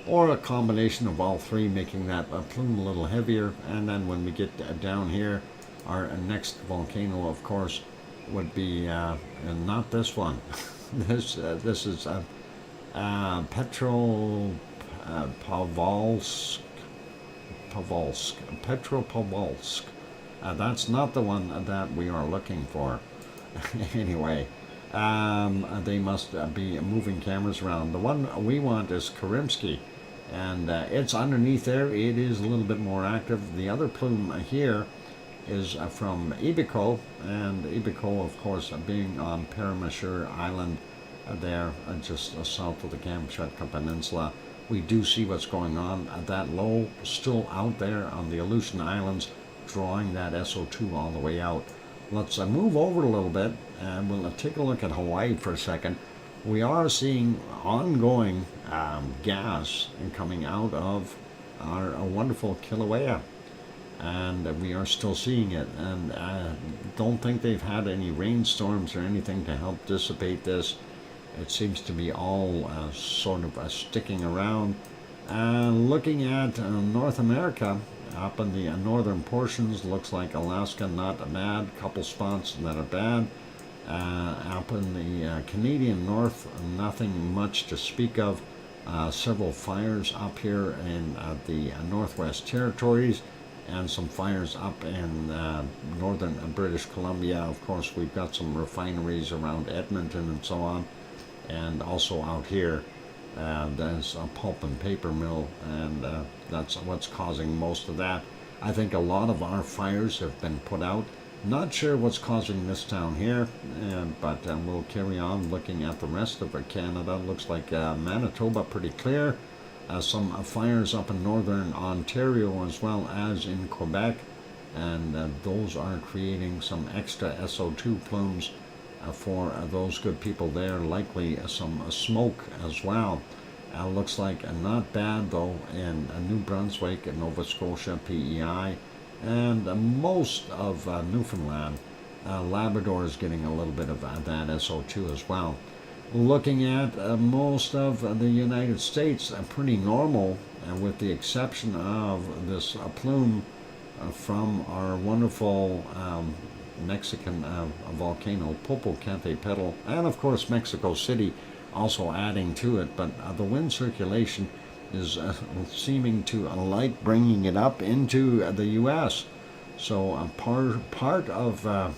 or a combination of all three, making that plume a little heavier. And then when we get down here, our next volcano, of course, would be not this one. This is Petropavlovsk. That's not the one that we are looking for. Anyway, they must be moving cameras around. The one we want is Karimsky, and it's underneath there. It is a little bit more active. The other plume here is from Ibico, and Ibico, of course, being on Parameshur Island there, just south of the Kamchatka Peninsula. We do see what's going on at that low, still out there on the Aleutian Islands, drawing that SO2 all the way out. Let's move over a little bit, and we'll take a look at Hawaii for a second. We are seeing ongoing gas coming out of our wonderful Kilauea, and we are still seeing it. And I don't think they've had any rainstorms or anything to help dissipate this. It seems to be all sort of sticking around. Looking at North America, up in the northern portions, looks like Alaska not bad, couple spots that are bad. Up in the Canadian north, nothing much to speak of. Several fires up here in the Northwest Territories, and some fires up in northern British Columbia. Of course, we've got some refineries around Edmonton and so on, and also out here there's a pulp and paper mill, and that's what's causing most of that. I think a lot of our fires have been put out. Not sure what's causing this down here, but we'll carry on looking at the rest of Canada. Looks like Manitoba pretty clear. Some fires up in northern Ontario as well as in Quebec, and those are creating some extra SO2 plumes for those good people there. Likely some smoke as well. Looks like not bad though in New Brunswick and Nova Scotia, PEI, and most of Newfoundland. Labrador is getting a little bit of that SO2 as well. Looking at most of the United States, pretty normal, with the exception of this plume from our wonderful Mexican volcano Popocatépetl, and of course Mexico City also adding to it. But the wind circulation is seeming to like bringing it up into the U.S. So part of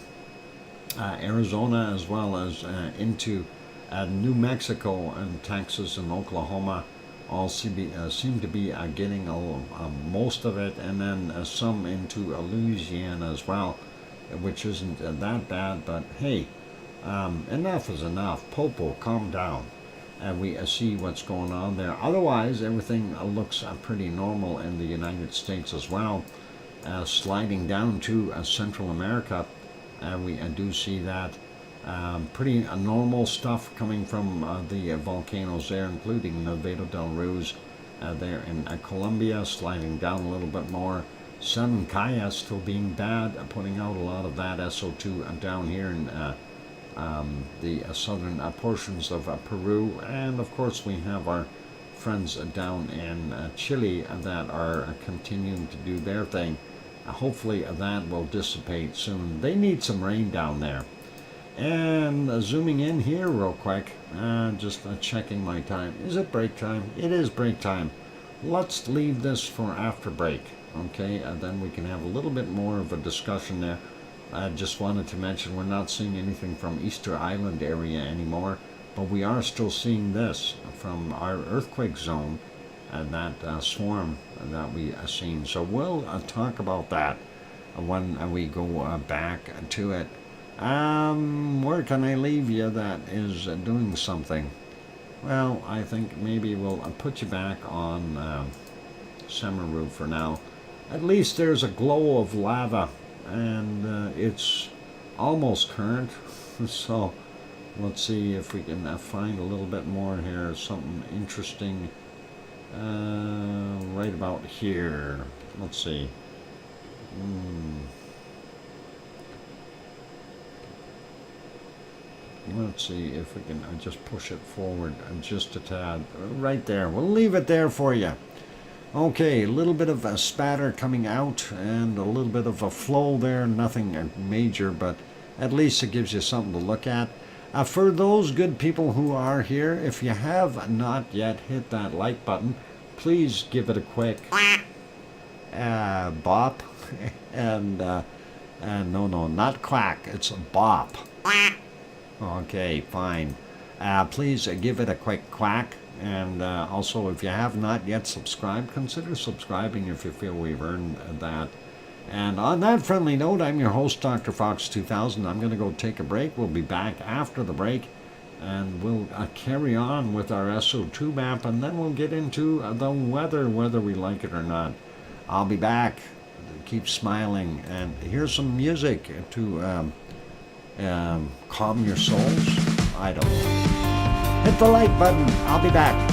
Arizona, as well as into New Mexico and Texas and Oklahoma, all seem to be getting most of it, and then some into Louisiana as well, which isn't that bad. But hey, enough is enough. Popo, calm down. we see what's going on there. Otherwise, everything looks pretty normal in the United States as well. Sliding down to Central America, we do see that. Pretty normal stuff coming from the volcanoes there, including Nevado del Ruiz there in Colombia, sliding down a little bit more. San Caya still being bad, putting out a lot of that SO2 down here in the southern portions of Peru. And of course we have our friends down in Chile that are continuing to do their thing. Hopefully that will dissipate soon. They need some rain down there. And zooming in here real quick, just checking my time. Is it break time? It is break time. Let's leave this for after break, okay? And then we can have a little bit more of a discussion there. I just wanted to mention we're not seeing anything from Easter Island area anymore, but we are still seeing this from our earthquake zone and that swarm that we seen. So we'll talk about that when we go back to it. Where can I leave you that is doing something? Well, I think maybe we'll put you back on Semaru for now. At least there's a glow of lava, and it's almost current. So let's see if we can find a little bit more here, something interesting right about here. Let's see. Let's see if we can just push it forward just a tad. Right there. We'll leave it there for you. Okay, a little bit of a spatter coming out and a little bit of a flow there. Nothing major, but at least it gives you something to look at. For those good people who are here, if you have not yet hit that like button, please give it a quick bop. And no, not quack. It's a bop. Okay, fine. Please give it a quick quack. And also, if you have not yet subscribed, consider subscribing if you feel we've earned that. And on that friendly note, I'm your host, DrFox2000. I'm going to go take a break. We'll be back after the break. And we'll carry on with our SO2 map. And then we'll get into the weather, whether we like it or not. I'll be back. Keep smiling. And here's some music to calm your souls. I don't know. Hit the like button. I'll be back.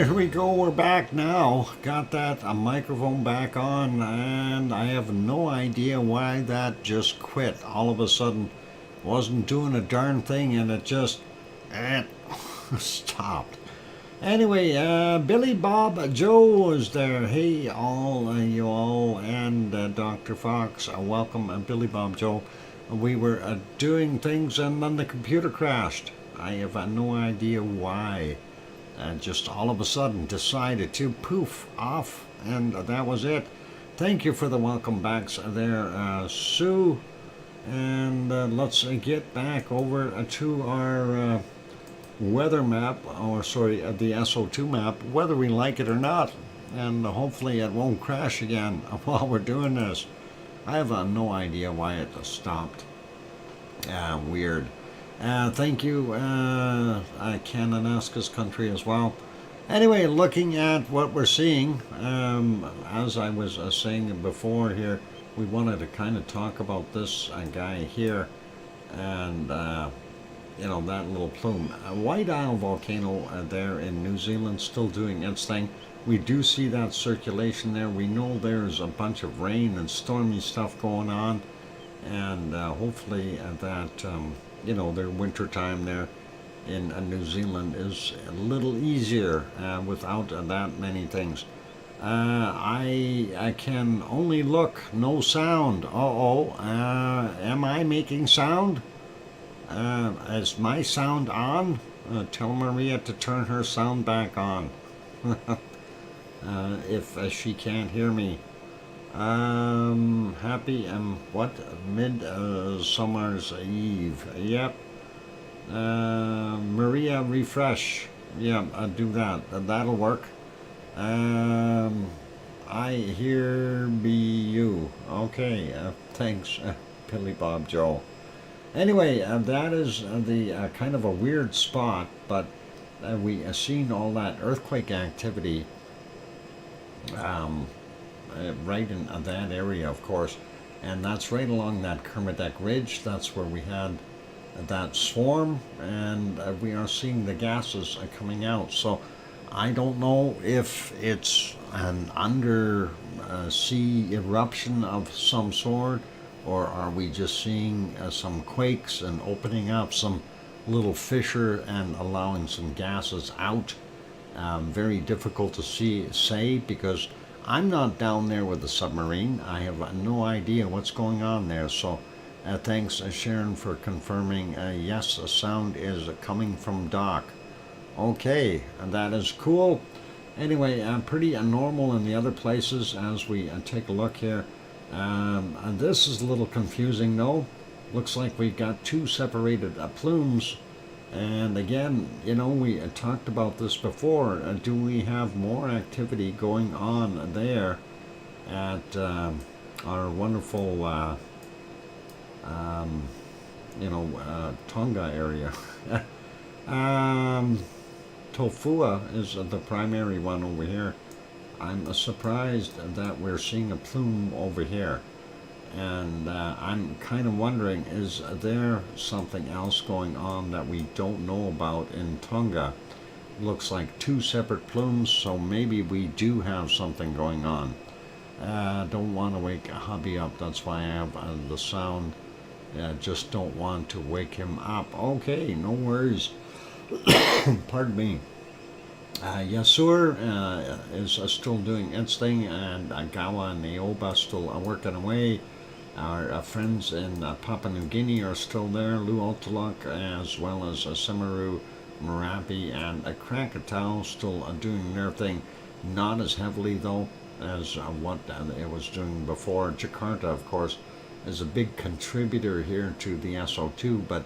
There we go, we're back now. Got that microphone back on, and I have no idea why that just quit. All of a sudden, wasn't doing a darn thing, and it just stopped. Anyway, Billy Bob Joe is there. Hey, all you all, and Dr. Fox, welcome, Billy Bob Joe. We were doing things, and then the computer crashed. I have no idea why. Just all of a sudden decided to poof off, and that was it. Thank you for the welcome backs there, Sue. And let's get back over to our weather map, or sorry, the SO2 map, whether we like it or not. And hopefully it won't crash again while we're doing this. I have no idea why it stopped. Weird. Thank you, Cananaska's country as well. Anyway, looking at what we're seeing, as I was saying before here, we wanted to kind of talk about this guy here, and you know, that little plume. White Isle volcano there in New Zealand still doing its thing. We do see that circulation there. We know there's a bunch of rain and stormy stuff going on, and hopefully that you know, their winter time there in New Zealand is a little easier without that many things. I can only look, no sound. Am I making sound? Is my sound on? Tell Maria to turn her sound back on if she can't hear me. Happy what? Midsummer's Eve. Yep. Maria, refresh. Yeah, do that. That'll work. I hear be you. Okay. Thanks, Billy Bob Joe. Anyway, that is the kind of a weird spot, but we seen all that earthquake activity. Right in that area, of course, and that's right along that Kermadec Ridge. That's where we had that swarm, and we are seeing the gases coming out. So I don't know if it's an undersea eruption of some sort, or are we just seeing some quakes and opening up some little fissure and allowing some gases out. Very difficult to say, because I'm not down there with the submarine. I have no idea what's going on there. So thanks, Sharon, for confirming. Yes, the sound is coming from dock. Okay, that is cool. Anyway, pretty normal in the other places as we take a look here. And this is a little confusing though. Looks like we've got two separated plumes. And again, you know, we talked about this before. Do we have more activity going on there at our wonderful, you know, Tonga area? Tofua is the primary one over here. I'm surprised that we're seeing a plume over here. And I'm kind of wondering, is there something else going on that we don't know about in Tonga? Looks like two separate plumes, so maybe we do have something going on. Don't want to wake hubby up, that's why I have the sound. Just don't want to wake him up. Okay, no worries. Pardon me. Yasur is still doing its thing, and Gawa and Neoba still working away. Our friends in Papua New Guinea are still there, Luotolok, as well as Semaru, Marapi, and Krakatau still doing their thing. Not as heavily, though, as what it was doing before. Jakarta, of course, is a big contributor here to the SO2, but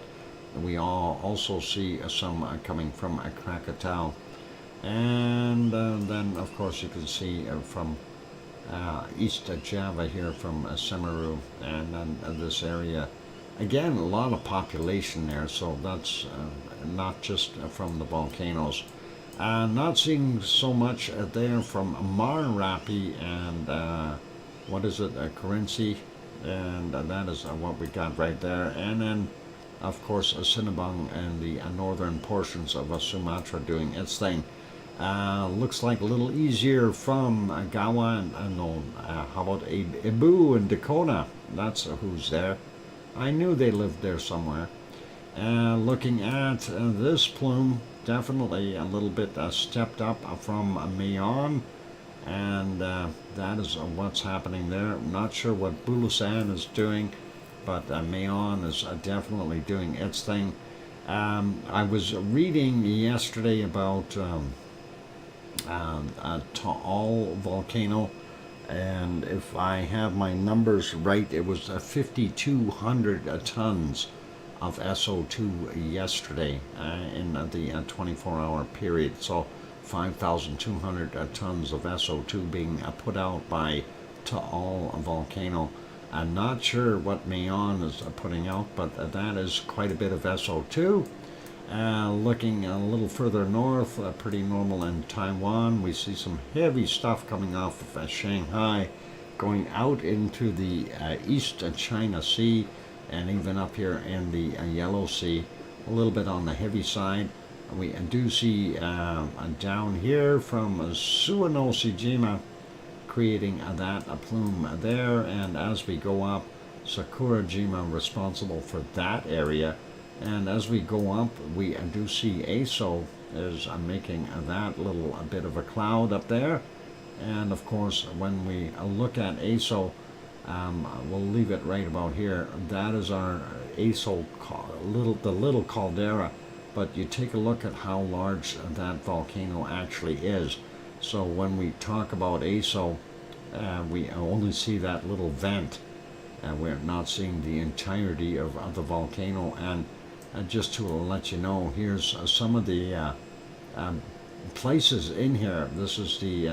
we all also see some coming from Krakatau. And then, of course, you can see from East Java here from Semaru, and then this area. Again, a lot of population there, so that's not just from the volcanoes. Not seeing so much there from Marapi and what is it, Currency, and that is what we got right there. And then, of course, Sinabung and the northern portions of Sumatra doing its thing. Looks like a little easier from Gawa and no, how about Ibu and Dakota? That's who's there. I knew they lived there somewhere. Looking at this plume, definitely a little bit stepped up from Mayon, and that is what's happening there. I'm not sure what Bulusan is doing, but Mayon is definitely doing its thing. I was reading yesterday about Taal volcano, and if I have my numbers right, it was 5,200 tons of SO2 yesterday in the 24-hour period. So 5,200 tons of SO2 being put out by Taal volcano. I'm not sure what Mayon is putting out, but that is quite a bit of SO2. Looking a little further north, pretty normal in Taiwan. We see some heavy stuff coming off of Shanghai, going out into the East China Sea, and even up here in the Yellow Sea, a little bit on the heavy side. We do see down here from Suwanoshijima creating that plume there, and as we go up, Sakurajima responsible for that area. And as we go up, we do see ASO is making that little bit of a cloud up there. And of course, when we look at ASO, we'll leave it right about here. That is our ASO, the little caldera. But you take a look at how large that volcano actually is. So when we talk about ASO, we only see that little vent. We're not seeing the entirety of the volcano. And just to let you know, here's some of the places in here. This is the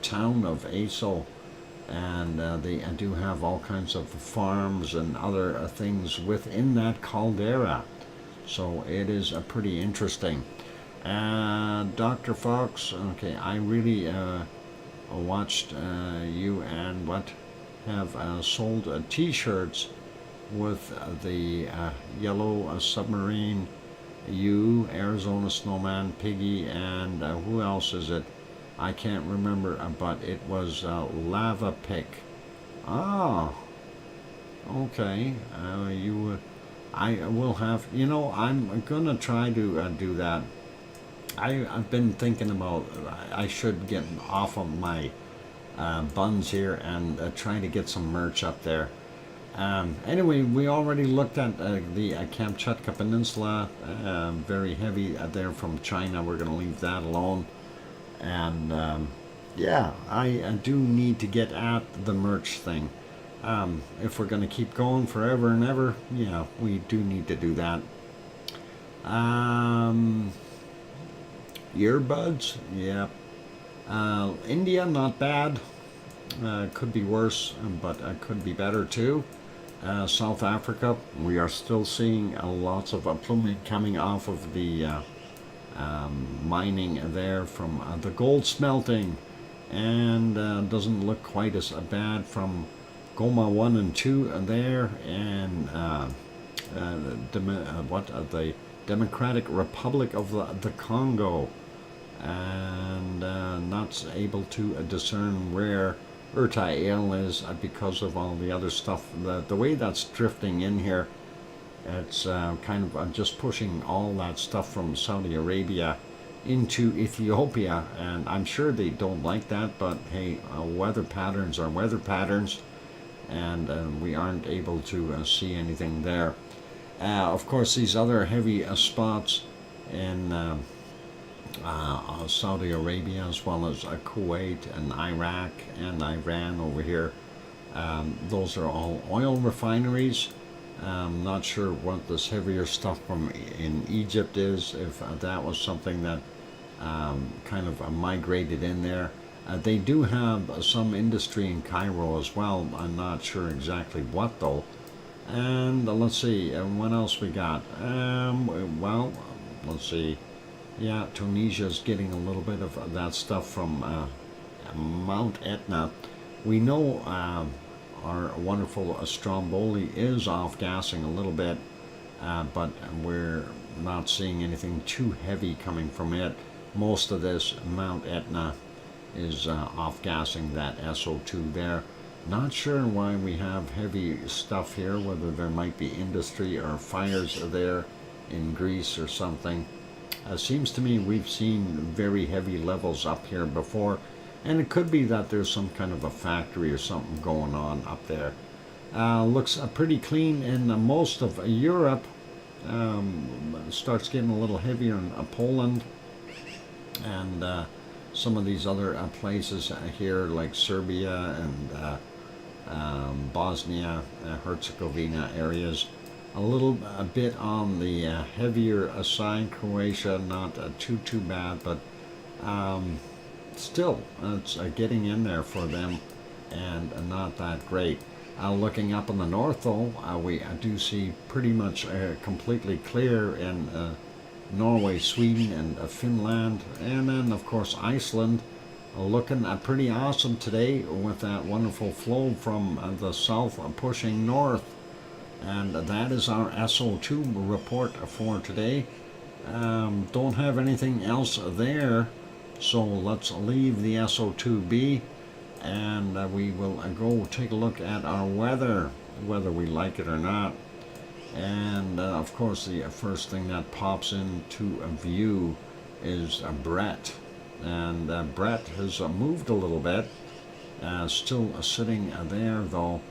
town of ASO, and they do have all kinds of farms and other things within that caldera. So it is pretty interesting. Dr. Fox, okay, I really watched you and what have sold t-shirts with the yellow submarine, you, Arizona Snowman, Piggy, and who else is it? I can't remember, but it was Lava Pick. Ah, okay. I will have, I'm gonna try to do that. I've been thinking about, I should get off of my buns here and try to get some merch up there. Anyway, we already looked at the Kamchatka Peninsula, very heavy there from China. We're going to leave that alone. And yeah, I do need to get at the merch thing. If we're going to keep going forever and ever, yeah, we do need to do that. Earbuds, yeah. India, not bad. Could be worse, but could be better too. South Africa, we are still seeing lots of pluming coming off of the mining there from the gold smelting, and doesn't look quite as bad from Goma 1 and 2 there, and the Democratic Republic of the Congo, and not able to discern where Urtael is because of all the other stuff. The way that's drifting in here, it's kind of just pushing all that stuff from Saudi Arabia into Ethiopia, and I'm sure they don't like that, but hey, weather patterns are weather patterns, and we aren't able to see anything there. Of course, these other heavy spots in Saudi Arabia, as well as Kuwait and Iraq and Iran over here, those are all oil refineries. Not sure what this heavier stuff from in Egypt is, if that was something that kind of migrated in there. They do have some industry in Cairo as well. I'm not sure exactly what though. And let's see, what else we got? Well, let's see. Yeah, Tunisia's getting a little bit of that stuff from Mount Etna. We know our wonderful Stromboli is off-gassing a little bit, but we're not seeing anything too heavy coming from it. most of this Mount Etna is off-gassing that SO2 there. Not sure why we have heavy stuff here, whether there might be industry or fires there in Greece or something. Seems to me we've seen very heavy levels up here before, and it could be that there's some kind of a factory or something going on up there. Looks pretty clean in most of Europe. Starts getting a little heavier in Poland and some of these other places here like Serbia and Bosnia, Herzegovina areas. A bit on the heavier side. Croatia, not too bad, but still it's getting in there for them and not that great. Looking up in the north though, we do see pretty much completely clear in Norway, Sweden, and Finland, and then of course Iceland. Looking pretty awesome today with that wonderful flow from the south pushing north. And that is our SO2 report for today. Don't have anything else there, so let's leave the SO2 be, and we will go take a look at our weather, whether we like it or not. And of course the first thing that pops into view is Brett. And Brett has moved a little bit, still sitting there though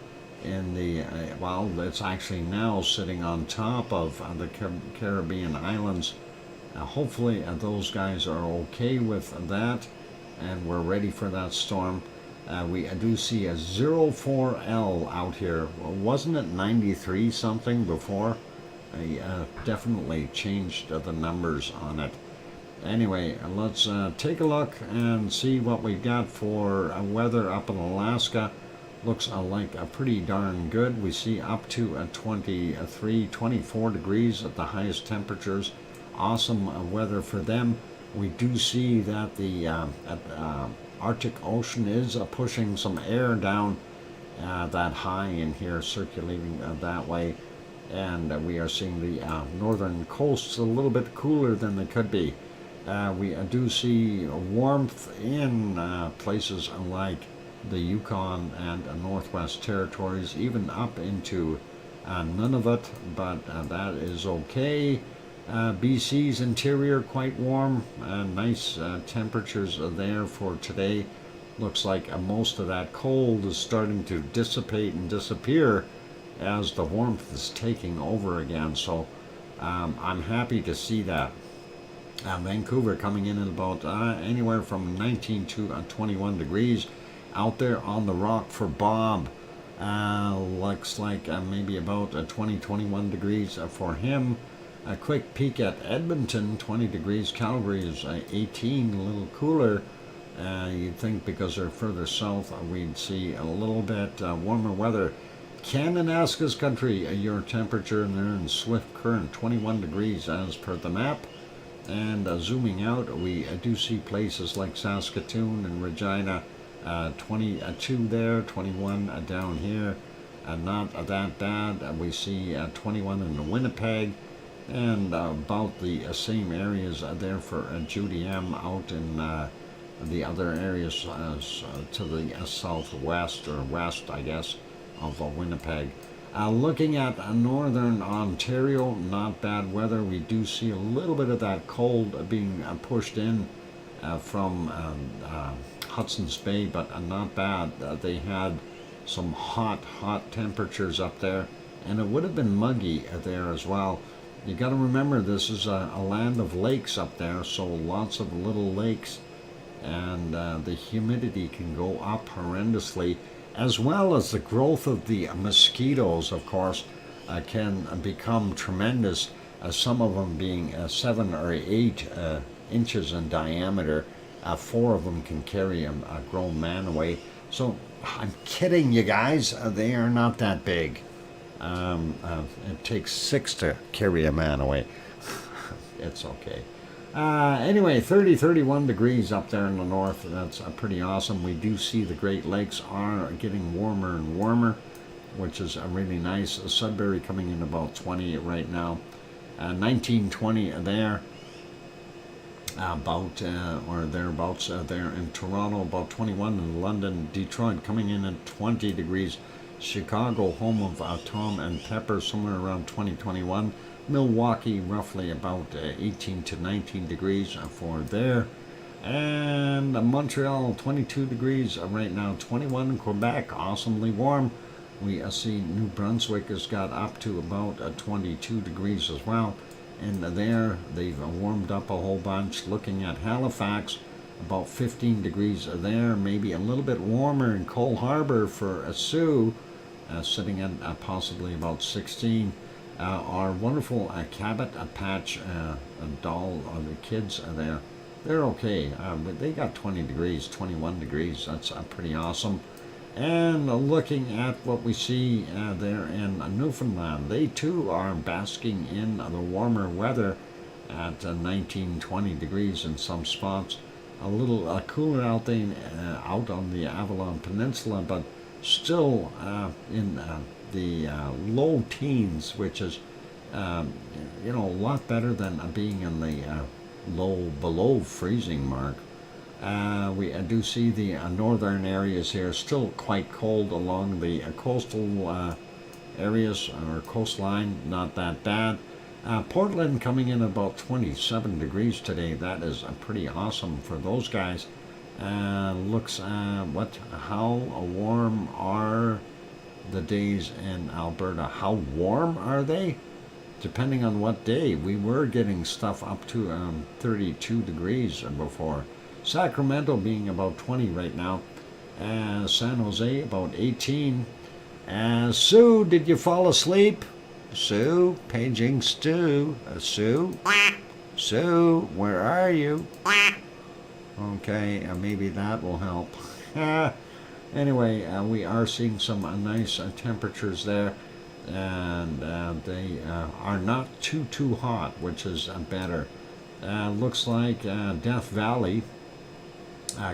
in the, well, it's actually now sitting on top of the Caribbean islands. Hopefully those guys are okay with that, and we're ready for that storm. We do see a 04L out here. Wasn't it 93 something before? Definitely changed the numbers on it. Anyway, let's take a look and see what we got for weather up in Alaska. Looks like pretty darn good. We see up to 23, 24 degrees at the highest temperatures. Awesome weather for them. We do see that the Arctic Ocean is pushing some air down that high in here, circulating that way. And we are seeing the northern coasts a little bit cooler than they could be. We do see warmth in places like the Yukon and Northwest Territories, even up into Nunavut, but that is okay. BC's interior quite warm, nice temperatures there for today. Looks like most of that cold is starting to dissipate and disappear as the warmth is taking over again, so I'm happy to see that. Vancouver coming in at about anywhere from 19 to 21 degrees. Out there on the rock for Bob, looks like maybe about 20-21 degrees for him. A quick peek at Edmonton, 20 degrees. Calgary is 18, a little cooler. You'd think because they're further south we'd see a little bit warmer weather. Kananaskis country, your temperature and they're in swift current, 21 degrees as per the map. And zooming out, we do see places like Saskatoon and Regina, 22 there, 21 down here, not that bad. We see 21 in Winnipeg, and about the same areas there for Judy M out in the other areas to the southwest or west, I guess, of Winnipeg. Looking at northern Ontario, not bad weather. We do see a little bit of that cold being pushed in from Hudson's Bay, but not bad. They had some hot temperatures up there, and it would have been muggy there as well. You got to remember this is a land of lakes up there, so lots of little lakes, and the humidity can go up horrendously, as well as the growth of the mosquitoes, of course, can become tremendous, some of them being 7 or 8 inches in diameter. 4 of them can carry a grown man away. So I'm kidding you guys, they are not that big. It takes 6 to carry a man away. It's okay. Anyway, 30-31 degrees up there in the north. That's pretty awesome. We do see the Great Lakes are getting warmer and warmer, which is really nice. Sudbury coming in about 20 right now. 19-20 there. about or thereabouts there in Toronto, about 21 in London, Detroit coming in at 20 degrees, Chicago, home of Tom and Pepper, somewhere around 2021, Milwaukee roughly about 18 to 19 degrees for there, and Montreal 22 degrees right now, 21 in Quebec, awesomely warm. We see New Brunswick has got up to about 22 degrees as well. And there they've warmed up a whole bunch. Looking at Halifax, about 15 degrees there, maybe a little bit warmer in Cole Harbour for Sue, sitting at possibly about 16. Our wonderful Cabot Patch doll, the kids there, they're okay. But they got 20 degrees, 21 degrees. That's pretty awesome. And looking at what we see there in Newfoundland, they too are basking in the warmer weather at 19, 20 degrees in some spots. A little cooler out there out on the Avalon Peninsula, but still in the low teens, which is a lot better than being in the low below freezing mark. We do see the northern areas here still quite cold along the coastal areas or coastline, not that bad. Portland coming in about 27 degrees today. That is pretty awesome for those guys. Looks how warm are the days in Alberta? How warm are they? Depending on what day. We were getting stuff up to 32 degrees before. Sacramento being about 20 right now. San Jose about 18. Sue, did you fall asleep? Sue, paging Stu. Sue? Sue, where are you? Okay, maybe that will help. Anyway, we are seeing some nice temperatures there. And they are not too hot, which is better. Looks like Death Valley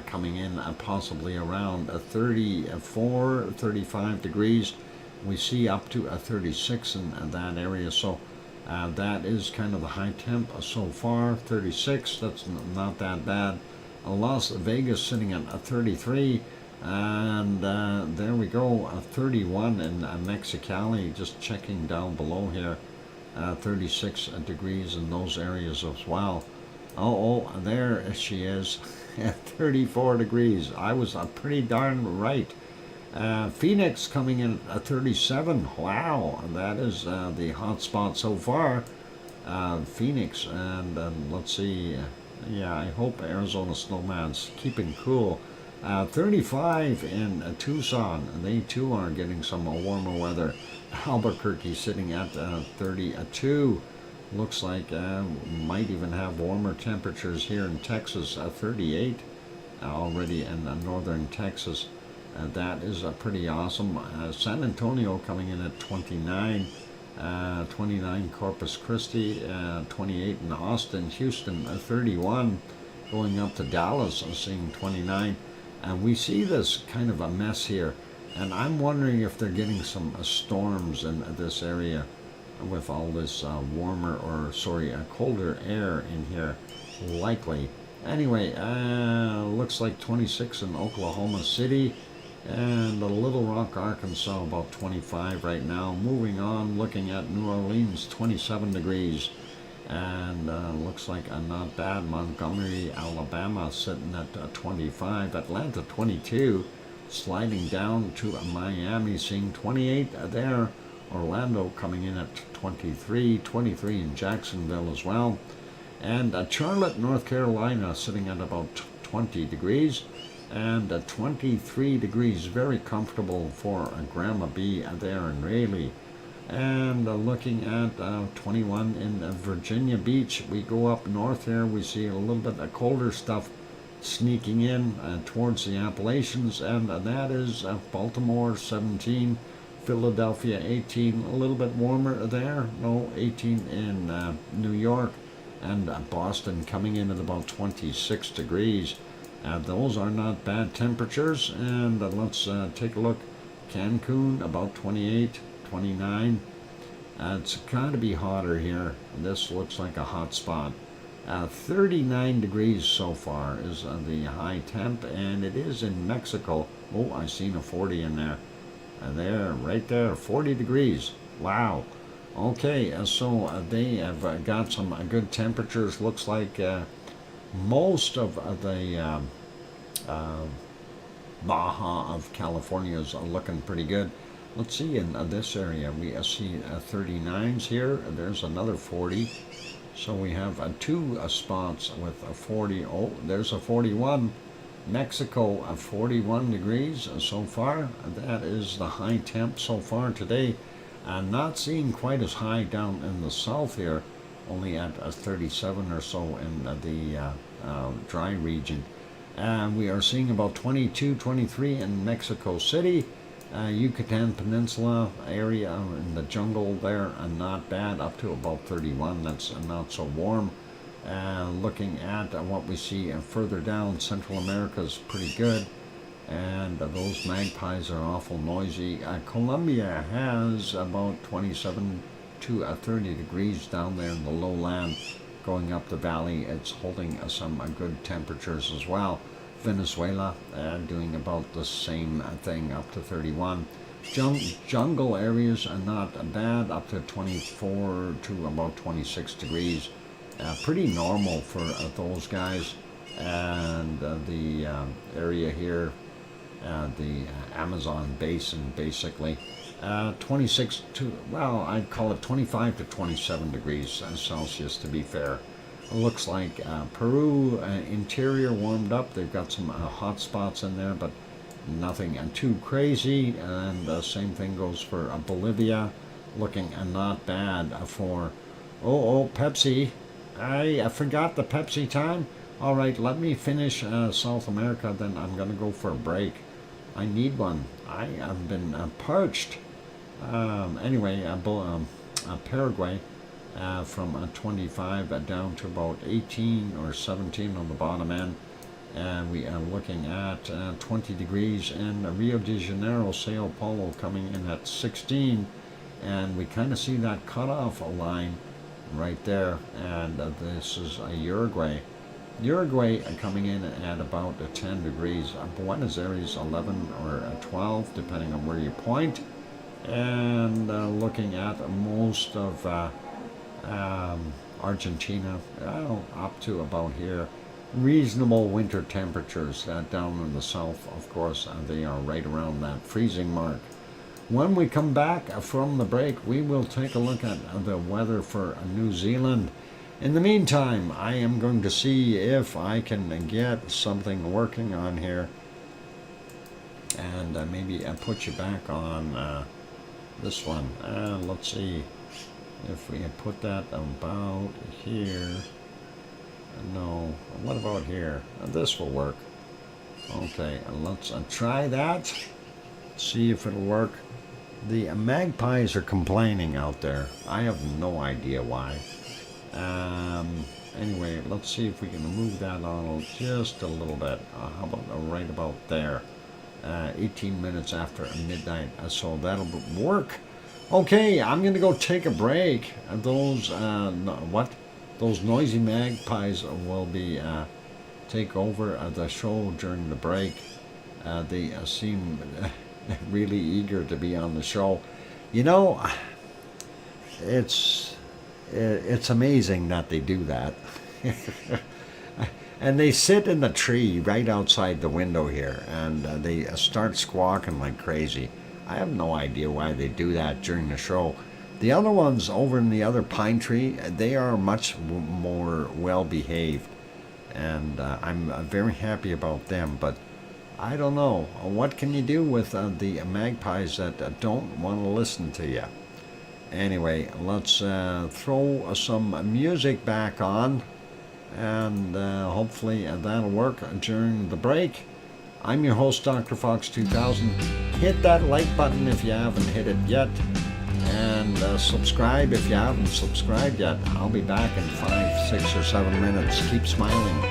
coming in possibly around 34, 35 degrees. We see up to 36 in that area, so that is kind of the high temp so far. 36, that's not that bad. Las Vegas sitting at 33, and there we go, 31 in Mexicali, just checking down below here. 36 degrees in those areas as well. Oh, there she is at 34 degrees. I was pretty darn right. Phoenix coming in at 37. Wow, that is the hot spot so far. Phoenix, and let's see. Yeah, I hope Arizona Snowman's keeping cool. 35 in Tucson. They too are getting some warmer weather. Albuquerque sitting at 32. Looks like might even have warmer temperatures here in Texas. 38 already in northern Texas. That is pretty awesome. San Antonio coming in at 29. 29 Corpus Christi, 28 in Austin, Houston 31, going up to Dallas, seeing 29. And we see this kind of a mess here, and I'm wondering if they're getting some storms in this area with all this colder air in here, likely. Anyway, looks like 26 in Oklahoma City, and Little Rock, Arkansas, about 25 right now. Moving on, looking at New Orleans, 27 degrees. And looks like not bad. Montgomery, Alabama, sitting at 25. Atlanta, 22. Sliding down to Miami, seeing 28 there. Orlando coming in at 23. 23 in Jacksonville as well. And Charlotte, North Carolina, sitting at about 20 degrees. And 23 degrees, very comfortable for Grandma B there in Raleigh. And looking at 21 in Virginia Beach. We go up north here, we see a little bit of colder stuff sneaking in towards the Appalachians, and that is Baltimore 17, Philadelphia 18, a little bit warmer there, 18 in New York, and Boston coming in at about 26 degrees. Those are not bad temperatures. And let's take a look. Cancun about 28, 29. It's got to be hotter here. This looks like a hot spot. 39 degrees so far is the high temp, and it is in Mexico. Oh, I seen a 40 in there. There, right there, 40 degrees. Wow. Okay, so they have got some good temperatures. Looks like most of the Baja of California is looking pretty good. Let's see, in this area we see 39s here. There's another 40. So we have two spots with a 40. Oh, there's a 41. Mexico, 41 degrees so far. That is the high temp so far today. Not seeing quite as high down in the south here, only at 37 or so in the dry region. We are seeing about 22, 23 in Mexico City. Yucatan Peninsula area in the jungle there, not bad, up to about 31. That's not so warm. Looking at what we see further down, Central America is pretty good, and those magpies are awful noisy. Colombia has about 27 to 30 degrees down there in the lowland. Going up the valley, it's holding some good temperatures as well. Venezuela doing about the same thing, up to 31. Jungle areas are not bad, up to 24 to about 26 degrees. Pretty normal for those guys. And the area here, the Amazon basin, basically, 26 to, well, I'd call it 25 to 27 degrees Celsius to be fair. It looks like Peru interior warmed up. They've got some hot spots in there, but nothing too crazy. And the same thing goes for Bolivia, looking not bad for, Pepsi. I forgot the Pepsi time. All right, let me finish South America, then I'm going to go for a break. I need one. I have been parched. Anyway, Paraguay. From 25 down to about 18 or 17 on the bottom end. And we are looking at 20 degrees in Rio de Janeiro, Sao Paulo coming in at 16. And we kind of see that cutoff line right there. And this is Uruguay. Uruguay coming in at about 10 degrees. Buenos Aires 11 or 12, depending on where you point. And looking at most of Argentina, up to about here. Reasonable winter temperatures down in the south, of course, they are right around that freezing mark. When we come back from the break, we will take a look at the weather for New Zealand. In the meantime, I am going to see if I can get something working on here, and maybe put you back on this one. Let's see. If we had put that about here, no, what about here? This will work. Okay, let's try that, see if it'll work. The magpies are complaining out there. I have no idea why. Anyway, let's see if we can move that on just a little bit. How about right about there? 18 minutes after midnight, so that'll work. Okay, I'm gonna go take a break. Those those noisy magpies will be take over the show during the break. They seem really eager to be on the show. You know, it's amazing that they do that. And they sit in the tree right outside the window here, and they start squawking like crazy. I have no idea why they do that during the show. The other ones over in the other pine tree, they are much more well behaved, and I'm very happy about them. But I don't know, what can you do with the magpies that don't want to listen to you? Anyway, let's throw some music back on, and hopefully that'll work during the break. I'm your host, DrFox2000. Hit that like button if you haven't hit it yet, and subscribe if you haven't subscribed yet. I'll be back in 5, 6, or 7 minutes. Keep smiling.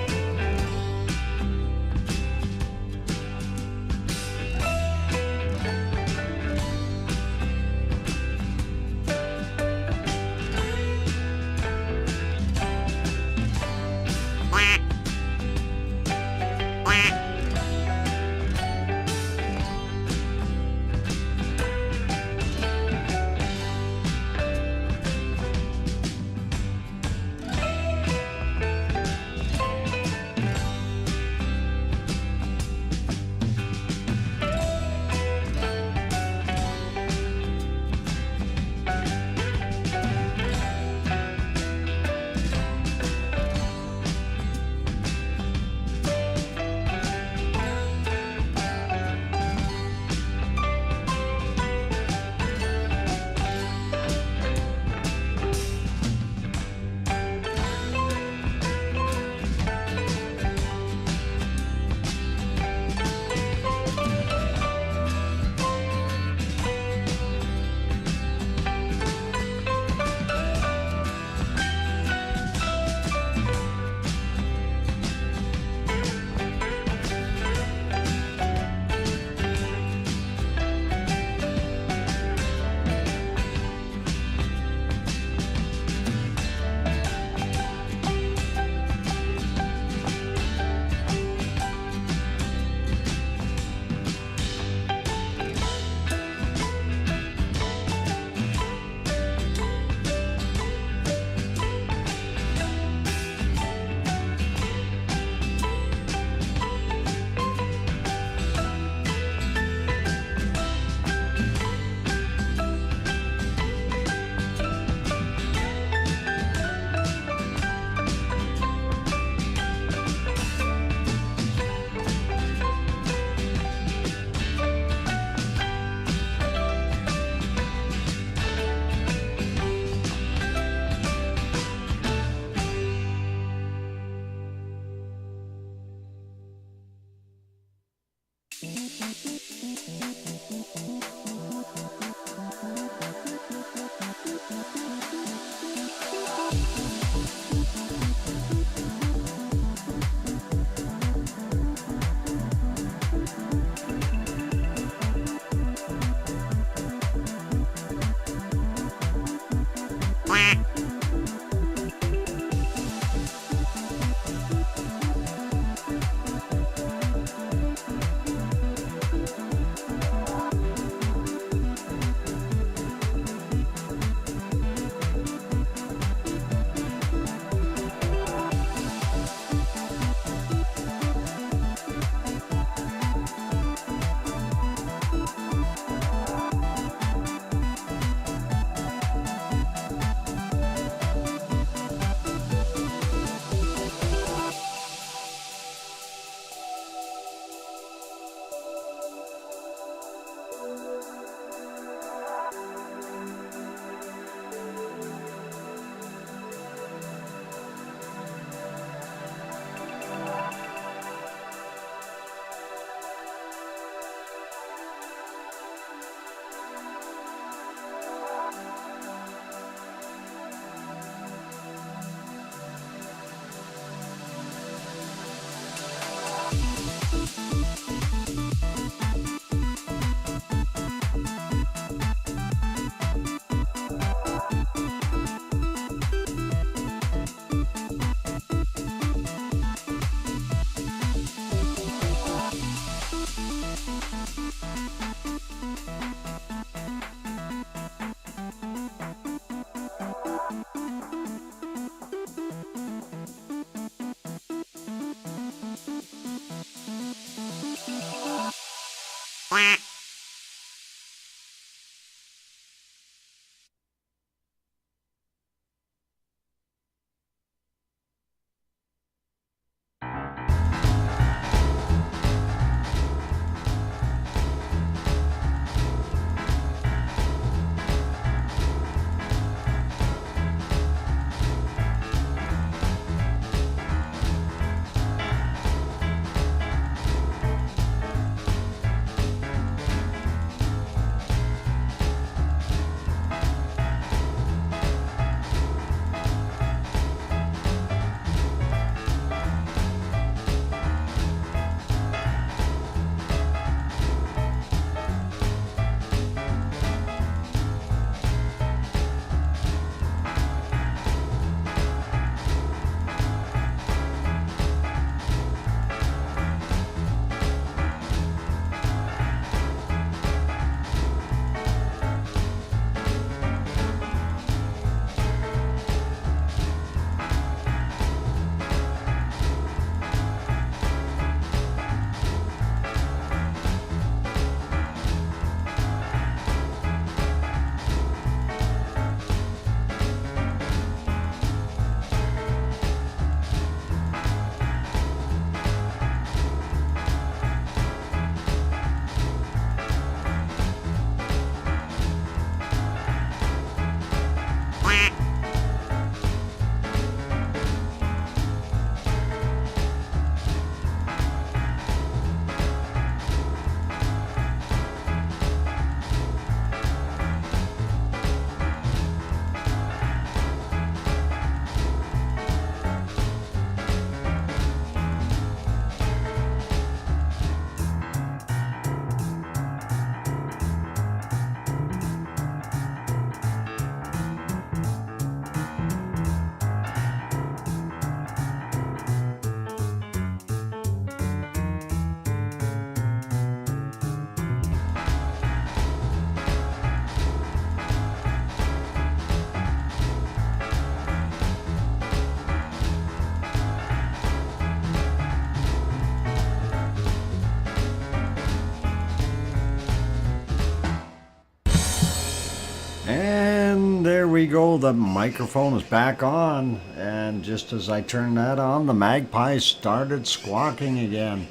And there we go, the microphone is back on, and just as I turned that on, the magpie started squawking again.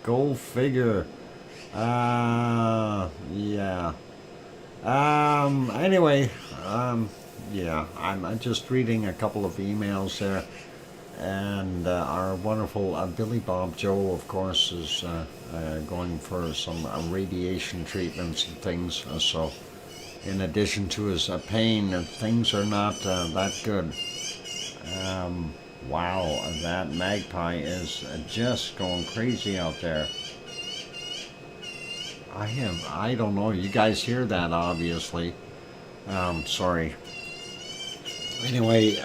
Go figure. Yeah. Anyway, yeah, I'm just reading a couple of emails there, and our wonderful Billy Bob Joe, of course, is going for some radiation treatments and things, so in addition to his pain, things are not that good. Wow, that magpie is just going crazy out there. I don't know, you guys hear that, obviously. Sorry. Anyway,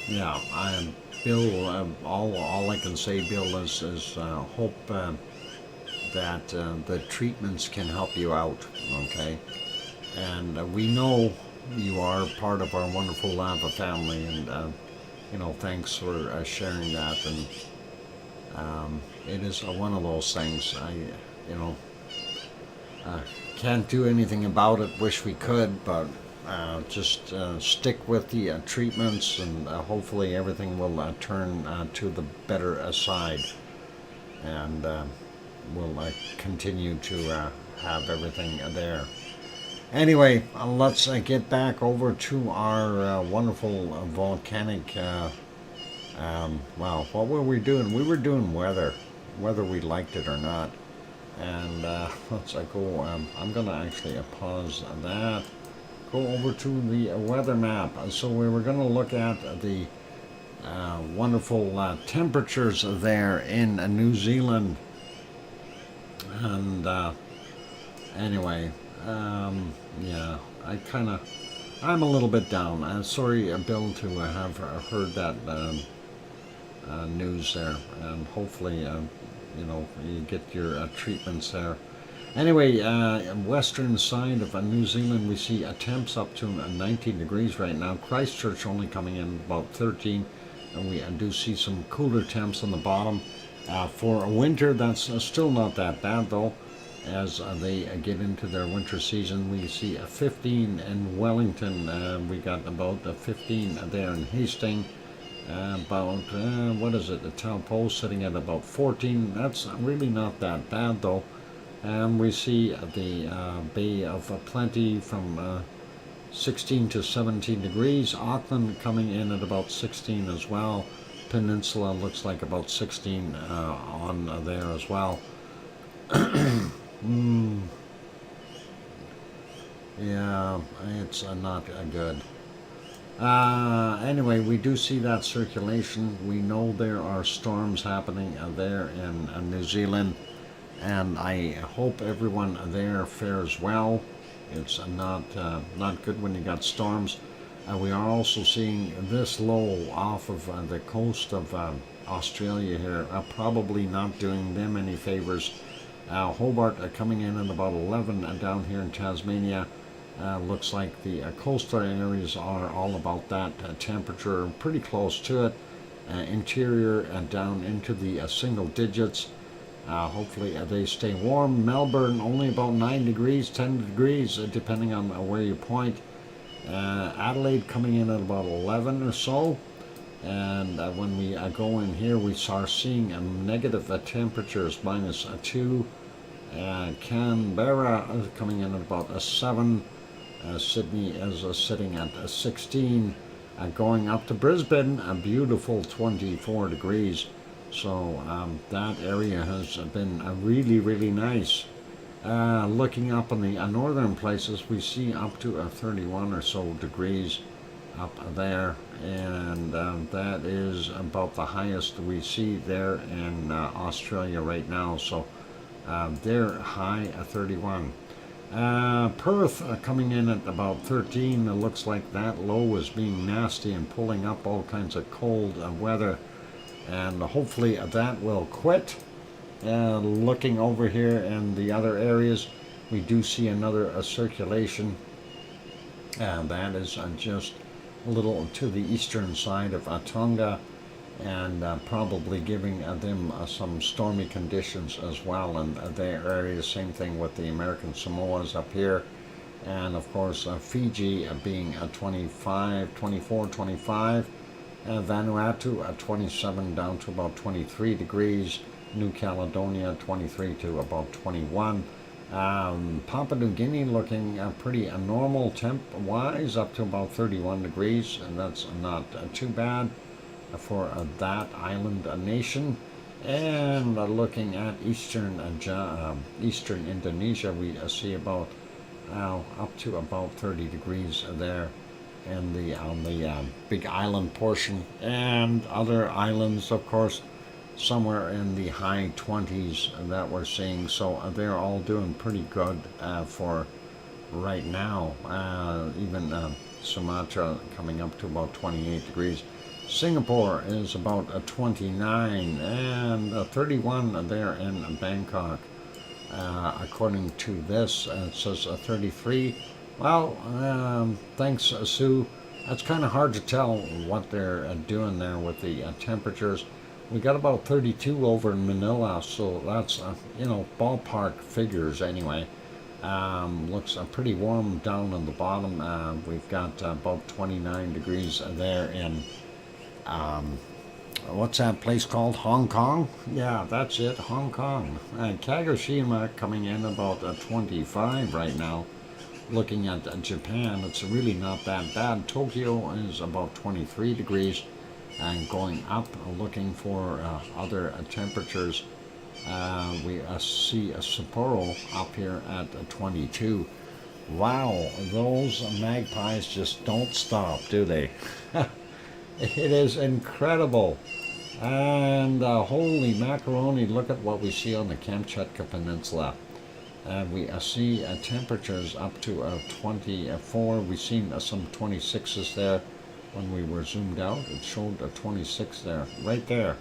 yeah, Bill, all I can say, Bill, is hope that the treatments can help you out, okay? And we know you are part of our wonderful lava family, and you know, thanks for sharing that. And it is one of those things. You know, can't do anything about it. Wish we could, but just stick with the treatments, and hopefully everything will turn to the better side, and we'll continue to have everything there. Anyway, let's get back over to our wonderful volcanic. Well, what were we doing? We were doing weather, whether we liked it or not. And let's go. I'm going to actually pause that. Go over to the weather map. So we were going to look at the wonderful temperatures there in New Zealand. And anyway, yeah, I'm a little bit down. Sorry, Bill, to have heard that news there, and hopefully, you know, you get your treatments there. Anyway, western side of New Zealand, we see temps up to 19 degrees right now. Christchurch only coming in about 13, and we do see some cooler temps on the bottom. For winter, that's still not that bad though. As they get into their winter season, we see a 15 in Wellington. We got about a 15 there in Hastings. About what is it? The Taupo sitting at about 14. That's really not that bad though. And we see the Bay of Plenty from 16 to 17 degrees. Auckland coming in at about 16 as well. Peninsula looks like about 16 on there as well. Yeah, it's not good. Anyway, we do see that circulation. We know there are storms happening there in New Zealand, and I hope everyone there fares well. It's not good when you got storms. We are also seeing this low off of the coast of Australia here, probably not doing them any favors. Hobart coming in at about 11 down here in Tasmania. Looks like the coastal areas are all about that temperature, pretty close to it. Interior down into the single digits. Hopefully they stay warm. Melbourne only about 9 degrees, 10 degrees, depending on where you point. Adelaide coming in at about 11 or so. And when we go in here, we start seeing negative temperatures, -2. Canberra coming in at about a 7. Sydney is sitting at 16. Going up to Brisbane, a beautiful 24 degrees. So that area has been really, really nice. Looking up in the northern places, we see up to 31 or so degrees up there, and that is about the highest we see there in Australia right now. So they're high at 31. Perth coming in at about 13. It looks like that low is being nasty and pulling up all kinds of cold weather, and hopefully that will quit. Looking over here in the other areas, we do see another circulation, and that is just a little to the eastern side of Tonga, and probably giving them some stormy conditions as well in their area. Same thing with the American Samoas up here, and of course Fiji being 25, 24, 25, Vanuatu 27 down to about 23 degrees, New Caledonia 23 to about 21. Papua New Guinea looking pretty normal temp wise, up to about 31 degrees, and that's not too bad for that island nation. And looking at eastern Indonesia, we see about up to about 30 degrees there on the big island portion, and other islands, of course, somewhere in the high 20s that we're seeing. So they're all doing pretty good for right now. Even Sumatra coming up to about 28 degrees. Singapore is about 29, and 31 there in Bangkok. According to this, it says 33. Well, thanks, Sue. It's kind of hard to tell what they're doing there with the temperatures. We got about 32 over in Manila, so that's, ballpark figures anyway. Looks pretty warm down on the bottom. We've got about 29 degrees there in, what's that place called? Hong Kong? Yeah, that's it, Hong Kong. Kagoshima coming in about 25 right now. Looking at Japan, it's really not that bad. Tokyo is about 23 degrees. And going up, looking for other temperatures, we see Sapporo up here at 22. Wow, those magpies just don't stop, do they? It is incredible. And holy macaroni, look at what we see on the Kamchatka Peninsula. We see temperatures up to 24. We've seen some 26s there. When we were zoomed out, it showed a 26 there, right there.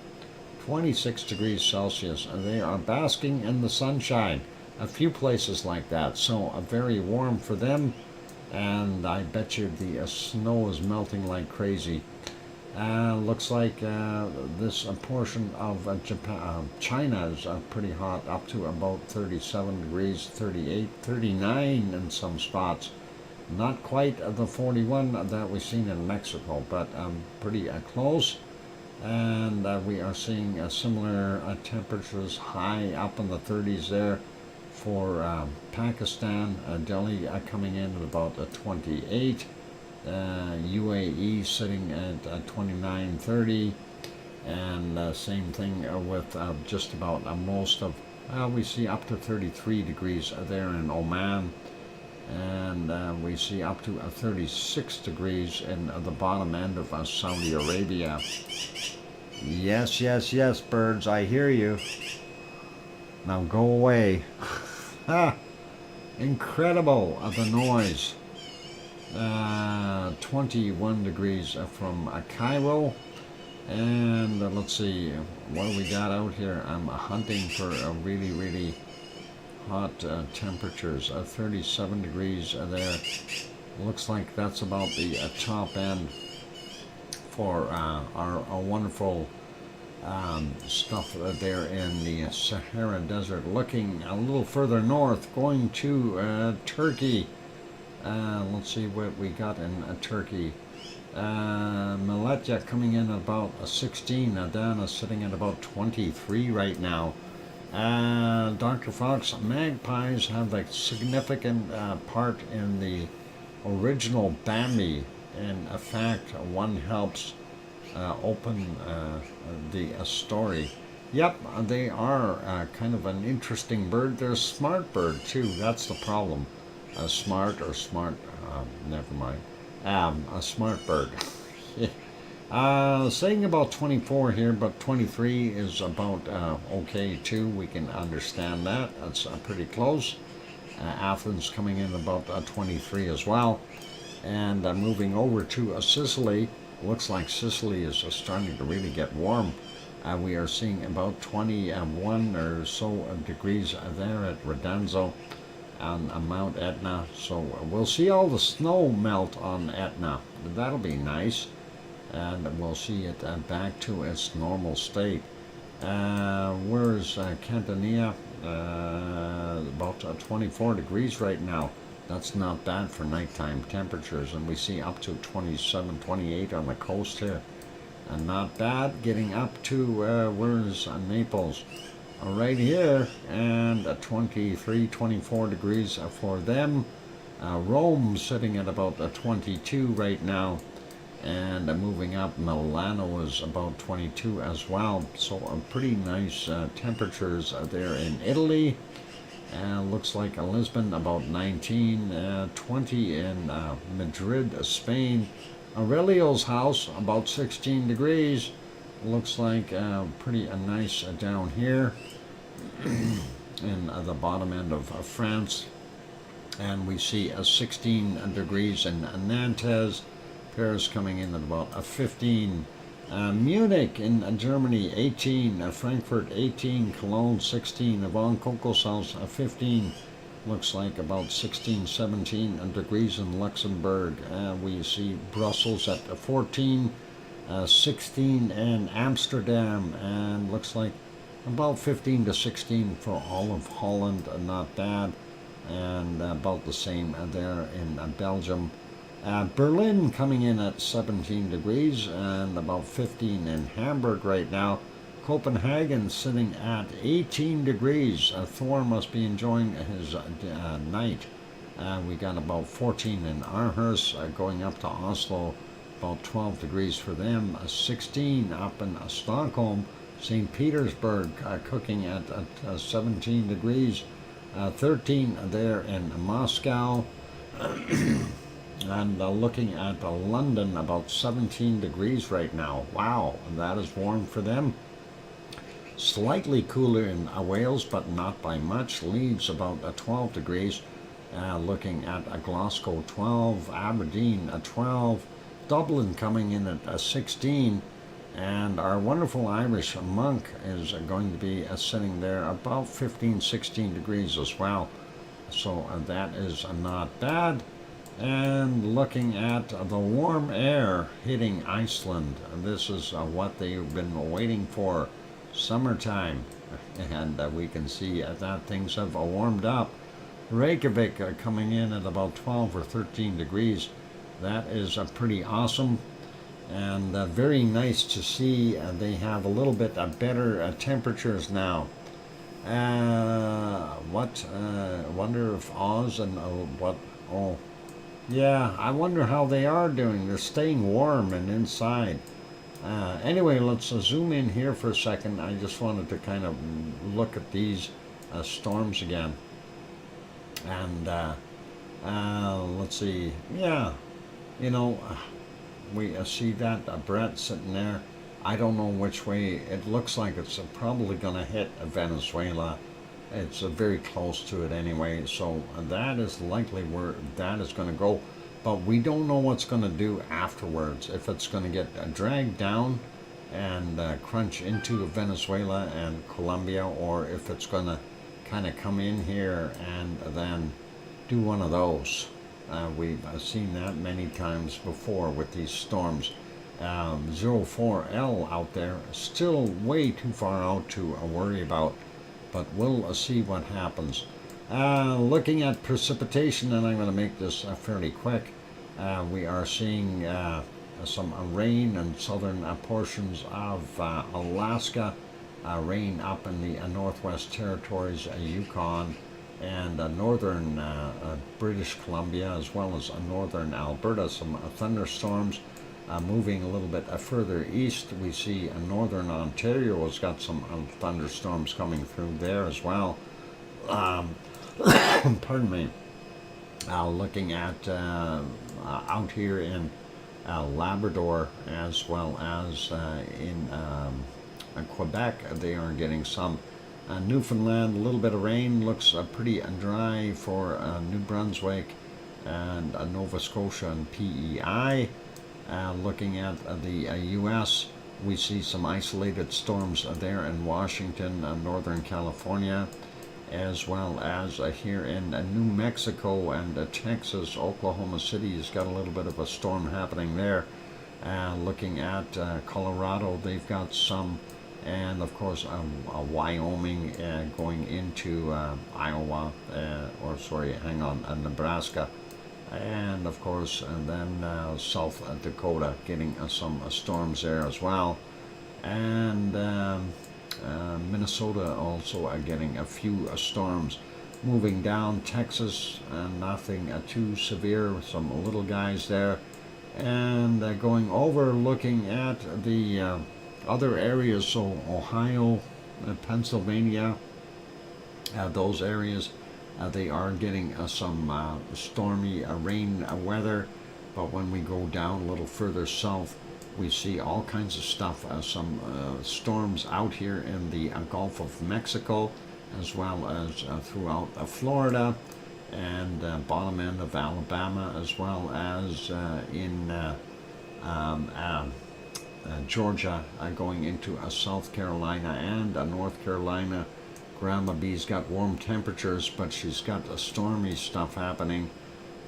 26 degrees Celsius, and they are basking in the sunshine. A few places like that, so very warm for them, and I bet you the snow is melting like crazy. Looks like this portion of Japan, China is pretty hot, up to about 37 degrees, 38, 39 in some spots. Not quite the 41 that we've seen in Mexico, but pretty close. And we are seeing similar temperatures high up in the 30s there for Pakistan, Delhi coming in at about 28. UAE sitting at 29, 30, and same thing with just about most of, we see up to 33 degrees there in Oman, and we see up to 36 degrees in the bottom end of Saudi Arabia. Yes, yes, yes, birds, I hear you. Now go away. Incredible, the noise. 21 degrees from Cairo, and let's see what do we got out here. I'm hunting for really, really hot temperatures. 37 degrees there. Looks like that's about the top end for our wonderful stuff there in the Sahara Desert. Looking a little further north, going to Turkey. Let's see what we got in Turkey. Malatya coming in at about 16. Adana sitting at about 23 right now. Dr. Fox, magpies have a significant part in the original Bambi. In fact, one helps open the story. Yep, they are kind of an interesting bird. They're a smart bird too. That's the problem. Smart or smart, never mind. A smart bird. Saying about 24 here, but 23 is about okay too. We can understand that. That's pretty close. Athens coming in about 23 as well. And moving over to Sicily. Looks like Sicily is starting to really get warm. We are seeing about 21 or so degrees there at Redanzo on Mount Etna, so we'll see all the snow melt on Etna. That'll be nice, and we'll see it back to its normal state. Where's Catania? About 24 degrees right now. That's not bad for nighttime temperatures, and we see up to 27, 28 on the coast here. And not bad, getting up to where's Naples? Right here, and 23, 24 degrees for them. Rome sitting at about 22 right now, and moving up, Milano is about 22 as well. So pretty nice temperatures there in Italy. Looks like Lisbon about 19, 20 in Madrid, Spain. Aurelio's house about 16 degrees. Looks like pretty nice down here in the bottom end of France, and we see 16 degrees in Nantes. Paris coming in at about 15. Munich in Germany 18. Frankfurt 18. Cologne 16. Von Coco's house 15. Looks like about 16, 17 degrees in Luxembourg. We see Brussels at 14. 16 in Amsterdam, and looks like about 15 to 16 for all of Holland, not bad, and about the same there in Belgium. Berlin coming in at 17 degrees, and about 15 in Hamburg right now. Copenhagen sitting at 18 degrees. Thor must be enjoying his night. We got about 14 in Aarhus, going up to Oslo. About 12 degrees for them, 16 up in Stockholm. St. Petersburg cooking at 17 degrees, 13 there in Moscow, and looking at London, about 17 degrees right now. Wow, that is warm for them. Slightly cooler in Wales, but not by much. Leeds about 12 degrees. Looking at Glasgow 12, Aberdeen 12, Dublin coming in at 16, and our wonderful Irish monk is going to be sitting there about 15, 16 degrees as well. So that is not bad. and looking at the warm air hitting Iceland. This is what they've been waiting for, summertime. And we can see that things have warmed up. Reykjavik coming in at about 12 or 13 degrees. That is pretty awesome, and very nice to see. They have a little bit better temperatures now. Wonder if Oz and what? Oh, yeah. I wonder how they are doing. They're staying warm and inside. Anyway, let's zoom in here for a second. I just wanted to kind of look at these storms again. And let's see. Yeah, you know, we see that Brett sitting there. I don't know which way. It looks like it's probably going to hit Venezuela. It's very close to it anyway. So that is likely where that is going to go. But we don't know what's going to do afterwards. If it's going to get dragged down and crunch into Venezuela and Colombia, or if it's going to kind of come in here and then do one of those. We've seen that many times before with these storms. 04L out there, still way too far out to worry about, but we'll see what happens. Looking at precipitation, and I'm going to make this fairly quick, we are seeing some rain in southern portions of Alaska, rain up in the Northwest Territories, Yukon, and northern British Columbia, as well as northern Alberta. Some thunderstorms. Moving a little bit further east, we see northern Ontario has got some thunderstorms coming through there as well. Pardon me. Looking at out here in Labrador, as well as in Quebec, they are getting some. Newfoundland, a little bit of rain, looks pretty dry for New Brunswick and Nova Scotia and PEI. Looking at the U.S., we see some isolated storms there in Washington, Northern California, as well as here in New Mexico and Texas. Oklahoma City has got a little bit of a storm happening there. Looking at Colorado, they've got some, and of course Wyoming going into Iowa, Nebraska. And of course, and then South Dakota getting some storms there as well, and Minnesota also getting a few storms. Moving down Texas, nothing too severe, some little guys there, and going over looking at the other areas, so Ohio, Pennsylvania, those areas. They are getting some stormy rain weather, but when we go down a little further south, we see all kinds of stuff, some storms out here in the Gulf of Mexico, as well as throughout Florida and bottom end of Alabama, as well as in Georgia, going into South Carolina and North Carolina. Grandma B's got warm temperatures, but she's got stormy stuff happening.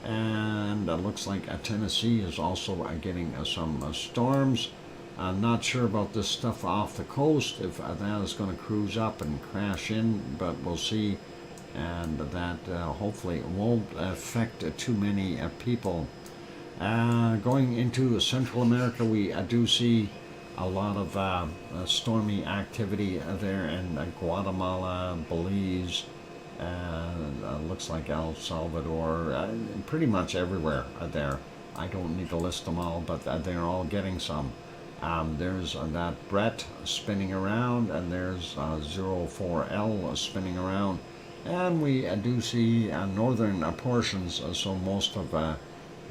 And looks like Tennessee is also getting some storms. I'm not sure about this stuff off the coast, if that is going to cruise up and crash in, but we'll see. And that hopefully won't affect too many people. Going into Central America, we do see a lot of stormy activity there in Guatemala, Belize, looks like El Salvador, pretty much everywhere there. I don't need to list them all, but they're all getting some. There's that Brett spinning around, and there's 04L spinning around, and we do see northern portions, so most of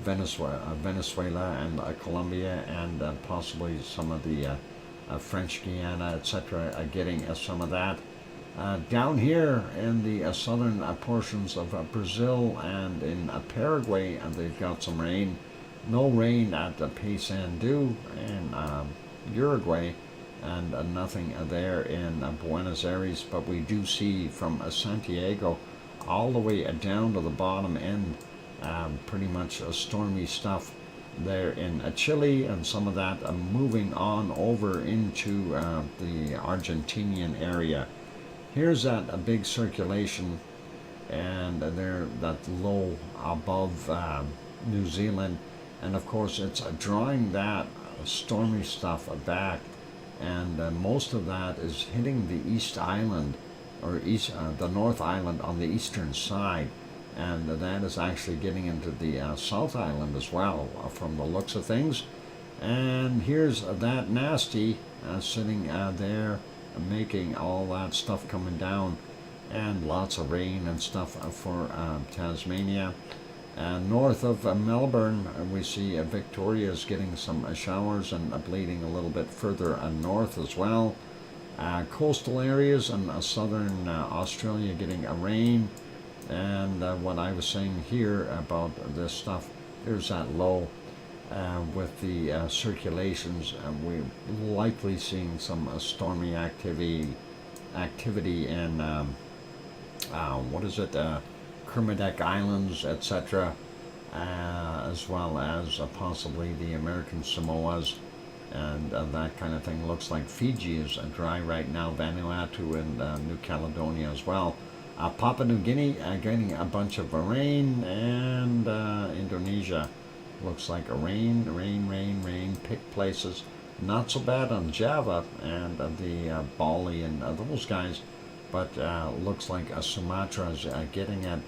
Venezuela and Colombia, and possibly some of the French Guiana, etc., getting some of that. Down here in the southern portions of Brazil and in Paraguay, they've got some rain. No rain at Paysandú in Uruguay, and nothing there in Buenos Aires, but we do see from Santiago all the way down to the bottom end pretty much stormy stuff there in Chile, and some of that moving on over into the Argentinian area. Here's that a big circulation, and there that low above New Zealand, and of course it's drawing that stormy stuff back, and most of that is hitting the East Island, or the North Island on the eastern side, and that is actually getting into the South Island as well, from the looks of things. And here's that nasty sitting there, making all that stuff coming down, and lots of rain and stuff for Tasmania. North of Melbourne, we see Victoria's getting some showers and bleeding a little bit further north as well. Coastal areas in southern Australia getting rain. And what I was saying here about this stuff, there's that low with the circulations. We're likely seeing some stormy activity in what is it, Kermadec Islands, etc., as well as possibly the American Samoas, and that kind of thing. Looks like Fiji is dry right now, Vanuatu and New Caledonia as well. Papua New Guinea getting a bunch of rain, and Indonesia looks like rain, pick places. Not so bad on Java and the Bali and those guys, but looks like Sumatra is getting it,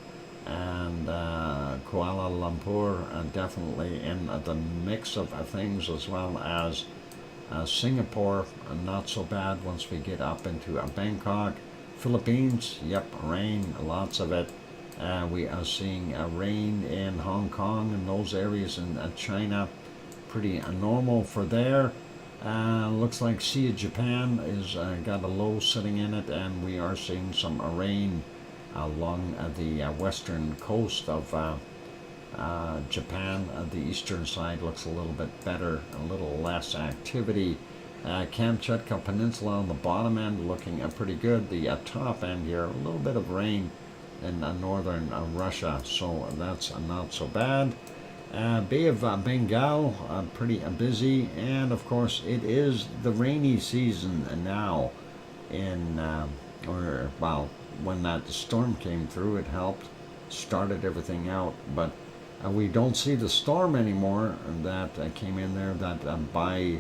and Kuala Lumpur definitely in the mix of things, as well as Singapore, not so bad once we get up into Bangkok. Philippines, yep, rain, lots of it. We are seeing rain in Hong Kong and those areas in China, pretty normal for there. Looks like Sea of Japan is got a low sitting in it, and we are seeing some rain along the western coast of Japan. The eastern side looks a little bit better, a little less activity. Kamchatka Peninsula on the bottom end looking pretty good. The top end here, a little bit of rain in northern Russia, so that's not so bad. Bay of Bengal, pretty busy, and of course it is the rainy season now. When that storm came through, it helped, started everything out, but we don't see the storm anymore that came in there, that by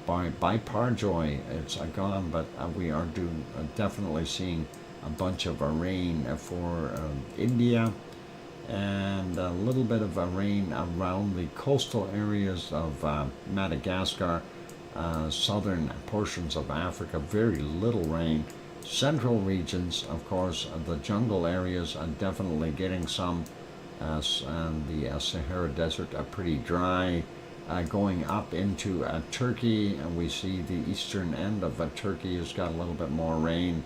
Parjoy, it's gone, but we are definitely seeing a bunch of rain for India, and a little bit of rain around the coastal areas of Madagascar, southern portions of Africa, very little rain. Central regions, of course, the jungle areas are definitely getting some, and the Sahara Desert are pretty dry. Going up into Turkey, and we see the eastern end of Turkey has got a little bit more rain,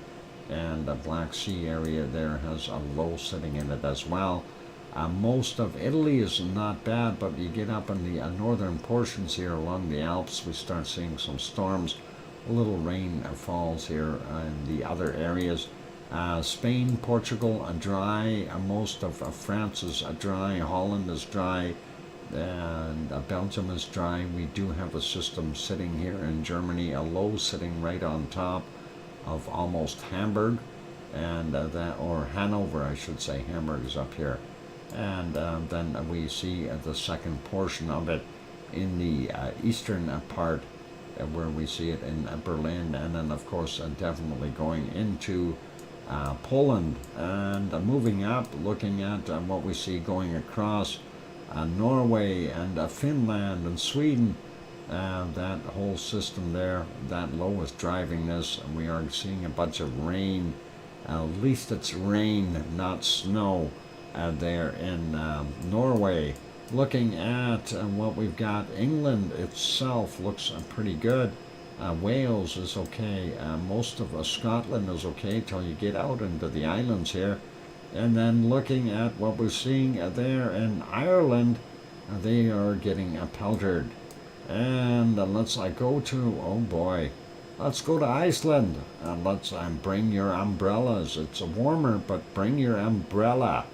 and the Black Sea area there has a low sitting in it as well. Most of Italy is not bad, but you get up in the northern portions here along the Alps, we start seeing some storms. A little rain falls here in the other areas. Spain, Portugal, dry. Most of France is dry. Holland is dry. And Belgium is dry. We do have a system sitting here in Germany, a low sitting right on top of almost Hamburg, and or Hanover, I should say. Hamburg is up here, and then we see the second portion of it in the eastern part, where we see it in Berlin, and then of course definitely going into Poland, and moving up, looking at what we see going across Norway and Finland and Sweden. That whole system there, that low is driving this, and we are seeing a bunch of rain. At least it's rain, not snow, there in Norway. Looking at what we've got, England itself looks pretty good. Wales is okay. Most of Scotland is okay till you get out into the islands here. And then looking at what we're seeing there in Ireland, they are getting peltered. And let's go to, oh boy, let's go to Iceland. Let's bring your umbrellas. It's warmer, but bring your umbrella.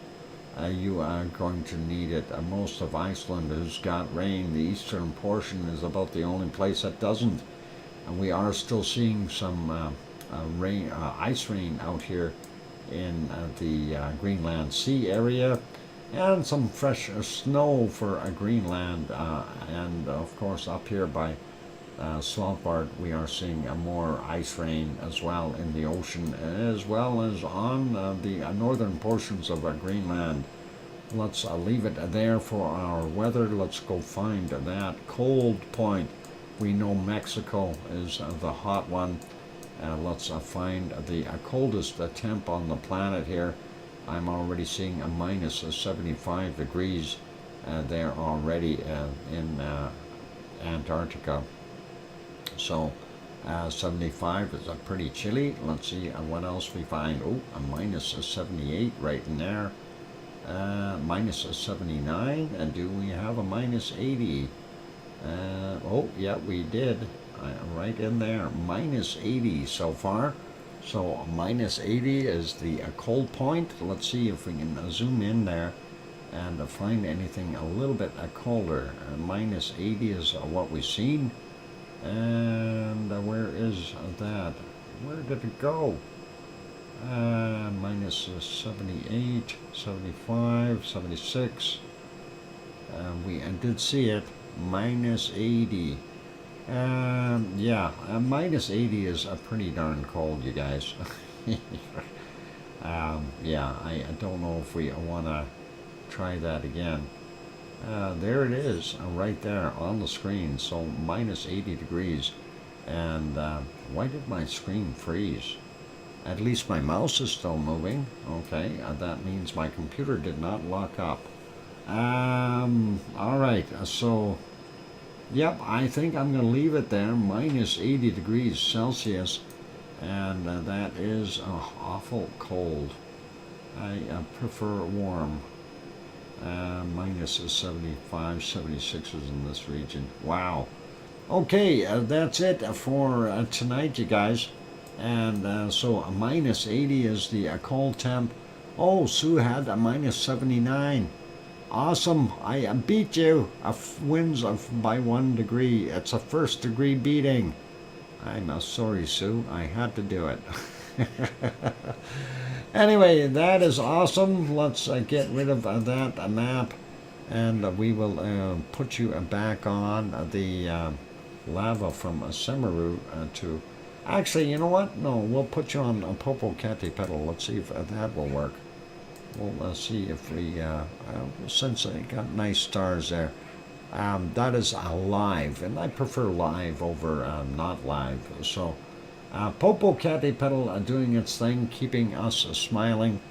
you are going to need it. Most of Iceland has got rain. The eastern portion is about the only place that doesn't. And we are still seeing some rain, ice rain out here in the Greenland Sea area, and some fresh snow for Greenland, and of course up here by Svalbard we are seeing more ice rain as well in the ocean, as well as on the northern portions of Greenland. Let's leave it there for our weather. Let's go find that cold point. We know Mexico is the hot one. Let's find the coldest temp on the planet here. I'm already seeing a minus 75 degrees there already in Antarctica. So 75 is pretty chilly. Let's see what else we find. Oh, a minus 78 right in there. Minus 79. And do we have a minus 80? Oh, yeah, we did. Right in there. Minus 80 so far. So minus 80 is the cold point. Let's see if we can zoom in there and find anything a little bit colder. Minus 80 is what we've seen. And where is that? Where did it go? Minus 78, 75, 76. We did see it. Minus 80. Yeah, minus 80 is pretty darn cold, you guys. Yeah, I don't know if we want to try that again. There it is, right there on the screen. So minus 80 degrees. And why did my screen freeze? At least my mouse is still moving. Okay, that means my computer did not lock up. All right, so yep, I think I'm going to leave it there. Minus 80 degrees Celsius, and that is awful cold. I prefer warm. Minus 75, 76 is in this region. Wow. Okay, that's it for tonight, you guys. And so a minus 80 is the cold temp. Oh, Sue had a minus 79. Awesome. I beat you. Wins by 1 degree. It's a first degree beating. I'm sorry, Sue. I had to do it. Anyway, that is awesome. Let's get rid of that map, and we will put you back on the lava from Semeru to... Actually, you know what? No, we'll put you on Popocatépetl. Let's see if that will work. We'll see if we... since I got nice stars there. That is live, and I prefer live over not live. So... Popocatépetl doing its thing, keeping us smiling.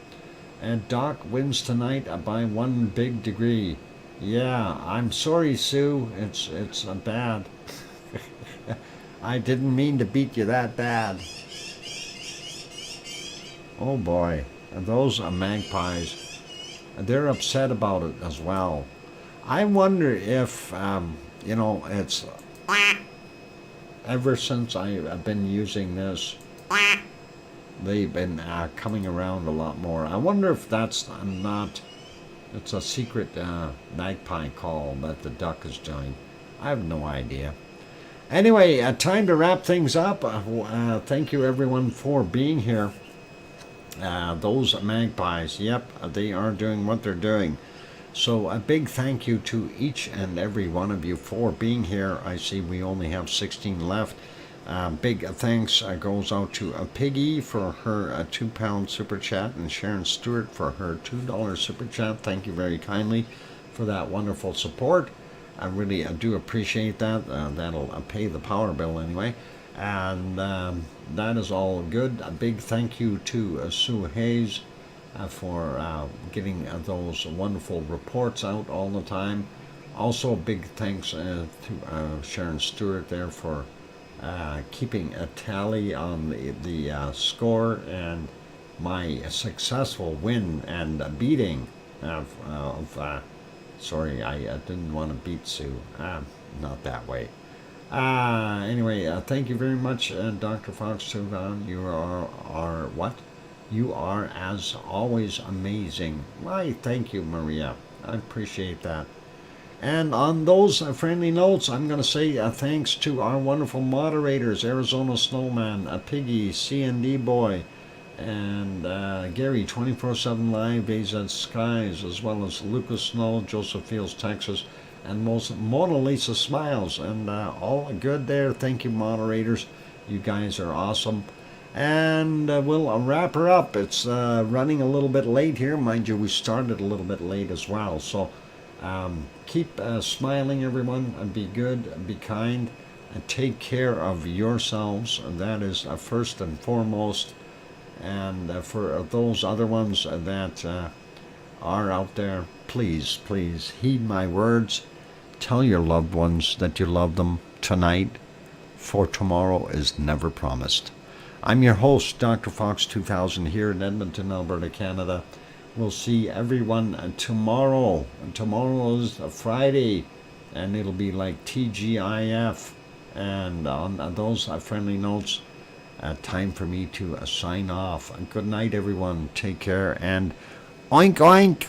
And Doc wins tonight by 1 big degree. Yeah, I'm sorry, Sue. It's bad. I didn't mean to beat you that bad. Oh boy, those magpies. They're upset about it as well. I wonder if, you know, it's... Ever since I've been using this, they've been coming around a lot more. I wonder if that's not... It's a secret magpie call that the duck is doing. I have no idea. Anyway, time to wrap things up. Thank you everyone for being here. Those magpies, yep, they are doing what they're doing. So a big thank you to each and every one of you for being here. I see we only have 16 left. Big thanks goes out to Piggy for her £2 super chat, and Sharon Stewart for her $2 super chat. Thank you very kindly for that wonderful support. I really do appreciate that. That'll pay the power bill anyway. And that is all good. A big thank you to Sue Hayes for getting those wonderful reports out all the time. Also, big thanks to Sharon Stewart there for keeping a tally on the score and my successful win and beating of sorry, I didn't want to beat Sue. Not that way. Anyway, thank you very much, DrFox2000. You are what? You are, as always, amazing. Why, thank you, Maria. I appreciate that. And on those friendly notes, I'm going to say thanks to our wonderful moderators, Arizona Snowman, Piggy, C&D Boy, and Gary, 24/7 Live, AZ Skies, as well as Lucas Snow, Joseph Fields, Texas, and most Mona Lisa Smiles. And all good there. Thank you, moderators. You guys are awesome. And we'll wrap her up. It's running a little bit late here. Mind you, we started a little bit late as well. So keep smiling, everyone, and be good, and be kind, and take care of yourselves. And that is first and foremost. And for those other ones that are out there, please, please heed my words. Tell your loved ones that you love them tonight, for tomorrow is never promised. I'm your host, DrFox2000, here in Edmonton, Alberta, Canada. We'll see everyone tomorrow. Tomorrow is a Friday, and it'll be like TGIF. And on those friendly notes, time for me to sign off. Good night, everyone. Take care, and oink oink.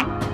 Bye.